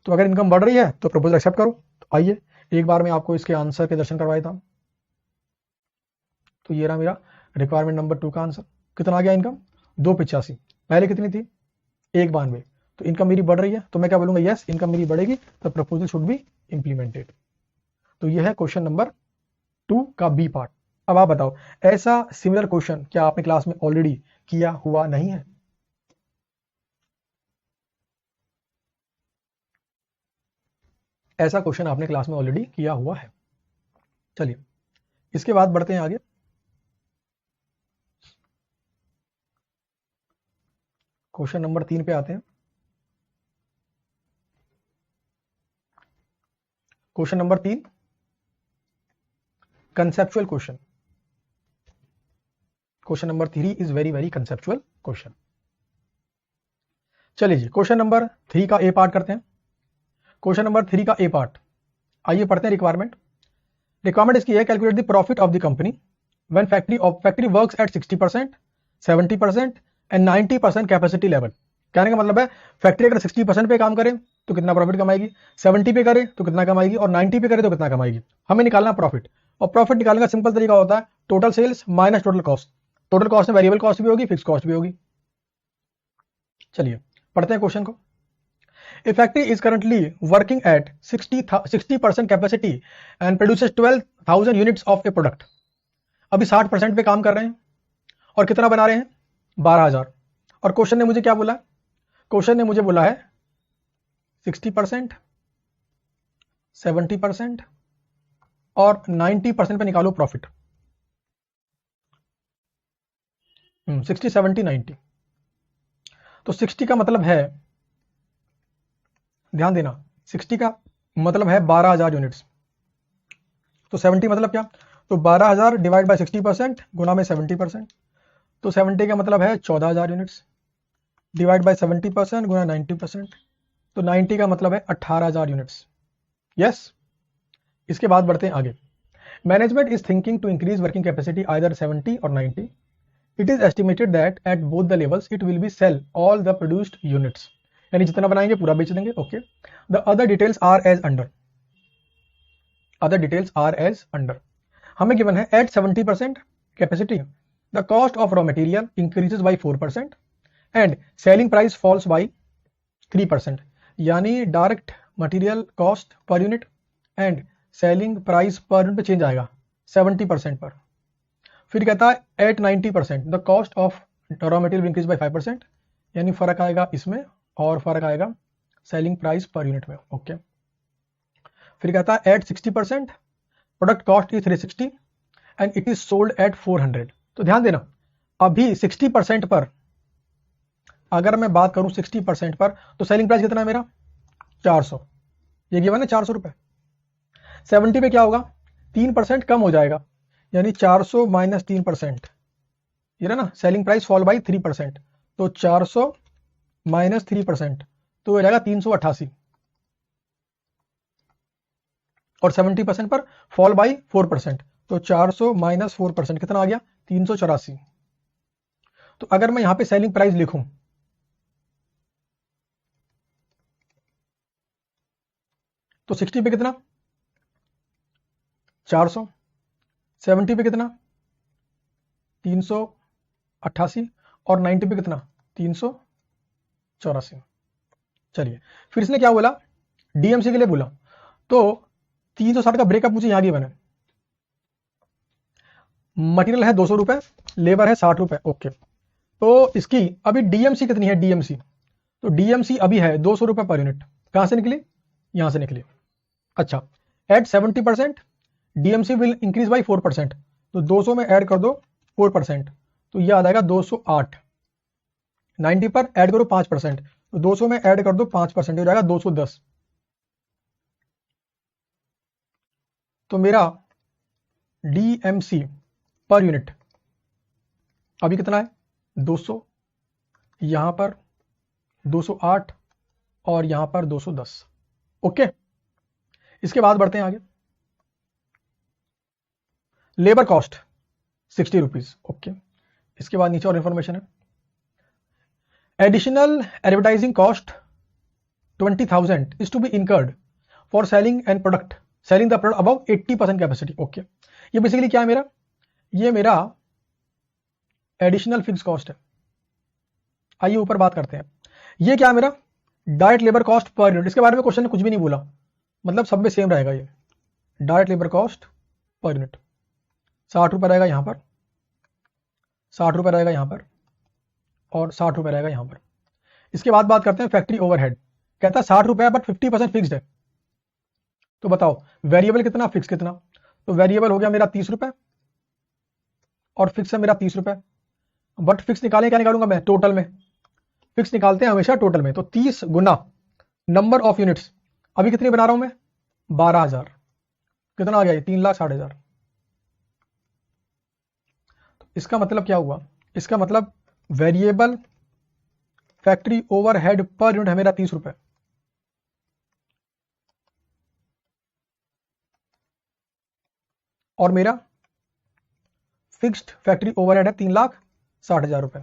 तो अगर इनकम बढ़ रही है तो प्रपोजल एक्सेप्ट करो। तो आइए एक बार मैं आपको इसके आंसर के दर्शन करवाया था। तो ये रहा मेरा रिक्वायरमेंट नंबर 2 का आंसर। कितना आ गया इनकम? 285। पहले कितनी थी? 192। तो इनकम मेरी बढ़ रही है, तो मैं क्या बोलूंगा? यस, इनकम मेरी बढ़ेगी, तो प्रपोजल शुड बी इंप्लीमेंटेड। तो यह है क्वेश्चन नंबर 2 का बी पार्ट। अब आप बताओ, ऐसा सिमिलर क्वेश्चन क्या आपने क्लास में ऑलरेडी किया हुआ नहीं है? ऐसा क्वेश्चन आपने क्लास में ऑलरेडी किया हुआ है। चलिए इसके बाद बढ़ते हैं आगे। क्वेश्चन नंबर 3 पे आते हैं। Question number 3 conceptual question. Question number 3 is very conceptual question. चलिए जी, क्वेश्चन नंबर 3 का ए पार्ट करते हैं। क्वेश्चन नंबर 3 का ए पार्ट, आइए पढ़ते हैं रिक्वायरमेंट। रिक्वायरमेंट इसकी है, calculate the profit of the company when factory works at 60%, 70% and 90% capacity level. कहने का मतलब है फैक्ट्री अगर 60% पे काम करे तो कितना प्रॉफिट कमाएगी, 70 पे करे तो कितना कमाएगी, और 90 पे करे तो कितना कमाएगी। हमें निकालना प्रॉफिट, और प्रॉफिट निकालने का सिंपल तरीका होता है total sales minus total cost. Total cost में वेरिएबल कॉस्ट भी होगी, फिक्स कॉस्ट भी होगी। चलिए पढ़ते हैं क्वेश्चन को। A factory is currently working at 60% capacity and produces 12,000 units of a product. अभी 60% पे काम कर रहे हैं और कितना बना रहे हैं? 12,000। और क्वेश्चन ने मुझे क्या बोला? क्वेश्चन ने मुझे बोला है 60%, 70% और 90% पे निकालो प्रॉफिट। 60, 70, 90। तो 60 का मतलब है, ध्यान देना, 60 का मतलब है 12,000 यूनिट्स। तो 70 मतलब क्या? तो 12,000 डिवाइड बाय 60% गुना में 70%। तो 70 का मतलब है 14,000 यूनिट्स डिवाइड बाय 70% गुना 90%। तो 90 का मतलब है 18,000 यूनिट्स। यस। इसके बाद बढ़ते हैं आगे। Management is thinking to increase working capacity either 70 और 90। It is estimated that at both the levels it will be sell all the produced units. यानी जितना बनाएंगे पूरा बेच देंगे। Okay, the other details are as under. Other details are as under. हमें given है at 70% capacity the cost of raw material increases by 4% and selling price falls by 3%। यानी direct material cost per unit and selling price per unit पे change आएगा 70% पर। फिर कहता है at 90% the cost of raw material increase by 5%, यानी फर्क आएगा इसमें और फर्क आएगा सेलिंग प्राइस पर यूनिट में। ओके। फिर कहता है at 60% product cost is 360 and it is sold at 400। तो ध्यान देना, अभी 60% पर अगर मैं बात करूं 60% पर तो सेलिंग प्राइस कितना है मेरा? 400। ये गिवन है 400 रुपए। 70 पे क्या होगा? 3% कम हो जाएगा, यानी 400 माइनस 3%, ये ना सेलिंग प्राइस फॉल बाई 3%। तो 400 माइनस 3% तो हो जाएगा 388। और 70% पर फॉल बाई 4%, तो 400 माइनस 4% कितना आ गया? 384। तो अगर मैं यहां पे सेलिंग प्राइस लिखूं तो 60 पे कितना? 400। 70 पे कितना? 388 और 90 पे कितना? 384। चलिए फिर इसने क्या बोला? डीएमसी के लिए बोला। तो 360 का ब्रेकअप मुझे यहां की बने। मटेरियल है 200 रुपए, लेबर है 60 रुपए। ओके, तो इसकी अभी डीएमसी कितनी है? डीएमसी, तो डीएमसी अभी है 200 रुपए पर यूनिट। कहां से निकली? यहां से निकली। अच्छा, at 70% DMC will increase by 4%। तो 200 में ऐड कर दो 4%, तो यह आ जाएगा 208। 90 पर ऐड करो 5%, तो 200 में ऐड कर दो 5%, हो जाएगा 210। तो मेरा डीएमसी पर यूनिट अभी कितना है? 200, यहां पर 208 और यहां पर 210। ओके, इसके बाद बढ़ते हैं आगे। Labour cost 60 rupees, okay. इसके बाद नीचे और इंफॉर्मेशन है, additional advertising cost 20,000 is to be incurred for selling the product above 80% capacity, okay. ये बेसिकली क्या है मेरा, ये मेरा एडिशनल फिक्स कॉस्ट है। आइए ऊपर बात करते हैं, ये क्या है मेरा direct labour cost per unit. इसके बारे में क्वेश्चन ने कुछ भी नहीं बोला, मतलब सब में सेम रहेगा। ये direct labour cost per unit 60 रुपये रहेगा यहाँ पर, 60 रुपये रहेगा यहाँ पर, और 60 रुपये रहेगा यहाँ पर। इसके बाद बात करते हैं फैक्ट्री ओवरहेड, कहता है 60 रुपये बट 50% फिक्स्ड है। तो बताओ वेरिएबल कितना फिक्स कितना, तो वेरिएबल हो गया मेरा 30 रुपये और फिक्स है मेरा 30 रुपये। बट फिक्स निकालें, क्या निकालूंगा मैं, टोटल में। फिक्स निकालते हैं हमेशा टोटल में, तो 30 गुना नंबर ऑफ यूनिट्स, अभी कितनी बना रहा हूं मैं, 12,000। कितना आ गया ये, 3,60,000। तो इसका मतलब क्या हुआ, इसका मतलब variable factory overhead per unit है मेरा 30 रुपये, और मेरा फिक्स्ड फैक्ट्री ओवरहेड है 3,60,000 रुपये।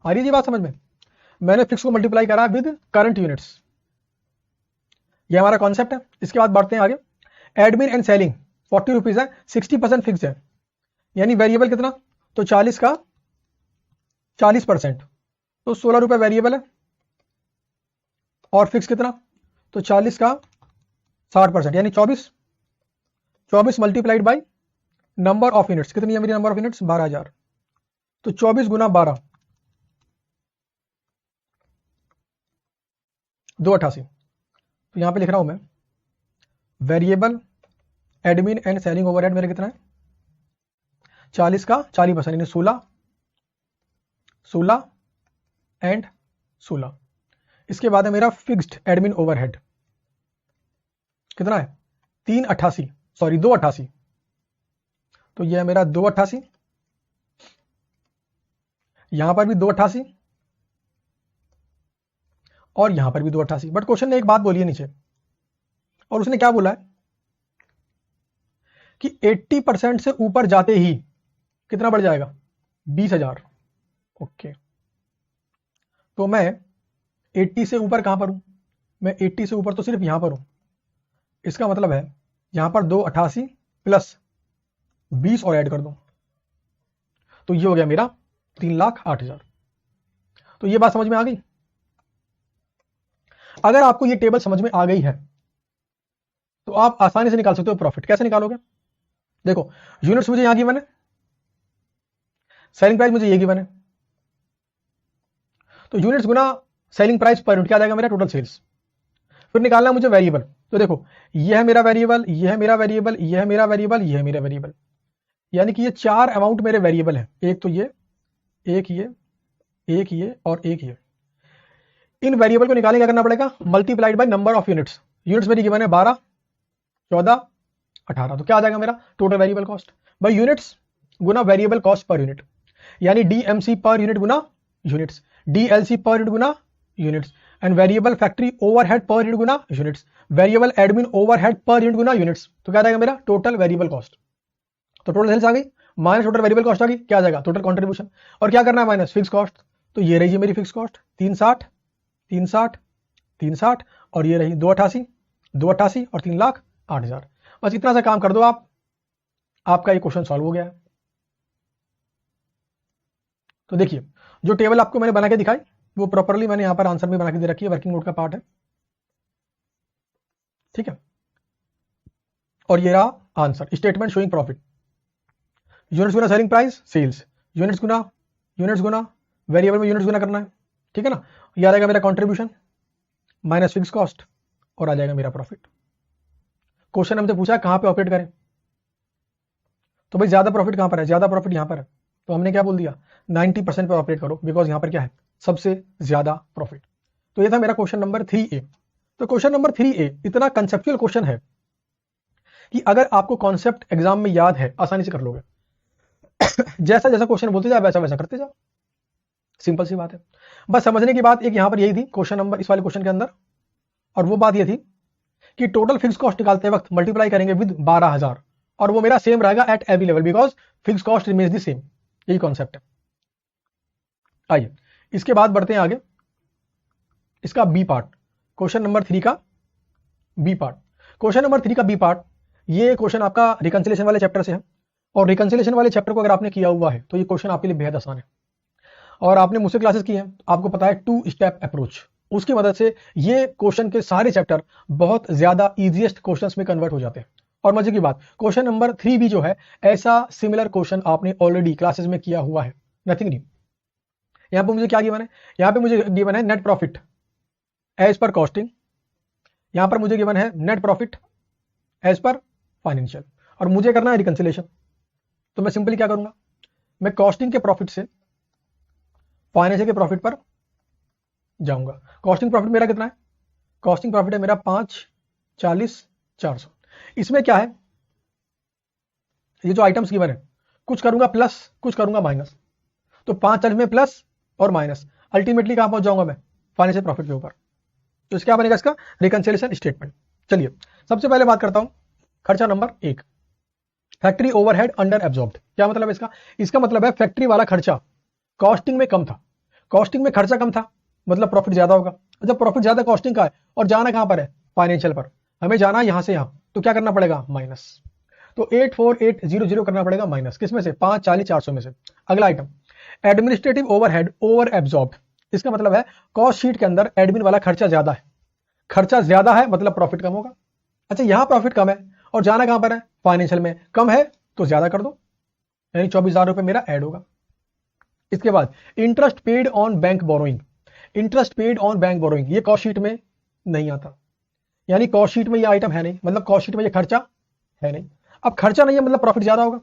आ रही है जी बात समझ में। मैंने फिक्स को मल्टीप्लाई करा विद करंट यूनिट्स, ये हमारा कॉन्सेप्ट है। इसके बाद बढ़ते हैं आगे, एडमिन एंड सेलिंग 40 रुपीज है, 60% फिक्स है, यानी वेरिएबल कितना, तो 40 का 40%, तो 16 रुपये वेरिएबल है, और फिक्स कितना, तो 40 का 60%, यानी 24 multiplied by number of units, कितनी है मेरी नंबर ऑफ यूनिट्स, 12,000। तो 24 गुना 12, 288। तो यहां पे लिख रहा हूं मैं, variable admin and selling overhead मेरा कितना है, 40 का 40%, यानी 16 एंड 16। इसके बाद है मेरा फिक्स्ड एडमिन ओवरहेड, कितना है, 288। तो यह है मेरा 288, यहां पर भी 288, और यहां पर भी 288। बट क्वेश्चन ने एक बात बोली है नीचे, और उसने क्या बोला है कि 80% से ऊपर जाते ही कितना बढ़ जाएगा, 20,000, ओके। तो मैं 80 से ऊपर कहां पर हूं, मैं 80 से ऊपर तो सिर्फ यहां पर हूं। इसका मतलब है यहां पर 288 प्लस 20 और ऐड कर दो, तो ये हो गया मेरा 3,08,000। तो ये बात समझ में आ गई। अगर आपको ये टेबल समझ में आ गई है तो आप आसानी से निकाल सकते हो प्रॉफिट। कैसे निकालोगे, देखो यूनिट्स मुझे यहां गिवन है, सेलिंग प्राइस मुझे ये गिवन है, तो यूनिट्स गुना सेलिंग प्राइस पर यूनिट क्या आ जाएगा मेरा, टोटल सेल्स। फिर निकालना है मुझे वेरिएबल, तो देखो ये है मेरा वेरिएबल, ये है मेरा वेरिएबल, ये है मेरा वेरिएबल, ये है मेरा वेरिएबल, यानी कि ये 4 अमाउंट मेरे वेरिएबल है, एक तो ये, एक ये, एक ये, और एक ये। इन वेरिएबल को निकालने क्या करना पड़ेगा, multiplied by number of units. Units मेरी गिवन है 12, 14, 18, तो क्या आ जाएगा मेरा total variable cost by units गुना वेरिएबल कॉस्ट पर यूनिट, यानी डीएमसी पर यूनिट गुना यूनिट्स, डीएलसी पर यूनिट गुना units, and variable factory overhead per unit गुना units, variable admin overhead per unit गुना यूनिट्स। तो क्या आ जाएगा मेरा टोटल वेरिएबल कॉस्ट। तो टोटल सेल्स आ गई माइनस टोटल वेरिएबल कॉस्ट आ गई, क्या आ जाएगा टोटल कंट्रीब्यूशन, और क्या करना है माइनस फिक्स कॉस्ट। तो ये रही मेरी फिक्स कॉस्ट 360, 360, 360, और ये रही 288, 288 और 3,08,000। बस इतना सा काम कर दो आप, आपका ये क्वेश्चन सॉल्व हो गया है। तो देखिए जो टेबल आपको मैंने बना के दिखाई वो प्रॉपरली मैंने यहां पर आंसर में बना के दे रखी है, वर्किंग नोट का पार्ट है, ठीक है। और ये रहा answer, statement showing profit, units गुना सेलिंग प्राइस सेल्स, यूनिट्स गुना वेरिएबल में यूनिट्स गुना करना है, ठीक है ना। ये आ जाएगा मेरा कंट्रीब्यूशन माइनस फिक्स कॉस्ट, और आ जाएगा मेरा प्रॉफिट। क्वेश्चन हमसे पूछा कहां पे ऑपरेट करें, तो भाई ज्यादा प्रॉफिट कहां पर है, ज्यादा प्रॉफिट यहां पर है, तो हमने क्या बोल दिया 90% पे ऑपरेट करो, बिकॉज यहां पर क्या है सबसे ज्यादा प्रॉफिट। तो ये था मेरा क्वेश्चन नंबर 3A। तो क्वेश्चन नंबर 3A इतना कंसेप्चुअल क्वेश्चन है कि अगर आपको कॉन्सेप्ट एग्जाम में याद है आसानी से कर लोगे। जैसा जैसा क्वेश्चन बोलते जाओ वैसा वैसा करते जाओ, सिंपल सी बात है। बस समझने की बात एक यहां पर यही थी क्वेश्चन नंबर, इस वाले क्वेश्चन के अंदर, और वो बात ये थी कि टोटल फिक्स कॉस्ट निकालते वक्त मल्टीप्लाई करेंगे विद 12,000 और वो मेरा सेम रहेगा at every level because fix cost remains the same. यही कॉन्सेप्ट है। आइए इसके बाद बढ़ते हैं आगे, इसका बी पार्ट, क्वेश्चन नंबर 3 का बी पार्ट। क्वेश्चन नंबर 3 का बी पार्ट, ये क्वेश्चन आपका रिकंसिलेशन वाले चैप्टर से है, और रिकंसिलेशन वाले चैप्टर को अगर आपने किया हुआ है तो ये क्वेश्चन आपके लिए बेहद आसान है, और आपने मुझसे क्लासेस की हैं, आपको पता है 2 स्टेप अप्रोच, उसकी मदद से ये क्वेश्चन के सारे चैप्टर बहुत ज्यादा इजीएस्ट क्वेश्चंस में कन्वर्ट हो जाते हैं। और मजे की बात, क्वेश्चन नंबर 3 भी जो है ऐसा सिमिलर क्वेश्चन आपने ऑलरेडी क्लासेस में किया हुआ है, नथिंग न्यू। यहां पर मुझे क्या गिवन है, यहां पे मुझे गिवन है net profit as per costing, यहां पर मुझे गिवन है net profit as per financial, और मुझे करना है रिकंसिलेशन। तो मैं सिंपली क्या करूंगा, मैं कॉस्टिंग के प्रॉफिट से फाइनेंशियल के प्रॉफिट पर जाऊंगा। कॉस्टिंग प्रॉफिट मेरा कितना है, कॉस्टिंग प्रॉफिट है मेरा 5, 40, 400। इसमें क्या है, ये जो आइटम्स गिवन है कुछ करूंगा प्लस कुछ करूंगा माइनस, तो 5, 40 में प्लस और माइनस, अल्टीमेटली कहां पहुंच जाऊंगा मैं, फाइनेंशियल प्रॉफिट के ऊपर। तो इसका बनेगा इसका रिकंसिलेशन स्टेटमेंट। चलिए सबसे पहले बात करता हूं खर्चा number 1, factory overhead under absorbed. क्या मतलब है इसका, इसका मतलब है फैक्ट्री वाला खर्चा कॉस्टिंग में कम था, कॉस्टिंग में खर्चा कम था मतलब प्रॉफिट ज्यादा होगा। जब प्रॉफिट ज्यादा कॉस्टिंग का है और जाना कहां पर है, फाइनेंशियल पर, हमें जाना यहां से यहां, तो क्या करना पड़ेगा, माइनस। तो 84800 करना पड़ेगा माइनस, किसमें से, 5, 40, 400 में से। अगला item administrative overhead over absorbed, इसका मतलब है कॉस्ट शीट के अंदर एडमिन वाला खर्चा ज्यादा है, खर्चा ज्यादा है मतलब प्रॉफिट कम होगा। अच्छा यहां प्रॉफिट कम है और जाना कहां पर है, फाइनेंशियल में, कम है तो ज्यादा कर दो, यानी 24,000 रुपए मेरा ऐड होगा। इसके बाद interest paid on bank borrowing, interest paid on bank borrowing ये कॉस्ट शीट में नहीं आता, यानी कॉस्ट शीट में ये आइटम है नहीं, मतलब कॉस्ट शीट में ये खर्चा है नहीं। अब खर्चा नहीं है मतलब प्रॉफिट ज्यादा होगा।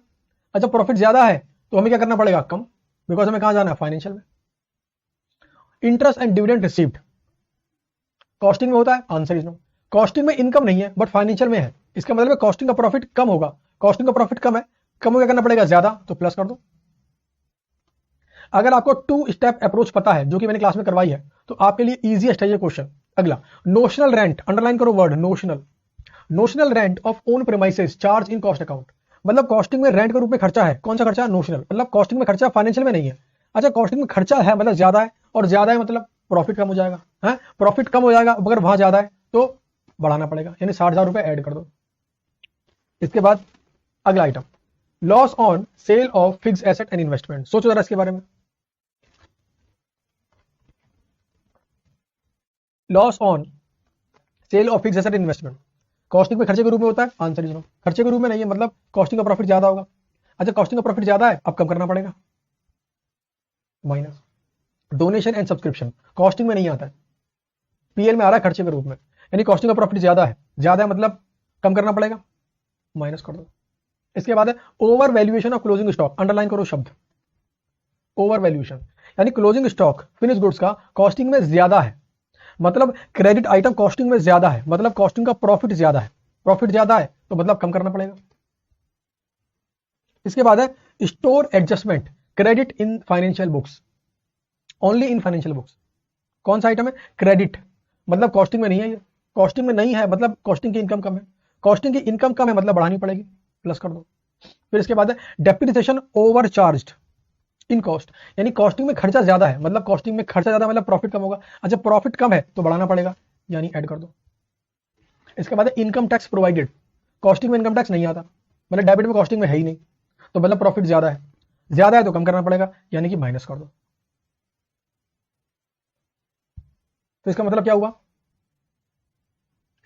अच्छा प्रॉफिट ज्यादा है तो हमें क्या करना पड़ेगा, कम, बिकॉज हमें कहां जाना है, फाइनेंशियल में। Interest and dividend received costing में होता है, आंसर इज नो। कॉस्टिंग में इनकम नहीं है बट फाइनेंशियल में है, इसका मतलब है कॉस्टिंग का प्रॉफिट कम होगा, कॉस्टिंग का प्रॉफिट कम है, कम हो क्या करना पड़ेगा, ज्यादा, तो प्लस कर दो। अगर आपको 2 स्टेप अप्रोच पता है जो कि मैंने क्लास में करवाई है तो आपके लिए इजीएस्ट है ये क्वेश्चन। अगला नोशनल रेंट, अंडरलाइन करो word notional, notional rent of own premises charge in cost account, मतलब कॉस्टिंग में रेंट के रूप में खर्चा है, कौन सा खर्चा, नोशनल, मतलब कॉस्टिंग में खर्चा फाइनेंशियल में नहीं है। अच्छा कॉस्टिंग में खर्चा है मतलब ज्यादा है, और ज्यादा है मतलब प्रॉफिट कम हो जाएगा, है प्रॉफिट कम हो जाएगा, अगर वहां ज्यादा है तो बढ़ाना पड़ेगा, यानी 60,000 रुपए ऐड कर दो। इसके बाद अगला item loss on sale of fix asset and investment, सोचो जरा इसके बारे में। Loss on sale of fix asset investment costing में खर्चे के रूप में होता है, आंसर इज नो। खर्चे के रूप में नहीं है मतलब कॉस्टिंग का प्रॉफिट ज्यादा होगा। अच्छा कॉस्टिंग का प्रॉफिट ज्यादा है, अब कम करना पड़ेगा, minus. Donation and subscription costing में नहीं आता है, पीएल में आ रहा है खर्चे के रूप में, यानी कॉस्टिंग का प्रॉफिट ज्यादा है, ज्यादा है मतलब कम करना पड़ेगा, माइनस कर दो। इसके बाद है over valuation of closing stock, underline करो शब्द ओवर वैल्यूएशन, यानी क्लोजिंग स्टॉक फिनिश गुड्स का कॉस्टिंग में ज्यादा है, मतलब क्रेडिट आइटम कॉस्टिंग में ज्यादा है, मतलब कॉस्टिंग का प्रॉफिट ज्यादा है, प्रॉफिट ज्यादा है तो मतलब कम करना पड़ेगा। इसके बाद है store adjustment credit in financial books, only in financial books, कौन सा आइटम है, क्रेडिट, मतलब कॉस्टिंग में नहीं है, ये कॉस्टिंग में नहीं है मतलब कॉस्टिंग की इनकम कम है, कॉस्टिंग की इनकम कम है मतलब बढ़ानी पड़ेगी, प्लस कर दो। फिर इसके बाद है depreciation over charged in cost, यानी कॉस्टिंग में खर्चा ज्यादा है मतलब कॉस्टिंग में खर्चा ज्यादा मतलब प्रॉफिट कम होगा। अच्छा प्रॉफिट कम है तो बढ़ाना पड़ेगा, यानी ऐड कर दो। इसके बाद है इनकम टैक्स प्रोवाइडेड, कॉस्टिंग में इनकम टैक्स नहीं आता, मतलब डेबिट में कॉस्टिंग में है ही नहीं, तो मतलब प्रॉफिट ज्यादा है, ज्यादा है तो कम करना पड़ेगा, यानी कि माइनस कर दो। तो इसका मतलब क्या हुआ,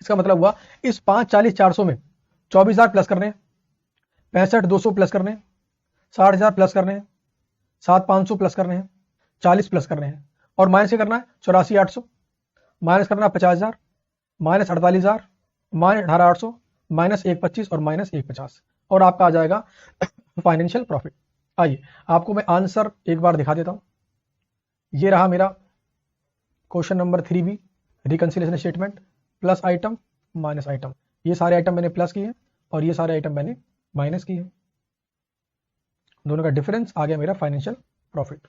इसका मतलब हुआ इस 5, 40, 400 में 24,000 प्लस करने हैं, 65,200 प्लस करने हैं, 60,000 प्लस करने हैं, 7,500 प्लस करने हैं, 40 प्लस करने हैं, और माइनस क्या करना है, 84,800 माइनस करना है 50,000 माइनस 48,000 माइनस 18,800 माइनस 125 और माइनस 150, और आपका आ जाएगा फाइनेंशियल प्रॉफिट। आइए आपको मैं आंसर एक बार दिखा देता हूं, ये रहा मेरा question number 3B reconciliation statement, plus item minus item, ये सारे आइटम मैंने प्लस किए और ये सारे आइटम मैंने माइनस किए, दोनों का डिफरेंस आ गया मेरा फाइनेंशियल प्रॉफिट।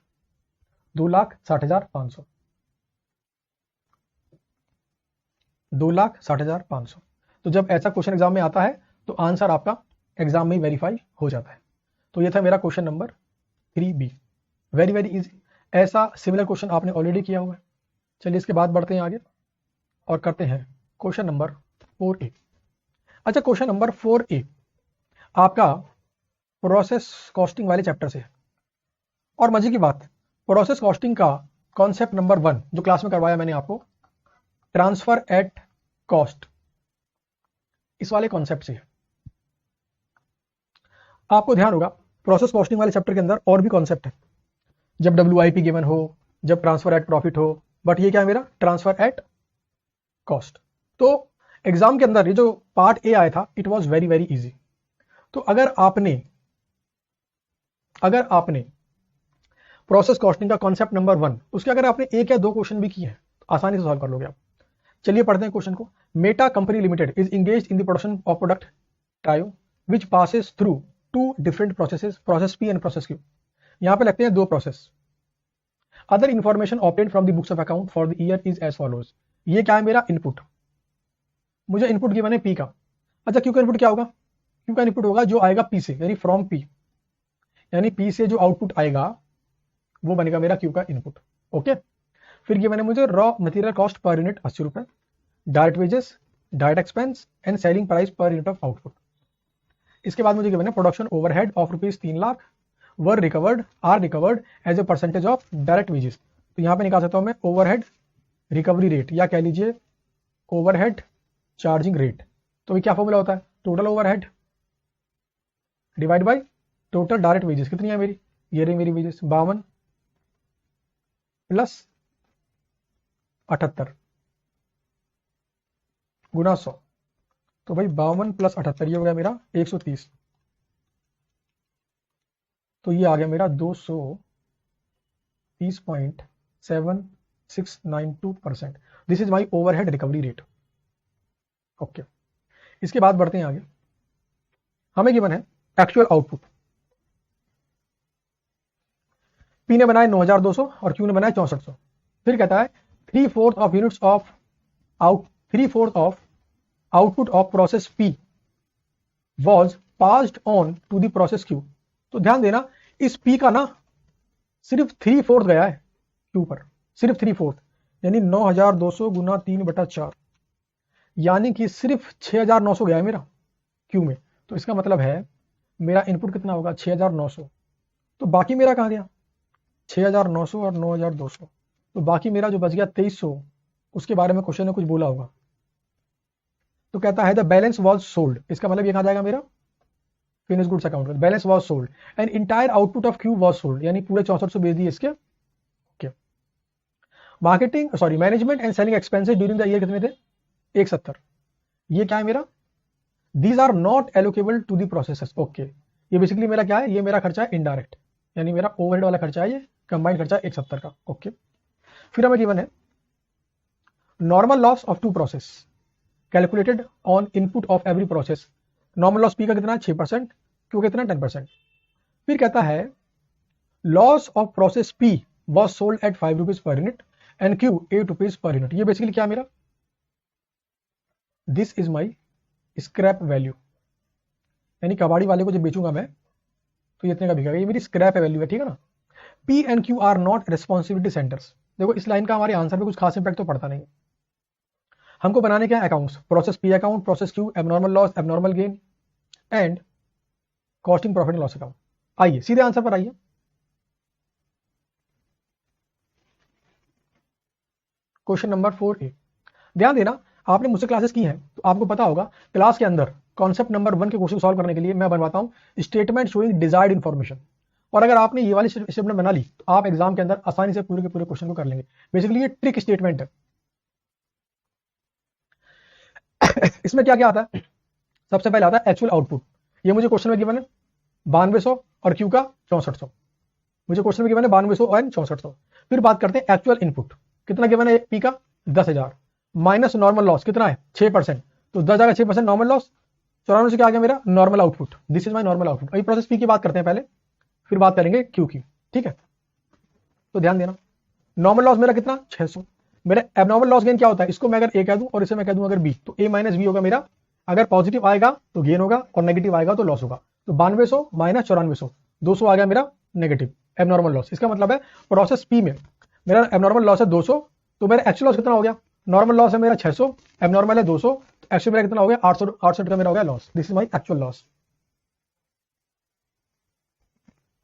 2,60,500, 2,60,500। तो जब ऐसा क्वेश्चन एग्जाम में आता है तो आंसर आपका एग्जाम में वेरीफाई हो जाता है। तो ये था मेरा question number 3B, very very easy. ऐसा सिमिलर क्वेश्चन आपने ऑलरेडी किया हुआ है। चलिए इसके बाद बढ़ते हैं आगे और करते हैं क्वेश्चन नंबर 4A। अच्छा, क्वेश्चन नंबर 4A आपका प्रोसेस कॉस्टिंग वाले चैप्टर से है। और मजे की बात, प्रोसेस कॉस्टिंग का कॉन्सेप्ट नंबर 1 जो क्लास में करवाया मैंने आपको, ट्रांसफर एट कॉस्ट, इस वाले कॉन्सेप्ट से है। आपको ध्यान होगा प्रोसेस कॉस्टिंग वाले चैप्टर के अंदर और भी कॉन्सेप्ट है, जब WIP गिवन हो, जब ट्रांसफर एट प्रॉफिट हो, बट ये क्या है मेरा ट्रांसफर एट कॉस्ट। तो एग्जाम के अंदर ये जो पार्ट ए आया था it was very very easy. तो अगर आपने प्रोसेस कॉस्टिंग का कॉन्सेप्ट नंबर 1 उसके अगर आपने एक या दो क्वेश्चन भी किए हैं तो आसानी से सॉल्व कर लोगे आप। चलिए पढ़ते हैं क्वेश्चन को। Meta company limited is engaged in the production of product trio which passes through 2 different processes, process P and process Q। यहां पे लगते हैं 2 process. Other information obtain from the books of account for the year is as follows. ये क्या है मेरा input, मुझे input given है P का। अच्छा, Q का इनपुट क्या होगा? Q का इनपुट होगा जो आएगा P से, यानी फ्रॉम P, यानी P से जो आउटपुट आएगा वो बनेगा मेरा Q का इनपुट। ओके, फिर गिवन है मुझे raw material cost per unit 80 रुपए, direct wages, direct expense and selling price per unit of output. इसके बाद मुझे गिवन है production overhead of ₹3 lakh are recovered as a percentage of direct wages. तो यहां पे निकाल सकता हूं मैं ओवरहेड रिकवरी रेट, या कह लीजिए ओवरहेड चार्जिंग रेट। तो ये क्या फॉर्मूला होता है? Total overhead divide by total direct wages. कितनी है मेरी? ये रही मेरी वेजेस 52 प्लस 78 गुना 100। तो भाई 52 प्लस 78 ये हो गया मेरा 130। तो ये आ गया मेरा 230.7692%। This is my overhead recovery rate. Okay, इसके बाद बढ़ते हैं आगे। हमें गिवन है एक्चुअल आउटपुट। P ने बनाया 9200 और Q ने बनाया 6400। फिर कहता है 3/4 of units of output of process P was passed on to the process Q। तो ध्यान देना इस P का ना सिर्फ 3/4 गया है Q पर, सिर्फ 3/4, यानी 9200 गुना 3/4, यानी कि सिर्फ 6900 गया है मेरा Q में। तो इसका मतलब है मेरा इनपुट कितना होगा? 6900। तो बाकी मेरा कहाँ गया? 6900 और 9200। तो बाकी मेरा जो बच गया 2300, उसके बारे में क्वेश्चन ने कुछ बोला होगा। तो कहता है द बैलेंस वॉज सोल्ड। इसका मतलब ये कहाँ जाएगा मेरा? फिनिश गुड्स अकाउंट में। Balance was sold and entire output of Q was sold, यानी पूरे 6400 बेच दिए इसके। Okay, management and selling expenses during the year कितने थे? 170। ये क्या है मेरा? These are not allocable to the processes. Okay, ये बेसिकली मेरा क्या है? ये मेरा खर्चा है इनडायरेक्ट, यानी मेरा ओवरहेड वाला खर्चा है, ये कंबाइंड खर्चा 170 का। ओके, फिर हमें गिवन है normal loss of 2 process calculated on input of every process. Normal loss P का कितना है? 6%, Q कितना? 10%। फिर कहता है loss of process P was sold at 5 rupees per unit and Q 8 rupees per unit. ये बेसिकली क्या मेरा? This is my scrap value, यानी कबाड़ी वाले को जब बेचूंगा मैं तो ये इतने का बिकेगा। ये मेरी स्क्रैप वैल्यू है, ठीक है ना। P and Q are not responsibility centres. देखो इस लाइन का हमारे आंसर पे कुछ खास इंपैक्ट तो पड़ता नहीं। हमको बनाने क्या accounts? Process P account, process Q, abnormal loss, abnormal gain and costing profit and loss account. आइए सीधे आंसर पर आइए। Question number 4A। ध्यान देना, आपने मुझसे क्लासेस की हैं तो आपको पता होगा क्लास के अंदर कॉन्सेप्ट नंबर 1 के क्वेश्चन सॉल्व करने के लिए मैं बनवाता हूं स्टेटमेंट शोइंग डिजायर्ड इन्फॉर्मेशन। और अगर आपने ये वाली स्टेटमेंट बना ली तो आप एग्जाम के अंदर आसानी से पूरे के पूरे क्वेश्चन को कर लेंगे। बेसिकली ये ट्रिक स्टेटमेंट है। इसमें क्या क्या आता है? सबसे पहले आता है एक्चुअल आउटपुट। ये मुझे क्वेश्चन में गिवन है 9200 और Q का 6400। मुझे क्वेश्चन में गिवन है 9200 और 6400। फिर बात करते हैं एक्चुअल इनपुट। कितना गिवन है P का? 10,000 माइनस नॉर्मल लॉस कितना है? 6%। तो 10 जाएगा 6% नॉर्मल लॉस। 94 से क्या आ गया मेरा? Normal output. This is my normal output. अभी प्रोसेस P की बात करते हैं पहले, फिर बात करेंगे Q की, ठीक है। तो ध्यान देना, नॉर्मल लॉस मेरा कितना 600, मेरा एबनॉर्मल लॉस गेन क्या होता है, इसको मैं अगर ए कह दूं और इसे मैं कह दूं अगर बी, तो ए माइनस बी होगा मेरा, अगर पॉजिटिव आएगा तो गेन होगा और नेगेटिव आएगा तो लॉस होगा। तो 9200 माइनस 9400, 200 आ गया मेरा नेगेटिव एबनॉर्मल लॉस। इसका मतलब है प्रोसेस पी में मेरा एबनॉर्मल लॉस है 200, तो मेरा एक्चुअल लॉस कितना हो गया, नॉर्मल लॉस है मेरा 600, एबनॉर्मल है 200, तो एक्चुअल मेरा कितना हो गया 800 का मेरा हो गया loss. This is my actual loss,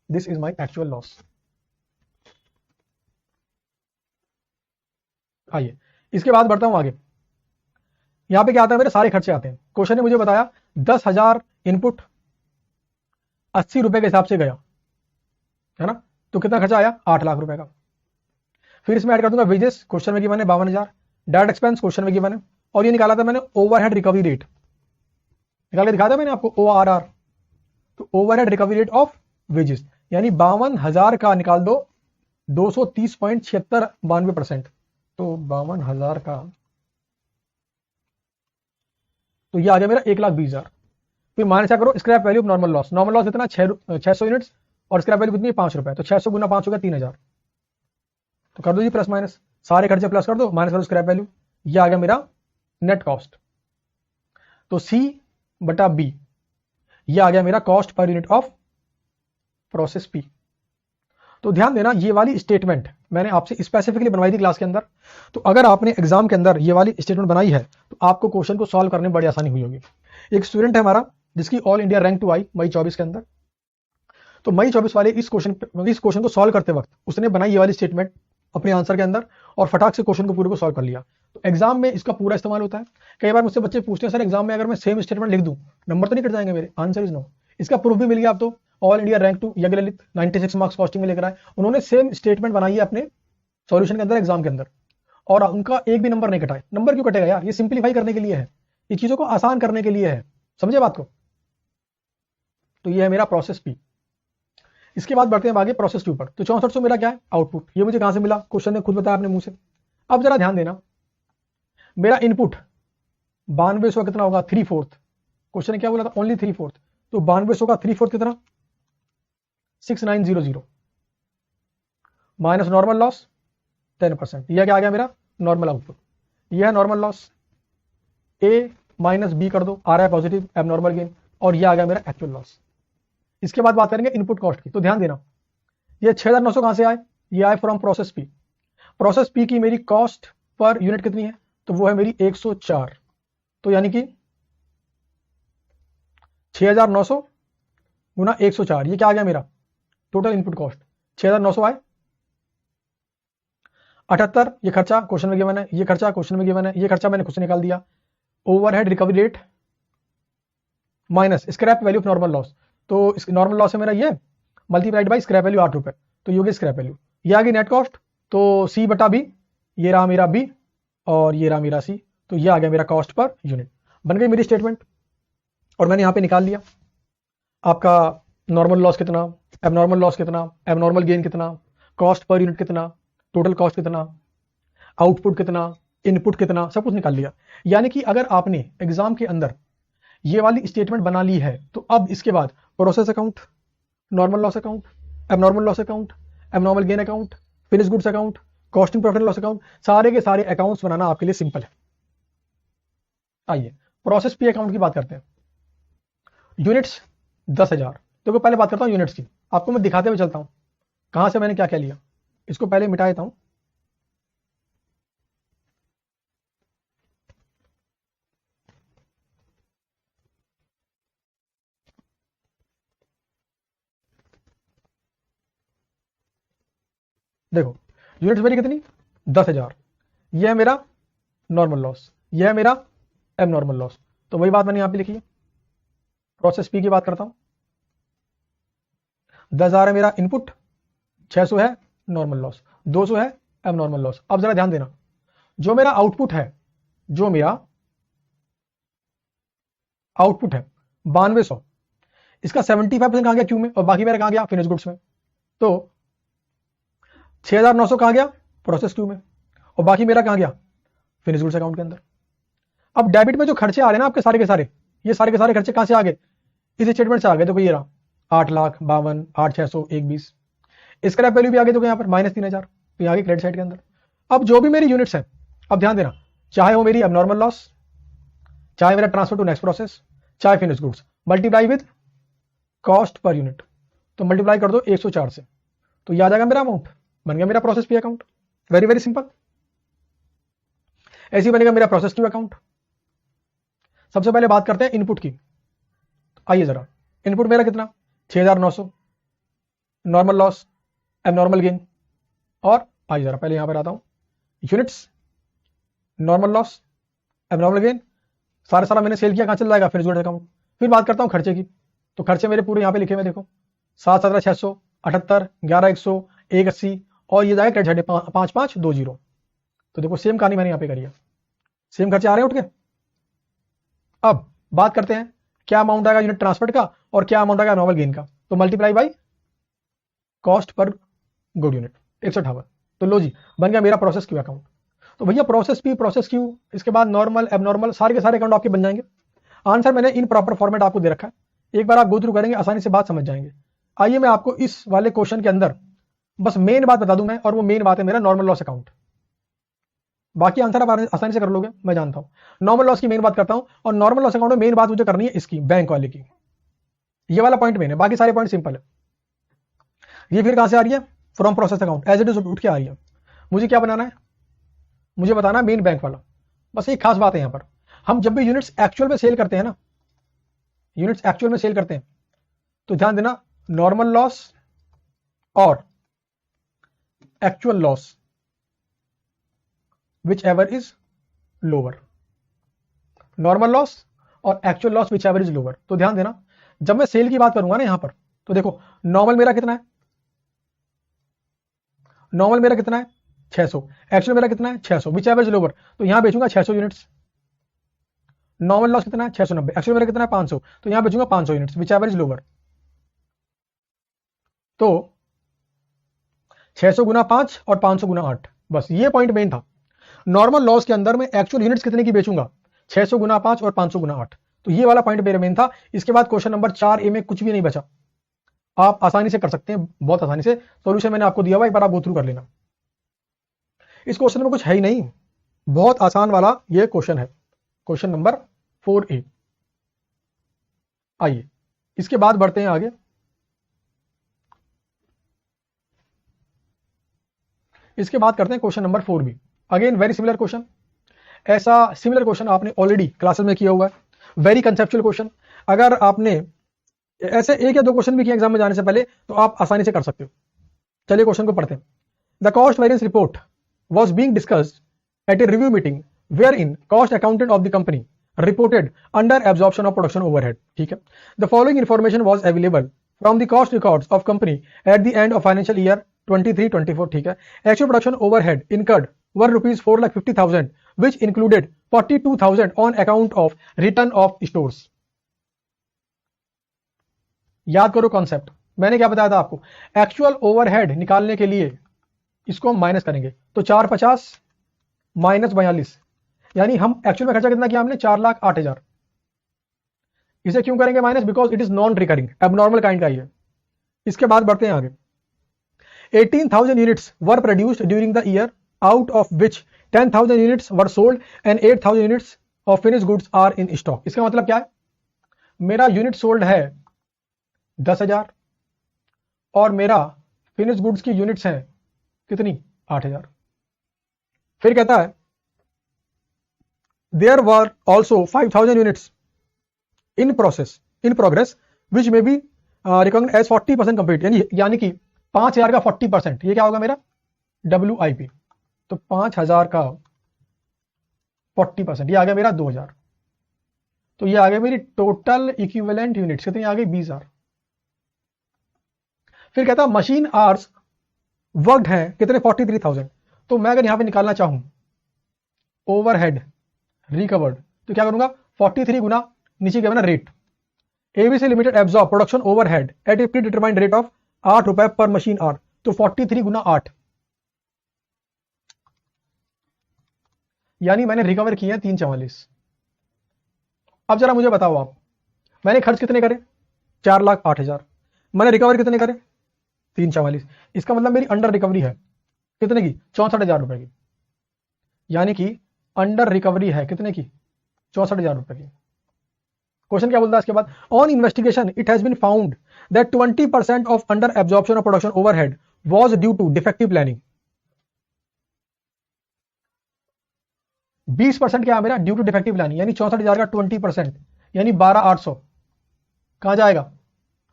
this is my actual loss. आइए इसके बाद बढ़ता हूं आगे। यहां पे क्या आता है, मेरे सारे खर्चे आते हैं। क्वेश्चन ने मुझे बताया 10,000 इनपुट 80 रुपए के हिसाब से गया, है ना, तो कितना खर्चा आया 8 लाख रुपए का। फिर इसमें ऐड कर दूंगा वेजेस, क्वेश्चन में गिवन है 52,000, डायरेक्ट एक्सपेंस क्वेश्चन में गिवन है, और ये निकाला था मैंने ओवरहेड रिकवरी रेट, निकाल के दिखाया था मैंने आपको ORR, तो overhead recovery rate of wages यानी 52,000 का निकाल दो 230.7692%, तो 52,000 का तो ये आ गया मेरा 1,20,000। फिर माइनस क्या करो, scrap value of normal loss, normal loss कितना 600 यूनिट्स और स्क्रैप वैल्यू कितनी 5 रुपए, तो 600 गुना 5 हो गया 3,000, तो कर दो जी प्लस माइनस, सारे खर्चे प्लस कर दो, माइनस करो स्क्रैप वैल्यू, ये आ गया मेरा नेट कॉस्ट। तो सी बटा बी ये आ गया मेरा cost per unit of process P. तो ध्यान देना, ये वाली स्टेटमेंट मैंने आपसे स्पेसिफिकली बनवाई थी क्लास के अंदर, तो अगर आपने एग्जाम के अंदर ये वाली स्टेटमेंट बनाई है तो आपको क्वेश्चन को सॉल्व करने में बड़ी आसानी हुई होगी। एक स्टूडेंट है हमारा जिसकी ऑल इंडिया रैंक 2 आई मई 24 के अंदर, तो मई 24 वाले इस क्वेश्चन को सॉल्व करते वक्त उसने बनाई ये वाली स्टेटमेंट अपने आंसर के अंदर और फटाक से क्वेश्चन को पूरे को सॉल्व कर लिया। तो एग्जाम में इसका पूरा इस्तेमाल होता है। कई बार मुझसे बच्चे पूछते हैं सर एग्जाम में अगर मैं सेम स्टेटमेंट लिख दूं नंबर तो नहीं कट जाएंगे मेरे, आंसर इज नो। इसका प्रूफ भी मिल गया। आप तो ऑल इंडिया रैंक 2 यज्ञ ललित 96 मार्क्स कॉस्टिंग में लेकर आए, उन्होंने सेम स्टेटमेंट बनाई है अपने सॉल्यूशन के अंदर एग्जाम के अंदर और उनका एक भी नंबर नहीं कटा है। नंबर क्यों कटेगा यार, ये सिंप्लीफाई करने के लिए है, ये चीजों को आसान करने के लिए है, समझे बात को। तो ये है मेरा प्रोसेस पी। इसके बाद बढ़ते हैं आगे प्रोसेस के ऊपर। तो 6400 मेरा क्या है आउटपुट, ये मुझे कहां से मिला, क्वेश्चन ने खुद बताया अपने मुंह से। अब जरा ध्यान देना, मेरा इनपुट 9200 कितना होगा 3/4, क्वेश्चन ने क्या बोला था ओनली 3/4, तो 9200 का 3/4 कितना 6900 माइनस नॉर्मल लॉस 10%, यह क्या आ गया मेरा नॉर्मल आउटपुट। यह है नॉर्मल लॉस, ए माइनस बी कर दो, आ रहा है पॉजिटिव एबनॉर्मल गेन, और यह आ गया मेरा एक्चुअल लॉस। इसके बाद बात करेंगे इनपुट कॉस्ट की। तो ध्यान देना, ये 6900 कहां से आए, ये आए from process P. Process P की मेरी कॉस्ट पर यूनिट कितनी है, तो वो है मेरी 104, तो यानी कि 6900 गुना 104, ये क्या आ गया मेरा टोटल इनपुट कॉस्ट 6900 आए 78, ये खर्चा क्वेश्चन में गिवन है, ये खर्चा क्वेश्चन में गिवन है, ये खर्चा मैंने खुद से निकाल दिया। Overhead recovery rate minus scrap value of normal loss, तो नॉर्मल लॉस है मेरा ये मल्टीप्लाइड बाई स्क्रैप वैल्यू 8 रुपए, तो ये होगी स्क्रैप वैल्यू। ये आ गई नेट कॉस्ट, तो सी बटा बी, ये रहा मेरा बी और ये रहा मेरा सी, तो ये आ गया मेरा कॉस्ट पर यूनिट। बन गई मेरी स्टेटमेंट और मैंने यहां पे निकाल लिया आपका नॉर्मल लॉस कितना, एबनॉर्मल लॉस कितना, एबनॉर्मल गेन कितना, कॉस्ट पर यूनिट कितना, टोटल कॉस्ट कितना, आउटपुट कितना, इनपुट कितना, सब कुछ निकाल लिया। यानी कि अगर आपने एग्जाम के अंदर ये वाली स्टेटमेंट बना ली है तो अब इसके बाद process account, normal loss account, abnormal loss account, abnormal gain account, finish goods account, costing profit loss account, सारे के सारे अकाउंट्स बनाना आपके लिए सिंपल है। आइए प्रोसेस पी अकाउंट की बात करते हैं। यूनिट्स 10,000, देखो पहले बात करता हूं यूनिट्स की, आपको मैं दिखाते हुए चलता हूं कहां से मैंने क्या क्या लिया। इसको पहले मिटा देता हूं, देखो यूनिट्स मेरी कितनी 10,000, यह है मेरा नॉर्मल लॉस, यह है मेरा एबनॉर्मल लॉस, तो वही बात मैंने यहां पे लिखी है। प्रोसेस पी की बात करता हूं, 10,000 है मेरा इनपुट, 600 है नॉर्मल लॉस, 200 है एबनॉर्मल लॉस। अब जरा ध्यान देना, जो मेरा आउटपुट है, जो मेरा आउटपुट है 9200, इसका 75% कहां गया क्यू में और बाकी मेरा कहां गया फिनिश गुड्स में, तो 6,900 कहां गया प्रोसेस क्यू में और बाकी मेरा कहां गया फिनिश गुड्स अकाउंट के अंदर। अब डेबिट में जो खर्चे आ रहे हैं ना आपके सारे के सारे, ये सारे के सारे खर्चे कहां से आ गए, इस स्टेटमेंट से आ गए। देखो ये रहा 8,52,000, 8,600, 1,20, स्क्रैप वैल्यू भी आगे देखो यहाँ पर -3000, तो यहाँ क्रेडिट साइड के अंदर। अब जो भी मेरी यूनिट्स है, अब ध्यान देना, चाहे वो मेरी एबनॉर्मल लॉस, चाहे मेरा ट्रांसफर टू नेक्स्ट प्रोसेस, चाहे finish goods, multiply with cost per unit, तो मल्टीप्लाई कर दो 104 से, तो ये आ जाएगा मेरा अमाउंट, बन गया मेरा process P account. Very very simple. ऐसे बनेगा मेरा प्रोसेस क्यू अकाउंट। सबसे पहले बात करते हैं इनपुट की। आइए जरा, इनपुट मेरा कितना 6900, नॉर्मल लॉस, एबनॉर्मल गेन, और आइए जरा पहले यहां पर आता हूं, units, normal loss, abnormal gain, सारा मैंने सेल किया, कहां चल जाएगा, फिर गुड्स अकाउंट। फिर बात करता हूं खर्चे की, तो खर्चे मेरे पूरे यहां पे लिखे हुए देखो, 7,17,600, 78, 11,100, 180, और ये जाएगा क्रेडिट साइड 5,520। तो देखो सेम कहानी मैंने यहां पे करी है, सेम खर्चे आ रहे हैं उठ के। अब बात करते हैं क्या अमाउंट आएगा यूनिट ट्रांसफर का और क्या अमाउंट आएगा नॉर्मल गेन का, तो multiply by cost per good unit 158। तो लो जी, बन गया मेरा प्रोसेस क्यू अकाउंट। तो भैया प्रोसेस पी, प्रोसेस क्यू, इसके बाद नॉर्मल, एबनॉर्मल, सारे के सारे अकाउंट आपके बन जाएंगे। आंसर मैंने इन प्रॉपर फॉर्मेट आपको दे रखा है, एक बार आप गो थ्रू करेंगे आसानी से बात समझ जाएंगे। आइए मैं आपको इस वाले क्वेश्चन के अंदर बस मेन बात बता दूं मैं, और वो मेन बात है मेरा नॉर्मल लॉस अकाउंट। बाकी आंसर आप आसानी से कर लोगे, मैं जानता हूं। नॉर्मल लॉस की मेन बात करता हूं, और नॉर्मल लॉस अकाउंट में मेन बात मुझे करनी है इसकी, बैंक वाले की। ये वाला पॉइंट मेन है, बाकी सारे पॉइंट सिंपल है। ये फिर कहां से आ रही है, from process account, as it is उठ के आ रही है। मुझे क्या बनाना है, मुझे बताना मेन बैंक वाला। बस एक खास बात है यहां पर, हम जब भी यूनिट्स एक्चुअल में सेल करते हैं ना, यूनिट्स एक्चुअल में सेल करते हैं, तो ध्यान देना नॉर्मल लॉस और actual loss whichever is lower, normal loss और actual loss whichever is lower. तो ध्यान देना जब मैं सेल की बात करूंगा ना यहां पर, तो देखो नॉर्मल मेरा कितना है, नॉर्मल मेरा कितना है 600, एक्चुअल मेरा कितना है 600, विच एवर इज लोअर, तो यहां बेचूंगा 600 यूनिट्स। नॉर्मल लॉस कितना है 690, एक्चुअल मेरा कितना है 500, तो यहां बेचूंगा 500 units, which ever is lower. तो 600 गुना 5 और 500 गुना 8, बस ये पॉइंट मेन था। नॉर्मल लॉस के अंदर में एक्चुअल यूनिट्स कितने की बेचूंगा, 600 गुना 5 और 500 गुना 8, तो ये वाला पॉइंट मेरा मेन था। इसके बाद क्वेश्चन नंबर 4A में कुछ भी नहीं बचा, आप आसानी से कर सकते हैं, बहुत आसानी से। सॉल्यूशन मैंने आपको दिया हुआ, एक बार आप गो थ्रू कर लेना। इस क्वेश्चन में कुछ है ही नहीं, बहुत आसान वाला ये क्वेश्चन है, क्वेश्चन नंबर 4A। आइए इसके बाद बढ़ते हैं आगे। इसके बाद करते हैं question number 4B। Again very similar question, ऐसा सिमिलर क्वेश्चन आपने ऑलरेडी क्लासेस में किया हुआ है, वेरी कंसेप्चुअल क्वेश्चन। अगर आपने ऐसे एक या दो क्वेश्चन भी किए एग्जाम में जाने से पहले, तो आप आसानी से कर सकते हो। चलिए क्वेश्चन को पढ़ते हैं। The cost variance report was being discussed at a review meeting wherein cost accountant of the company reported under absorption of production overhead. ठीक है, the following information was available from the cost records of company at the end of financial year 23-24. ठीक है, actual production overhead incurred were rupees 4,50,000 which included 42,000 on account of return of stores. याद करो concept, मैंने क्या बताया था आपको, actual overhead निकालने के लिए इसको हम माइनस करेंगे, तो 450 माइनस 42, यानी हम एक्चुअल में खर्चा कितना किया हमने 4,08,000। इसे क्यों करेंगे minus, because it is non recurring, abnormal kind का ही है। इसके बाद बढ़ते हैं आगे। 18,000 units were produced during the year, out of which 10,000 units were sold and 8,000 units of finish goods are in stock. इसका मतलब क्या है, मेरा यूनिट सोल्ड है 10,000 और मेरा फिनिश गुड्स की यूनिट्स हैं कितनी 8,000। फिर कहता है there were also 5,000 units in progress which may be recognised as 40% complete, यानी कि 5,000 का 40%, ये क्या होगा मेरा WIP। तो 5,000 का 40%, ये आ गया मेरा 2,000। तो ये आ गया मेरी टोटल इक्विवेलेंट यूनिट्स कितनी आ गई 20,000। फिर कहता है मशीन आवर्स वर्कड है कितने 43,000। तो मैं अगर यहां पे निकालना चाहूं ओवरहेड रिकवर्ड, तो क्या करूंगा 43 गुना नीचे क्या बना rate, ABC limited absorb production overhead at a pre determined rate of 8 रुपए पर मशीन आवर, तो 43 गुना 8, यानी मैंने रिकवर किया 344। अब जरा मुझे बताओ आप, मैंने खर्च कितने करे 4,08,000, मैंने रिकवर कितने करे 344। इसका मतलब मेरी अंडर रिकवरी है कितने की? 64,000 रुपए की। यानी कि अंडर रिकवरी है कितने की? 64,000 रुपए की। क्वेश्चन क्या बोलता है इसके बाद? On investigation it has been found that 20% of under absorption of production overhead was due to defective planning. 20% क्या है मेरा? ड्यू टू डिफेक्टिव प्लानिंग, यानी 64,000 का 20% यानी 12,800 कहां जाएगा?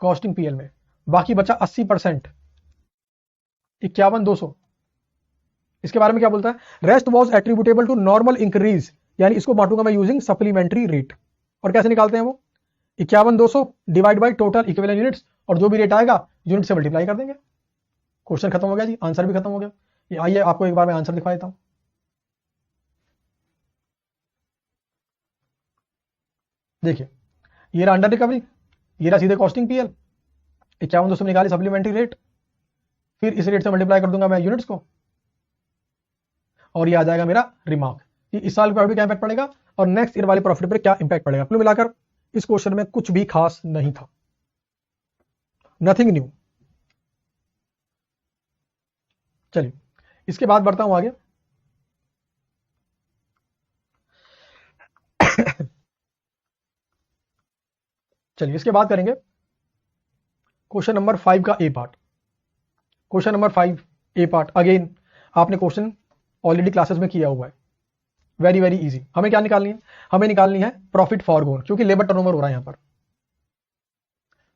कॉस्टिंग पीएल में। बाकी बचा 80% 51,200। इसके बारे में क्या बोलता है? Rest was attributable to normal increase, यानी इसको बांटूंगा मैं यूजिंग सप्लीमेंट्री रेट। और कैसे निकालते हैं वो? 51,200 divide by total equivalent units, और जो भी रेट आएगा यूनिट से मल्टीप्लाई कर देंगे। क्वेश्चन खत्म हो गया जी, आंसर भी खत्म हो गया। ये आइए आपको एक बार मैं आंसर दिखा देता हूं। देखिए, ये रहा अंडर रिकवरी, ये रहा सीधे कॉस्टिंग पीएल। 51,200 निकाली सप्लीमेंट्री रेट, फिर इस रेट से मल्टीप्लाई कर दूंगा मैं यूनिट्स को, और ये आ जाएगा मेरा रिमार्क कि इस साल प्रॉफिट क्या इंपैक्ट पड़ेगा और नेक्स्ट ईयर वाले प्रॉफिट पर क्या इंपैक्ट पड़ेगा। कुल मिलाकर इस क्वेश्चन में कुछ भी खास नहीं था, नथिंग न्यू। चलिए इसके बाद बढ़ता हूं आगे। चलिए इसके बाद करेंगे क्वेश्चन नंबर 5 का ए पार्ट। क्वेश्चन नंबर 5 ए पार्ट, अगेन आपने क्वेश्चन ऑलरेडी क्लासेस में किया हुआ है, वेरी वेरी इजी। हमें क्या निकालनी है? हमें निकालनी है प्रॉफिट फॉरगोन, क्योंकि लेबर टर्नओवर हो रहा है यहां पर।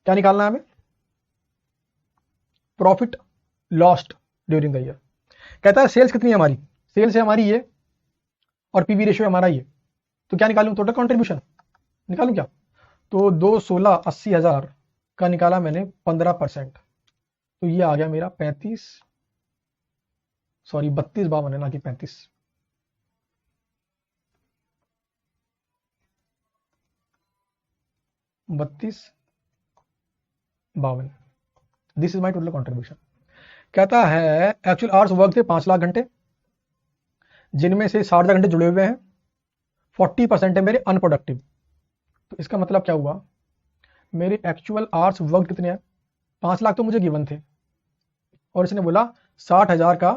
क्या निकालना है हमें? Profit lost during the year. कहता है सेल्स कितनी है हमारी? सेल्स है हमारी ये, और पीवी रेशियो हमारा ये। तो क्या निकालूं? टोटल कंट्रीब्यूशन निकालूं क्या? तो 2 16 80,000 का निकाला मैंने 15%, तो ये आ गया मेरा 32 52 है ना कि 35। बत्तीस 52, this is my total contribution. कहता है एक्चुअल आवर्स वर्क थे 5 लाख घंटे, जिनमें से 60,000 घंटे जुड़े हुए हैं, 40% है मेरे अनप्रोडक्टिव। तो इसका मतलब क्या हुआ? मेरे एक्चुअल आवर्स वर्क कितने हैं? 5 लाख तो मुझे गिवन थे, और इसने बोला 60,000 का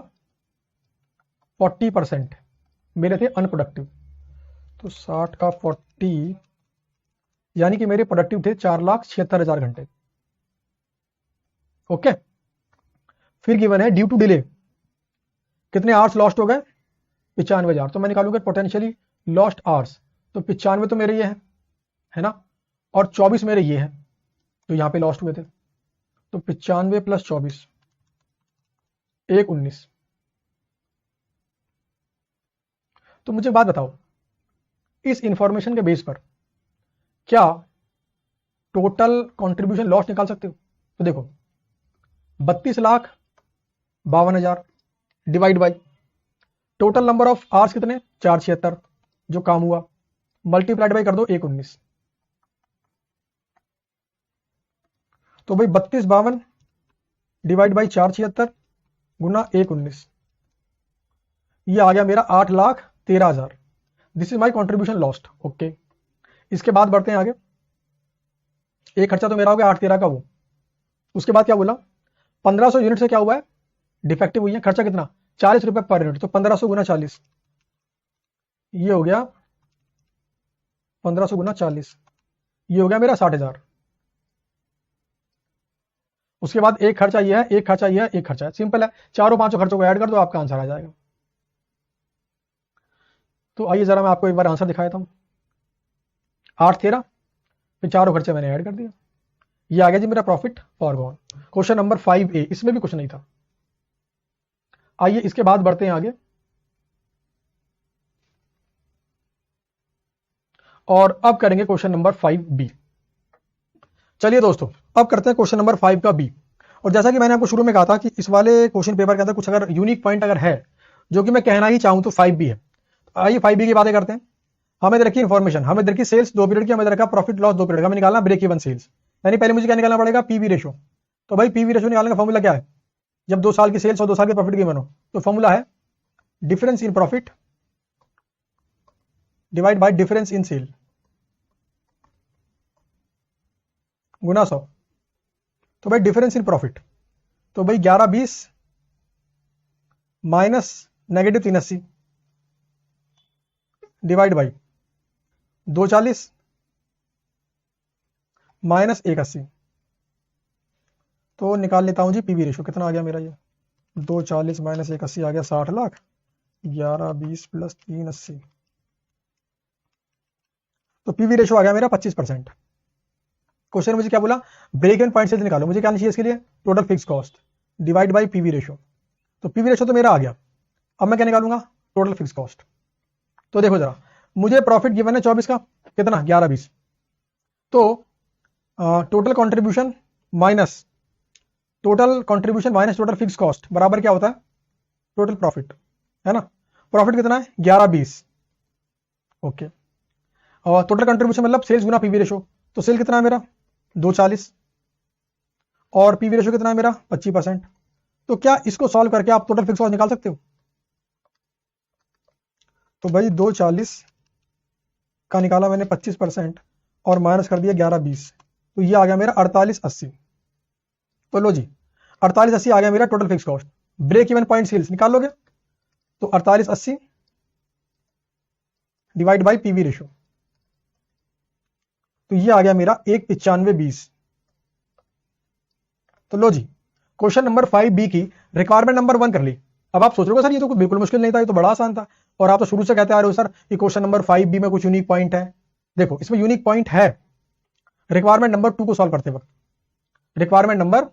40% मेरे थे अनप्रोडक्टिव। तो 60 का 40 यानी कि मेरे प्रोडक्टिव थे 4,76,000 घंटे। ओके, फिर गिवन है ड्यू टू डिले कितने आवर्स लॉस्ट हो गए? 95,000। तो मैं निकालूंगा पोटेंशियली लॉस्ट आवर्स, तो 95 तो मेरे ये है ना, और 24 मेरे ये है जो यहां पे लॉस्ट हुए थे। तो 95 प्लस 24 1 19। तो मुझे बात बताओ, इस इंफॉर्मेशन के बेस पर क्या टोटल कंट्रीब्यूशन लॉस निकाल सकते हो? तो देखो 32,52,000 divide by total number of hours कितने? 476 जो काम हुआ, मल्टीप्लाइड बाई कर दो 1 19। तो भाई 32,52 डिवाइड बाई 476 गुना 1 19, ये आ गया मेरा 8,13,000। This is my contribution lost. Okay, इसके बाद बढ़ते हैं आगे। एक खर्चा तो मेरा हो गया 8,13 का वो। उसके बाद क्या बोला? 1500 यूनिट से क्या हुआ है? डिफेक्टिव हुई है। खर्चा कितना? 40 रुपए पर यूनिट। तो 1500 गुना 40, ये हो गया 1500 गुना 40, ये हो गया मेरा 60,000। उसके बाद एक खर्चा ये है, एक खर्चा ये है, एक खर्चा है। सिंपल है, चारों पांचों खर्चों को ऐड कर दो, आपका आंसर आ जाएगा। तो आइए जरा मैं आपको एक बार आंसर दिखा देता हूं। 8,13 फिर चारों खर्चे मैंने ऐड कर दिया, ये आ गया जी मेरा profit foregone. Question number 5A, इसमें भी कुछ नहीं था। आइए इसके बाद बढ़ते हैं आगे, और अब करेंगे क्वेश्चन नंबर 5B। चलिए दोस्तों, अब करते हैं क्वेश्चन नंबर 5 का बी। और जैसा कि मैंने आपको शुरू में कहा था कि इस वाले क्वेश्चन पेपर के अंदर कुछ अगर यूनिक पॉइंट अगर है जो कि मैं कहना ही चाहूं तो 5B है। तो आइए 5B की बातें करते हैं। हमें दे रखी इन्फॉर्मेशन, हमें दे रखी सेल्स 2 पीरियड की, हमें दे रखा प्रॉफिट लॉस 2 पीरियड का, हमें निकालना ब्रेक इवन सेल्स। यानी पहले मुझे क्या निकालना पड़ेगा? PV ratio. तो भाई पीवी रेशो निकालने का फॉर्मूला क्या है? जब 2 साल की सेल्स और 2 साल के प्रॉफिट गिवन हो, तो फॉर्मूला है difference in profit divide by difference in sale गुना 100। तो भाई डिफरेंस इन प्रॉफिट तो भाई 1120 minus negative 380 divide by 240 minus 180। तो निकाल लेता हूं जी पीवी रेशो, कितना आ गया मेरा ये 240 माइनस 180 आ गया 60 लाख, 1120 प्लस 380, तो पीवी रेशो आ गया मेरा 25%। क्वेश्चन मुझे क्या बोला, ब्रेक इवन पॉइंट सेल्स निकालो, मुझे क्या चाहिए इसके लिए, total fix cost divide by PV ratio. तो पीवी रेशो तो मेरा आ गया, अब मैं क्या निकालूंगा, टोटल फिक्स कॉस्ट। तो देखो जरा, मुझे प्रॉफिट गिवन है 24 का, कितना 1120, तो total contribution minus total fix cost बराबर क्या होता है, टोटल प्रॉफिट, है ना। प्रॉफिट कितना है 1120, ओके, और टोटल कंट्रीब्यूशन मतलब सेल्स गुना पीवी रेशो, तो सेल कितना है मेरा 240 और पीवी रेशो कितना है मेरा 25%। तो क्या इसको सॉल्व करके आप टोटल फिक्स कॉस्ट निकाल सकते हो। तो भाई 240 का निकाला मैंने 25% और माइनस कर दिया 1120, तो ये आ गया मेरा 4880। तो लो जी 4880 आ गया मेरा total fix cost. Break even point sales निकाल लोगे, तो 4880 डिवाइड बाई पीवी रेशो, तो ये आ गया मेरा 19520। तो लो जी क्वेश्चन नंबर 5B की रिक्वायरमेंट नंबर 1 कर ली। अब आप सोच रहे हो सर ये तो बिल्कुल मुश्किल नहीं था, ये तो बड़ा आसान था, और आप तो शुरू से कहते आ रहे हो सर कि क्वेश्चन नंबर 5B में कुछ यूनिक पॉइंट है। देखो इसमें यूनिक पॉइंट है रिक्वायरमेंट नंबर 2 को सॉल्व करते वक्त। रिक्वायरमेंट नंबर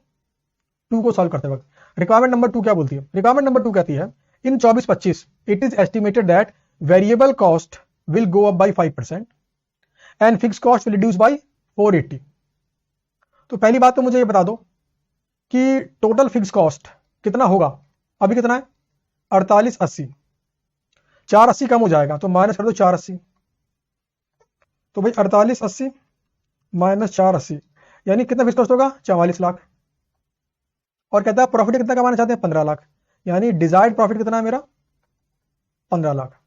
2 को सॉल्व करते वक्त रिक्वायरमेंट नंबर 2 क्या बोलती है, रिक्वायरमेंट नंबर 2 कहती है इन 24-25 it is estimated that variable cost will go up by 5% and fix cost will reduce by 480। तो पहली बात तो मुझे ये बता दो कि टोटल फिक्स कॉस्ट कितना होगा, अभी कितना है 4880, 480 कम हो जाएगा तो माइनस कर दो 480, तो भाई 4880 माइनस 480 यानी कितना फिक्स कॉस्ट होगा 44 लाख। और कहता है प्रॉफिट कितना कमाना चाहते हैं 15 लाख, यानी डिजायर्ड प्रॉफिट कितना है मेरा 15 लाख।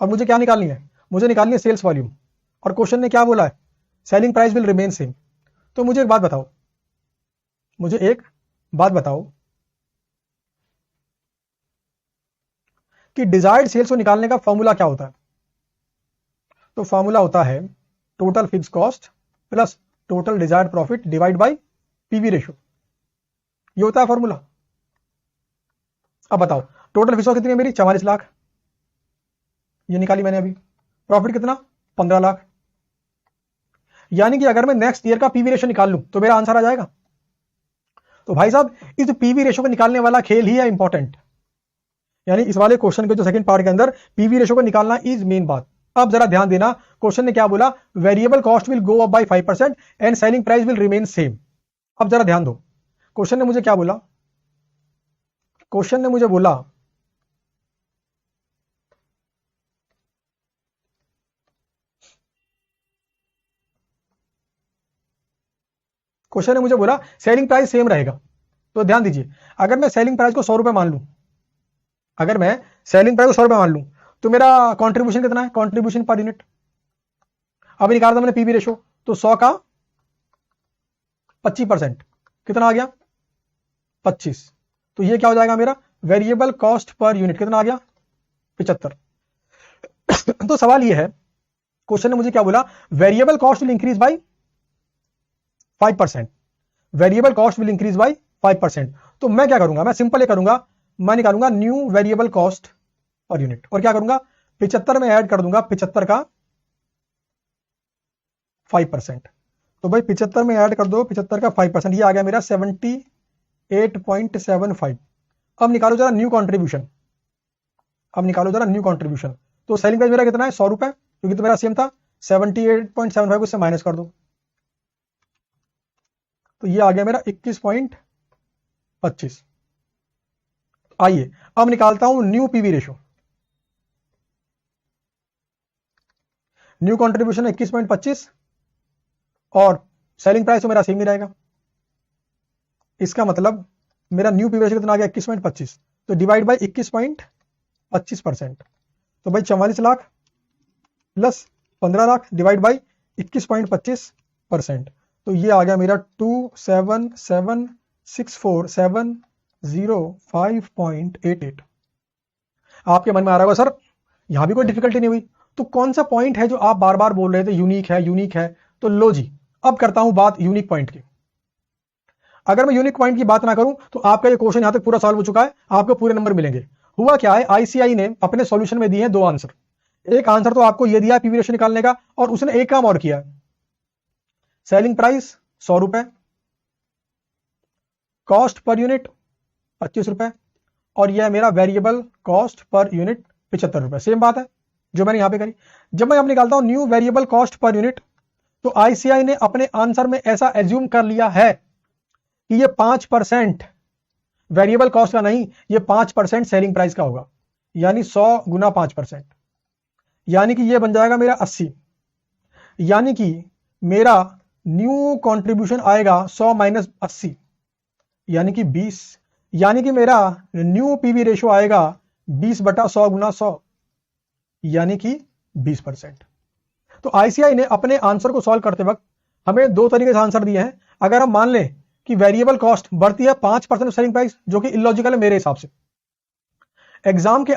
और मुझे क्या निकालनी है, मुझे निकालनी है सेल्स वॉल्यूम, और क्वेश्चन ने क्या बोला है selling price will remain same. तो मुझे एक बात बताओ, मुझे एक बात बताओ कि डिजायर्ड सेल्स को निकालने का फॉर्मूला क्या होता है। तो फॉर्मूला होता है total fix cost plus total desired profit divide bye PV ratio, ये होता है फॉर्मूला। अब बताओ टोटल फिक्स कॉस्ट कितनी है मेरी 44 लाख, ये निकाली मैंने अभी। प्रॉफिट कितना 15 लाख, यानी कि अगर मैं नेक्स्ट ईयर का पीवी रेशो निकाल लूं तो मेरा आंसर आ जाएगा। तो भाई साहब इस पीवी रेशो को निकालने वाला खेल ही है इंपॉर्टेंट, यानी इस वाले क्वेश्चन के जो सेकंड पार्ट के अंदर पीवी रेशो को निकालना इज मेन बात। अब जरा ध्यान देना, क्वेश्चन ने क्या बोला, variable cost will go up by 5% and selling price will remain same. अब जरा ध्यान दो, क्वेश्चन ने मुझे क्या बोला, क्वेश्चन ने मुझे बोला सेलिंग प्राइस सेम रहेगा। तो ध्यान दीजिए, अगर मैं सेलिंग प्राइस को 100 रुपए मान लूं, अगर मैं सेलिंग प्राइस को 100 रुपए मान लूं तो मेरा कंट्रीब्यूशन कितना है, कंट्रीब्यूशन पर यूनिट। अभी निकाला था मैंने पीवी रेशो, तो 100 का 25% कितना आ गया 25, तो ये क्या हो जाएगा मेरा वेरिएबल कॉस्ट पर यूनिट कितना आ गया 75। तो सवाल ये है, क्वेश्चन ने मुझे क्या बोला, variable cost will increase by 5%, variable cost will increase by 5%। तो मैं क्या करूंगा, मैं सिंपल ये करूंगा, मैं निकालूंगा new variable cost per unit, और क्या करूंगा 75 में ऐड कर दूंगा 75 का 5%। तो भाई 75 में ऐड कर दो 75 का 5%, ये आ गया मेरा 78.75। अब निकालो जरा न्यू कंट्रीब्यूशन, अब निकालो जरा न्यू कंट्रीब्यूशन। तो सेलिंग प्राइस मेरा कितना है 100 रुपए, क्योंकि तो मेरा सेम था 78.75 को इससे माइनस कर दो, तो ये आ गया मेरा 21.25। आइए अब निकालता हूं new PV ratio. New contribution 21.25 और सेलिंग प्राइस तो मेरा सेम ही रहेगा, इसका मतलब मेरा न्यू पीवी रेशो कितना आ गया 21.25, तो डिवाइड बाय 21.25%। तो भाई 44 lakh plus 15 lakh divide by 21.25%, तो ये आ गया मेरा 2770 6470.88। आपके मन में आ रहा होगा सर यहां भी कोई डिफिकल्टी नहीं हुई, तो कौन सा पॉइंट है जो आप बार बार बोल रहे थे यूनिक है यूनिक है? तो लो जी, अब करता हूं बात यूनिक पॉइंट की। अगर मैं यूनिक पॉइंट की बात ना करूं तो आपका ये क्वेश्चन यहां तक पूरा सॉल्व हो चुका है, आपको पूरे नंबर मिलेंगे। हुआ क्या है, आईसीआई ने अपने सॉल्यूशन में दिए हैं 2 आंसर। एक आंसर तो आपको ये दिया पीवी रेशियो निकालने का, और उसने एक काम और किया, सेलिंग प्राइस 100 रुपए, कॉस्ट पर यूनिट 25 रुपए, और यह मेरा वेरिएबल कॉस्ट पर यूनिट 75 रुपए। सेम बात है जो मैंने यहां पे करी। जब मैं अब निकालता हूं new variable cost per unit, तो आईसीआई ने अपने आंसर में ऐसा एज्यूम कर लिया है कि ये 5% वेरिएबल कॉस्ट का नहीं, ये 5% सेलिंग प्राइस का होगा, यानी 100 गुना 5%, यानी कि ये बन जाएगा मेरा 80, यानी कि मेरा न्यू कंट्रीब्यूशन आएगा 100 माइनस 80 यानी कि 20, यानी कि मेरा न्यू पीवी रेशियो आएगा 20/100 गुना 100 यानी कि 20%। तो आईसीआई ने अपने आंसर को सॉल्व करते वक्त हमें 2 तरीके से आंसर दिए हैं। अगर हम मान लें कि वेरिएबल कॉस्ट बढ़ती है 5% सेलिंग प्राइस, जो कि इलॉजिकल है मेरे हिसाब से। एग्जाम के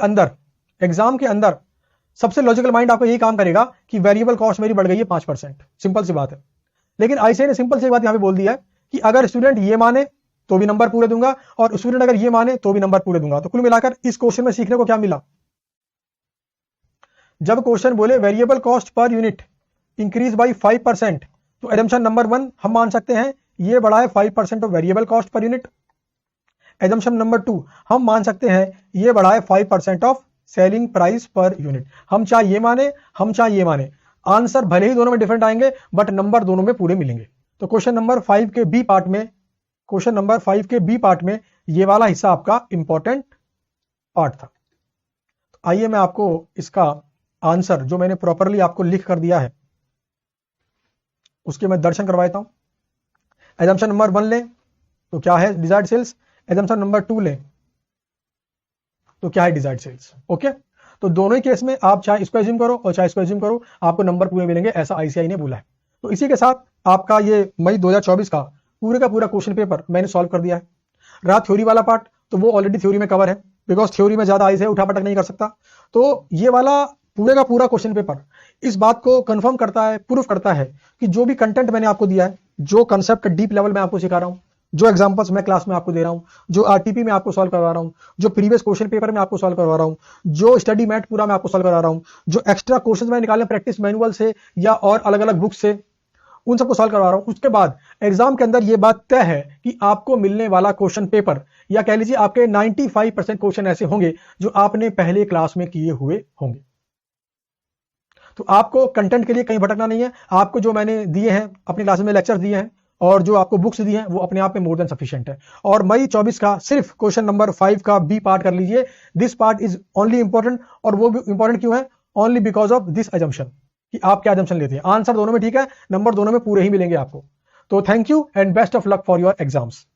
अंदर सबसे लॉजिकल माइंड आपको यही काम करेगा कि वेरिएबल कॉस्ट मेरी बढ़ गई है 5%, सिंपल सी बात है। लेकिन आईसीआई ने सिंपल सी बात यहां पे बोल दिया है कि अगर स्टूडेंट ये माने तो भी नंबर पूरे दूंगा, और स्टूडेंट अगर ये माने तो भी नंबर पूरे दूंगा। तो कुल मिलाकर इस क्वेश्चन में सीखने को क्या मिला, जब क्वेश्चन बोले variable cost per unit increase by 5%, तो एजम्पशन नंबर 1 हम मान सकते हैं ये बढ़ा है 5% of variable cost per unit. Assumption number 2 हम मान सकते हैं ये बढ़ा है 5% of selling price per unit. हम चाहे ये माने हम चाहे ये माने, आंसर भले ही दोनों में डिफरेंट आएंगे बट नंबर दोनों में पूरे मिलेंगे। तो क्वेश्चन नंबर 5 के बी पार्ट में ये वाला हिस्सा आपका इंपॉर्टेंट पार्ट था। तो आइए मैं आपको इसका आंसर जो मैंने प्रॉपरली आपको लिख कर दिया है उसके मैं दर्शन करवाता हूं। एजम्पशन नंबर 1 लें तो क्या है, डिजायर्ड सेल्स। एजम्पशन नंबर 2 लें तो क्या है, डिजायर्ड सेल्स। ओके, तो दोनों ही केस में आप चाहे इसको एज्यूम करो और चाहे इसको एज्यूम करो, आपको नंबर पूरे मिलेंगे, ऐसा आईसीआई ने बोला है। तो इसी के साथ आपका ये मई 2024 का पूरा क्वेश्चन पेपर मैंने सॉल्व कर दिया है। रहा थ्योरी वाला पार्ट, तो वो ऑलरेडी थ्योरी में कवर है, बिकॉज थ्योरी में ज्यादा आई से उठापटक नहीं कर सकता। तो ये वाला पूरे का पूरा क्वेश्चन पेपर इस बात को कंफर्म करता है, प्रूफ करता है कि जो भी कंटेंट मैंने आपको दिया है, जो कंसेप्ट का डीप लेवल में आपको सिखा रहा हूं, जो एग्जांपल्स मैं क्लास में आपको दे रहा हूं, जो आरटीपी में आपको सॉल्व करवा रहा हूं, जो प्रीवियस क्वेश्चन पेपर में आपको सॉल्व करवा रहा हूं, जो स्टडी मैट पूरा मैं आपको सॉल्व करवा रहा हूं, जो एक्स्ट्रा क्वेश्चंस मैं निकालने प्रैक्टिस मैनुअल से या और अलग अलग बुक से उन सबको सॉल्व करवा रहा हूं। उसके बाद एग्जाम के अंदर यह बात तय है कि आपको मिलने वाला क्वेश्चन पेपर, या कह लीजिए आपके 95% क्वेश्चन ऐसे होंगे जो आपने पहले क्लास में किए हुए होंगे। तो आपको कंटेंट के लिए कहीं भटकना नहीं है। आपको जो मैंने दिए हैं अपनी क्लास में लेक्चर दिए हैं और जो आपको बुक्स दी हैं वो अपने आप में मोर देन सफिशिएंट है। और मई 24 का सिर्फ क्वेश्चन नंबर 5 का बी पार्ट कर लीजिए। This part is only important, और वो भी इंपॉर्टेंट क्यों है, only because of this assumption, कि आप क्या अजम्पशन लेते हैं। आंसर दोनों में ठीक है, नंबर दोनों में पूरे ही मिलेंगे आपको। तो thank you and best of luck for your exams.